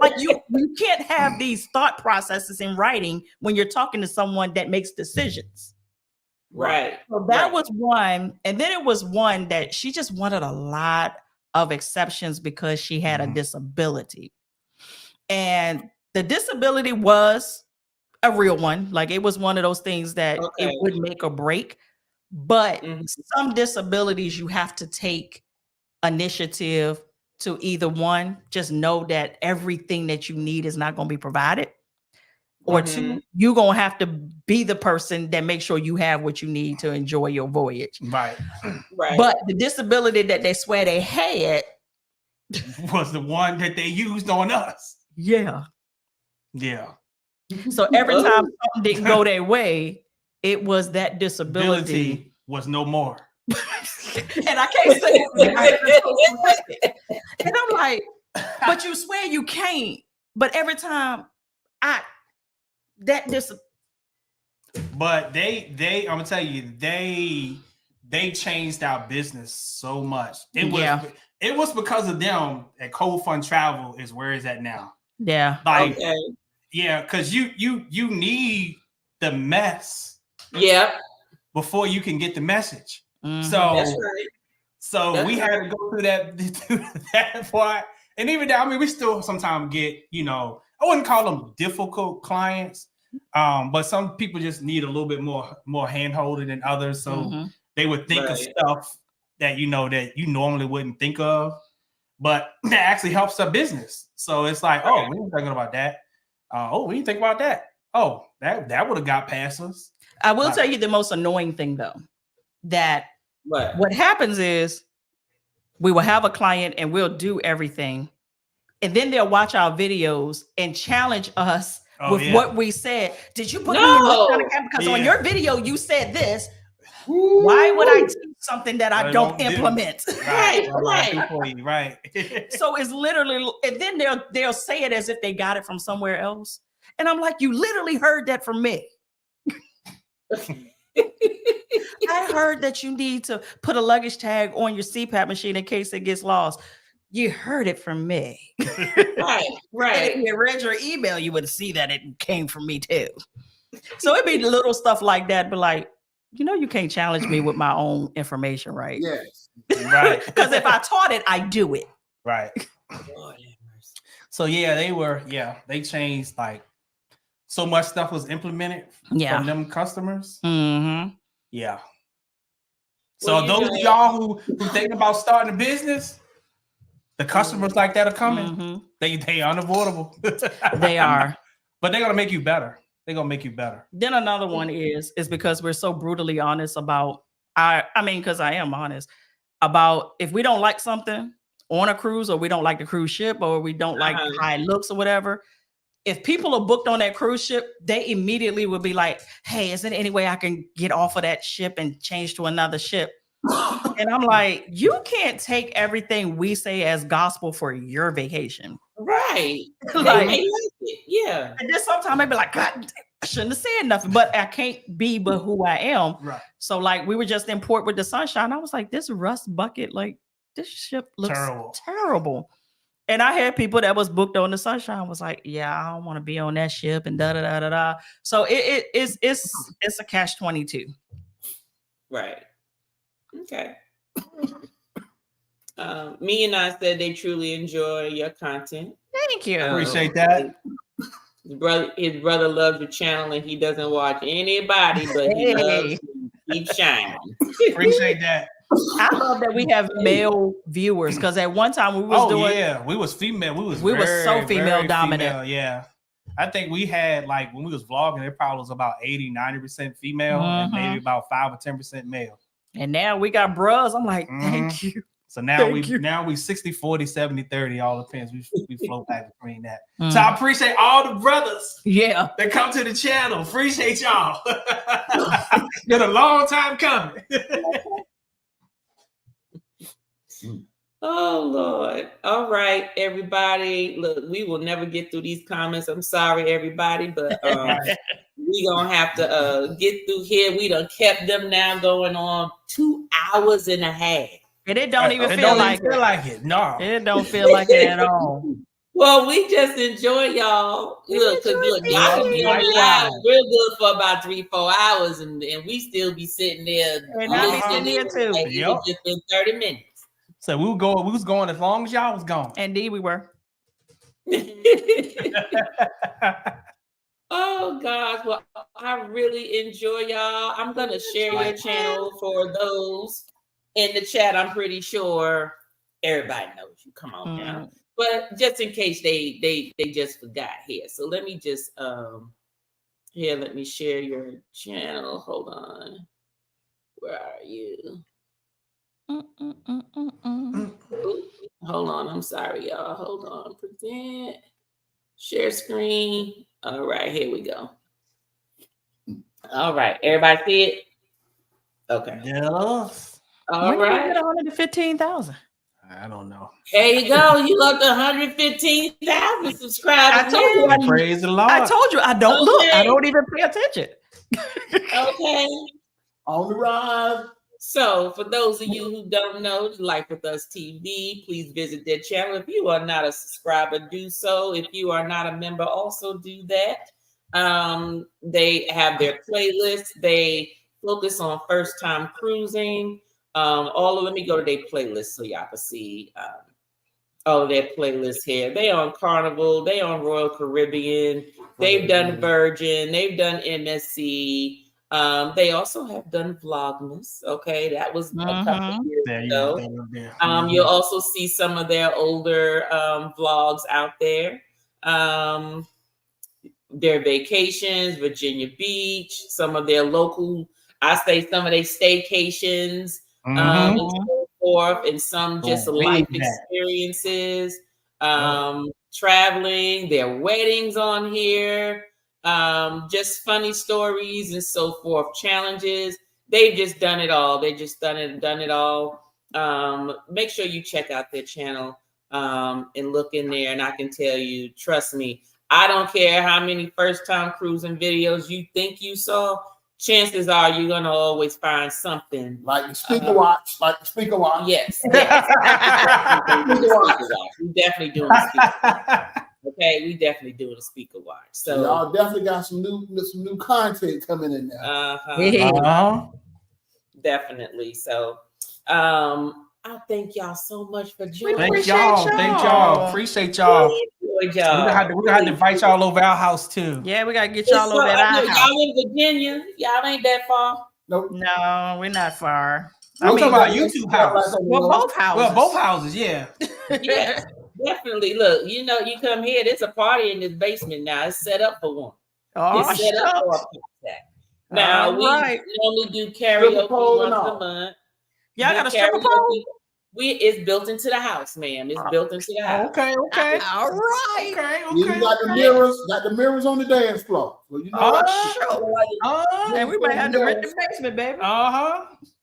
Like you can't have these thought processes in writing when you're talking to someone that makes decisions. Right. So that was one. And then it was one that she just wanted a lot of exceptions because she had a disability. And the disability was a real one. Like, it was one of those things that it would make or break. But some disabilities, you have to take initiative to either one, just know that everything that you need is not going to be provided. Or two, you're going to have to be the person that makes sure you have what you need to enjoy your voyage. Right. But the disability that they swear they had was the one that they used on us. Yeah. Yeah. So every time something didn't go their way, it was that disability was no more. And I can't say it. And I'm like, but you swear you can't. But every time but they I'm gonna tell you, they changed our business so much. It was because of them that Cold Fun Travel is where it's at now. Yeah. Like because you need the mess before you can get the message. So that's right. So we had to go through that part. And even that, I mean, we still sometimes get, I wouldn't call them difficult clients, but some people just need a little bit more hand-holding than others. So they would think of stuff that, that you normally wouldn't think of, but that actually helps their business. So it's like, we ain't thinking about that. We didn't think about that. Oh, that would have got past us. I will tell you the most annoying thing, though, that what happens is we will have a client and we'll do everything. And then they'll watch our videos and challenge us with what we said. Did you put me in the camera? Because on your video, you said this. Why would I teach something that I don't implement? Right. So it's literally, and then they'll say it as if they got it from somewhere else. And I'm like, you literally heard that from me. I heard that you need to put a luggage tag on your CPAP machine in case it gets lost. You heard it from me. Right. And if you read your email, you would see that it came from me too. So it'd be little stuff like that, but like, you can't challenge me with my own information, right? Yes. Right. Because if I taught it, I do it. Right. So they changed, like, so much stuff was implemented from them customers. Mm-hmm. Yeah. So those of y'all who think about starting a business, the customers like that are coming. Mm-hmm. They unavoidable. They are. But they're gonna make you better. They're gonna make you better. Then another one is because we're so brutally honest about because I am honest about if we don't like something, on a cruise, or we don't like the cruise ship, or we don't like how it looks or whatever, if people are booked on that cruise ship, they immediately will be like, hey, is there any way I can get off of that ship and change to another ship? And I'm like, you can't take everything we say as gospel for your vacation. Right. Like, it. Yeah. And then sometimes I'd be like, God, I shouldn't have said nothing, but I can't be but who I am. Right. So like we were just in port with the Sunshine. I was like, this rust bucket, like this ship looks terrible. And I had people that was booked on the Sunshine was like, yeah, I don't want to be on that ship and da da da da da. So it's a catch-22. Right. Okay. Me and I said they truly enjoy your content. Thank you. Appreciate that. His brother loves your channel and he doesn't watch anybody, but he loves to keep shining. Appreciate that. I love that we have male viewers because at one time we was we was female. We were so female dominant. Female, yeah. I think we had like when we was vlogging, it probably was about 80-90% female and maybe about 5 or 10% male. And now we got bros. I'm like, thank you. So now we 60, 40, 70, 30, all depends. We float back between that. So I appreciate all the brothers that come to the channel. Appreciate y'all. Been a long time coming. Oh Lord. All right, everybody. Look, we will never get through these comments. I'm sorry, everybody, but we gonna have to get through here. We done kept them now going on 2 hours and a half. And it don't even feel like it. No, it don't feel like it at all. Well, we just enjoy y'all. Look, y'all can be on live real good for about 3-4 hours, and we still be sitting there. And I'm here too. Like it's just been 30 minutes. So we was going as long as y'all was gone. Indeed, we were. Oh gosh, well, I really enjoy y'all. I'm gonna share your channel for those in the chat. I'm pretty sure everybody knows you. Come on now. But just in case they just forgot here. So let me just let me share your channel. Hold on. Where are you? Hold on. I'm sorry, y'all. Hold on. Present. Share screen. All right, here we go. All right. Everybody see it? Okay. Yes. All right. 115,000. I don't know. There you go. You got the 115,000 subscribers. Praise the Lord. I told you I don't look. I don't even pay attention. Okay. On the rise. So for those of you who don't know, Life With Us TV, please visit their channel. If you are not a subscriber, do so. If you are not a member, also do that. They have their playlists. They focus on first-time cruising. Let me go to their playlist so y'all can see all of their playlists here. They on Carnival, they on Royal Caribbean, they've done Virgin, they've done MSC. They also have done Vlogmas. Okay, that was a couple years ago. You'll also see some of their older vlogs out there. Their vacations, Virginia Beach, some of their local, some of their staycations. And so forth, and some just life experiences, traveling, their weddings on here, just funny stories and so forth, challenges. They've just done it all. They just done it all. Make sure you check out their channel and look in there. And I can tell you, trust me, I don't care how many first-time cruising videos you think you saw. Chances are you're gonna always find something like the speaker watch, Yes. We definitely doing the speaker watch. Okay, we definitely doing the speaker watch. So y'all definitely got some new content coming in there. Definitely. So I thank y'all so much for joining. Thank y'all. Appreciate y'all. We're gonna have to invite y'all over our house too. Yeah, we gotta get y'all over at our house. Y'all in Virginia? Y'all ain't that far? Nope. No, we're not far. I'm talking about YouTube house. Well, both houses. Well, both houses, yeah. Yeah, definitely. Look, you come here. There's a party in this basement now. It's set up for one. It's set up for a podcast. Now we only do karaoke once a month. Y'all got a stripper pole? It's built into the house, ma'am. It's built into the house. Okay. All right. Okay. You got the mirrors on the dance floor. So you know and we might have to rent the basement, baby.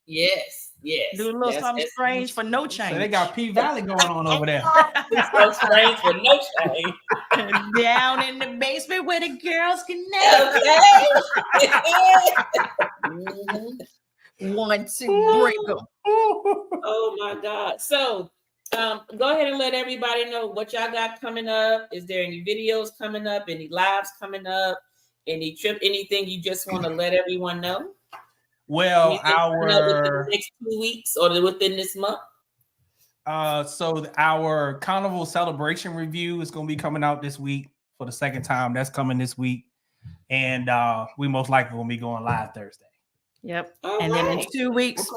Yes. Do a little something strange for no change. So they got P Valley going on over there. So strange for no change. Down in the basement where the girls can want to break them. Oh my God. So go ahead and let everybody know what y'all got coming up. Is there any videos coming up? Any lives coming up? Any trip? Anything you just want to let everyone know? Well, within the next 2 weeks or within this month. So our carnival celebration review is going to be coming out this week for the second time. That's coming this week, and we most likely will be going live Thursday. Yep. And then in 2 weeks,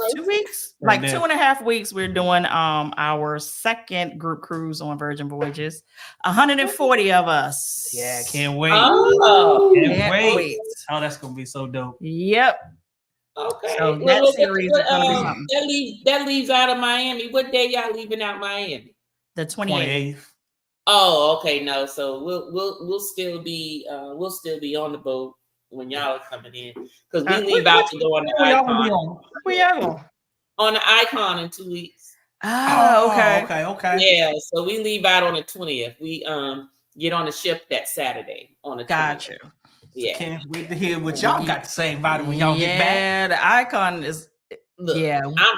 like 2.5 weeks, we're doing our second group cruise on Virgin Voyages. 140 of us. Yeah, can't wait. Can't wait. Oh, that's gonna be so dope. Yep. Okay. So that series is gonna be something. That leaves out of Miami. What day y'all leaving out Miami? The 28th. Oh, okay. No, so we'll still be on the boat when y'all are coming in, because we leave out to go on the Icon. We are on the Icon in 2 weeks. Oh, okay. Yeah, so we leave out on the 20th. We get on the ship that Saturday on the 20th. Got you. Yeah. Can't wait to hear what y'all got to say about it when y'all get back. Yeah, the Icon is. Look,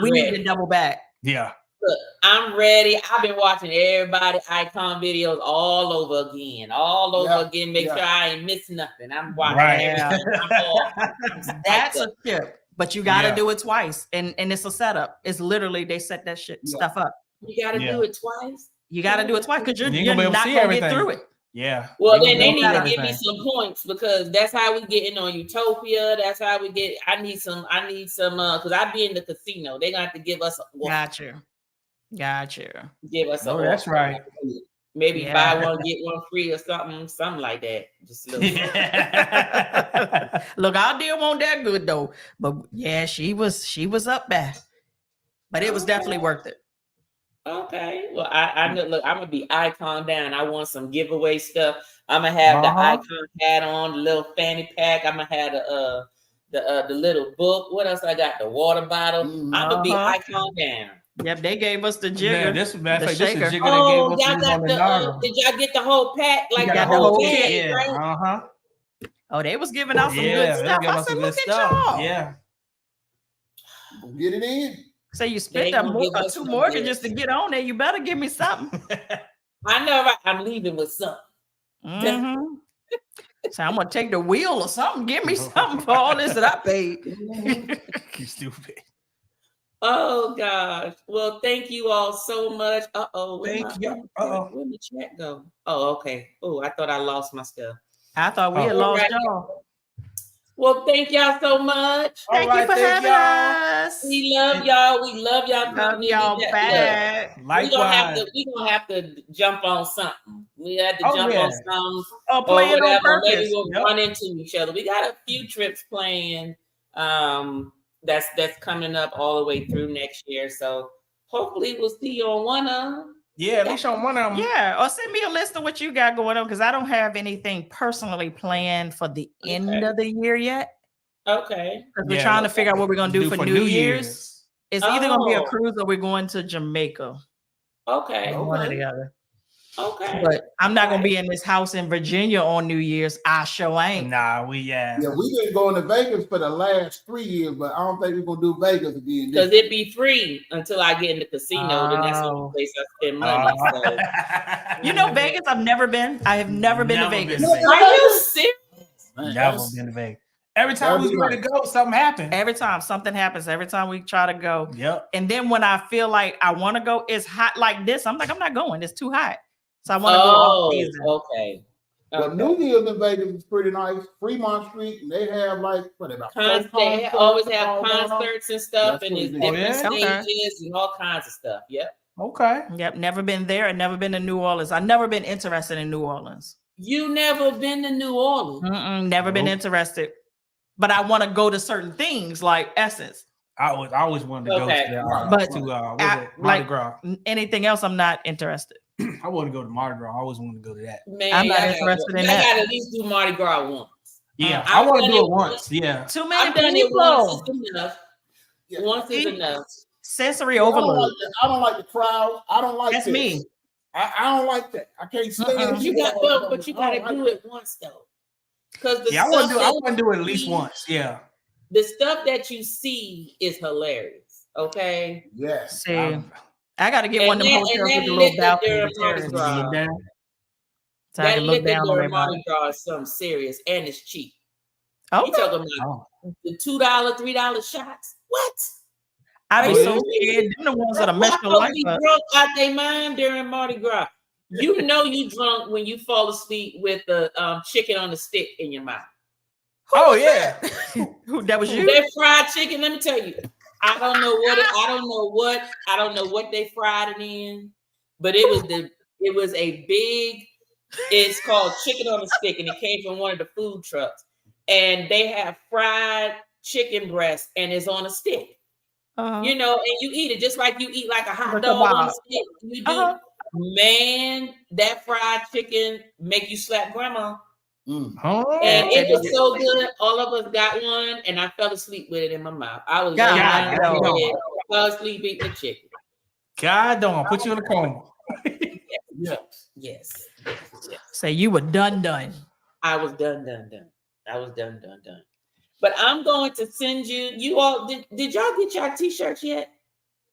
we need to double back. Yeah. Look, I'm ready. I've been watching everybody Icon videos all over again. Make sure I ain't miss nothing. I'm watching everything. That's a tip, but you got to do it twice, and it's a setup. It's literally they set that stuff up. You got to do it twice. You got to do it twice because you're not gonna get through it. Yeah. Well, then they need to give me some points, because that's how we getting on Utopia. That's how we get. I need some. Because I be in the casino. They gonna have to give us. Got you. Give us. That's right. Maybe buy one get one free or something like that. Just a little. Look, our deal won't that good though, but yeah, she was up there, but it was definitely worth it. Okay, well, I know. Look, I'm gonna be Icon down. I want some giveaway stuff. I'm gonna have the Icon hat on, the little fanny pack. I'm gonna have the little book. What else I got? The water bottle. I'm gonna be Icon down. Yep, they gave us the jigger. Yeah, this shaker. This is jigger y'all got did y'all get the whole pack? Like the whole kit? Yeah. Right? Oh, they was giving out some good stuff. I said, look at y'all. Yeah. Get it in. So you spent two mortgages to get on there. You better give me something. I know. I'm leaving with something. Mm-hmm. So I'm gonna take the wheel or something. Give me something for all this that I paid. You stupid. Oh gosh. Well, thank you all so much. Thank you. Where'd the chat go? Oh, okay. Oh, I thought I lost my stuff. I thought we had lost y'all. Well, thank y'all so much. Thank you for having us. We love y'all. We love y'all. Love y'all back. Likewise. We gonna have to jump on something. We had to jump on something. Oh, play it on purpose. Maybe we'll run into each other. We got a few trips planned. That's coming up all the way through next year. So hopefully we'll see you on one of them. Yeah, at least on one of them. Yeah, or send me a list of what you got going on, because I don't have anything personally planned for the end of the year yet. Okay. Because we're trying to figure out what we're going to do for New Year's. It's either going to be a cruise or we're going to Jamaica. Okay. One or the other. Okay. But I'm not going to be in this house in Virginia on New Year's. I sure ain't. Nah, we've been going to Vegas for the last 3 years, but I don't think we're gonna do Vegas again. Because it'd be free until I get in the casino. Then that's the only place I spend money. So. You know, Vegas, I've never been. I have never been to Vegas. Are you serious? Never been to Vegas. Every time we try to go, something happens. Every time something happens, every time we try to go. Yep. And then when I feel like I want to go, it's hot like this. I'm like, I'm not going. It's too hot. So I want to go off season. Okay. Well, New Year's in Vegas is pretty nice. Fremont Street, and they have like they always have concerts and stuff, and it's different stages and all kinds of stuff. Yep. Okay. Yep. Never been there. And never been to New Orleans. I've never been interested in New Orleans. You never been to New Orleans? Never been interested. But I want to go to certain things like Essence. I always wanted to go to Mardi Gras. Anything else, I'm not interested. I want to go to Mardi Gras. I always want to go to that. Man, I'm not interested in that. I gotta at least do Mardi Gras once. Yeah, I want to do it once. Yeah. Too many I've done it once is enough. Yeah. Once is enough. Sensory overload. I don't like the crowd. I don't like That's this. me. I don't like that. I can't stand it. But you gotta do it once though. Because I want to do it at least once. Yeah. The stuff that you see is hilarious. Okay. Yes. See, I got to get one of them hotels with a little balcony. So I can look down on everybody. Mardi Gras is something serious and it's cheap. Okay. You talking about the $2, $3 shots? What? I be so scared. Them the ones that are messing your life up. Drunk out their mind during Mardi Gras. You know you drunk when you fall asleep with the chicken on the stick in your mouth. Oh yeah. That was you? That fried chicken, let me tell you. I don't know what they fried it in, but it was a big, it's called chicken on a stick, and it came from one of the food trucks. And they have fried chicken breast and it's on a stick. You know, and you eat it just like you eat like a hot dog on a stick. You do. Man, that fried chicken make you slap grandma. And it was so good. All of us got one, and I fell asleep with it in my mouth. I was fell asleep eating the chicken. God don't put you in a coma. Yes. Say you were done. I was done. I was done. But I'm going to send you all. Did y'all get your t-shirts yet?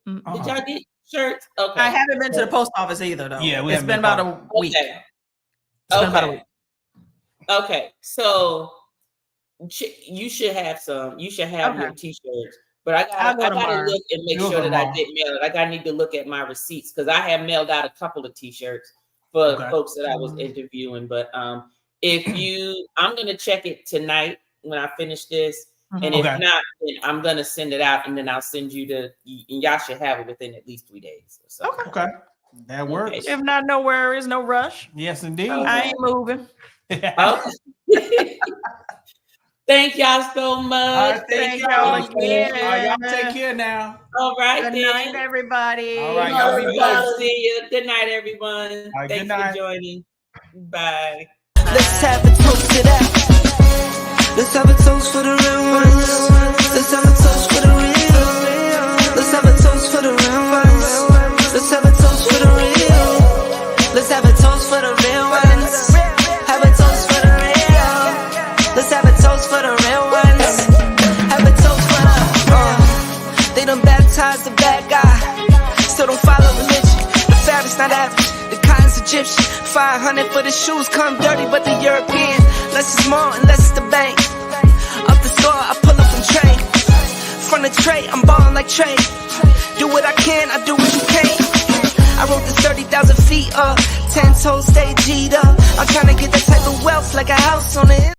Did y'all get shirts? Okay. I haven't been to the post office either, though. Yeah, it's been about a week. Okay. It's been about a week. Okay, so you should have some. You should have your t-shirts. But I gotta look and make sure that I did mail it. I need to look at my receipts because I have mailed out a couple of t-shirts for folks that I was interviewing. But I'm gonna check it tonight when I finish this. And if not, then I'm gonna send it out, and then I'll send you and y'all should have it within at least 3 days. Or so. Okay, that works. Okay. If not, no worries, no rush. Yes, indeed. I ain't moving. Thank y'all so much. Thank y'all again. Y'all take care now. All right. Good night, everybody. All right, y'all be blessed. See you. Good night, everyone. Right, Thanks for joining. Bye. Let's have a toast to that. Let's have a toast for the real ones. Let's have a toast for the real. Let's have a toast for the real ones. Let's have a toast for the real. Let's have a toast for the real ones. Have a toast for the real. Let's have a toast for the real ones. Have a toast for the they done baptized the bad guy. Still don't follow religion. The fabric's not average. The cotton's Egyptian. 500 for the shoes come dirty, but the European. Less is more and less is the bank. Up the store, I pull up from train. From the tray, I'm ballin' like Trey. Do what I can, I do what you can't. I wrote this 30,000 feet up. 10 toes stay G'd up. I'm tryna get that type of wealth like a house on it.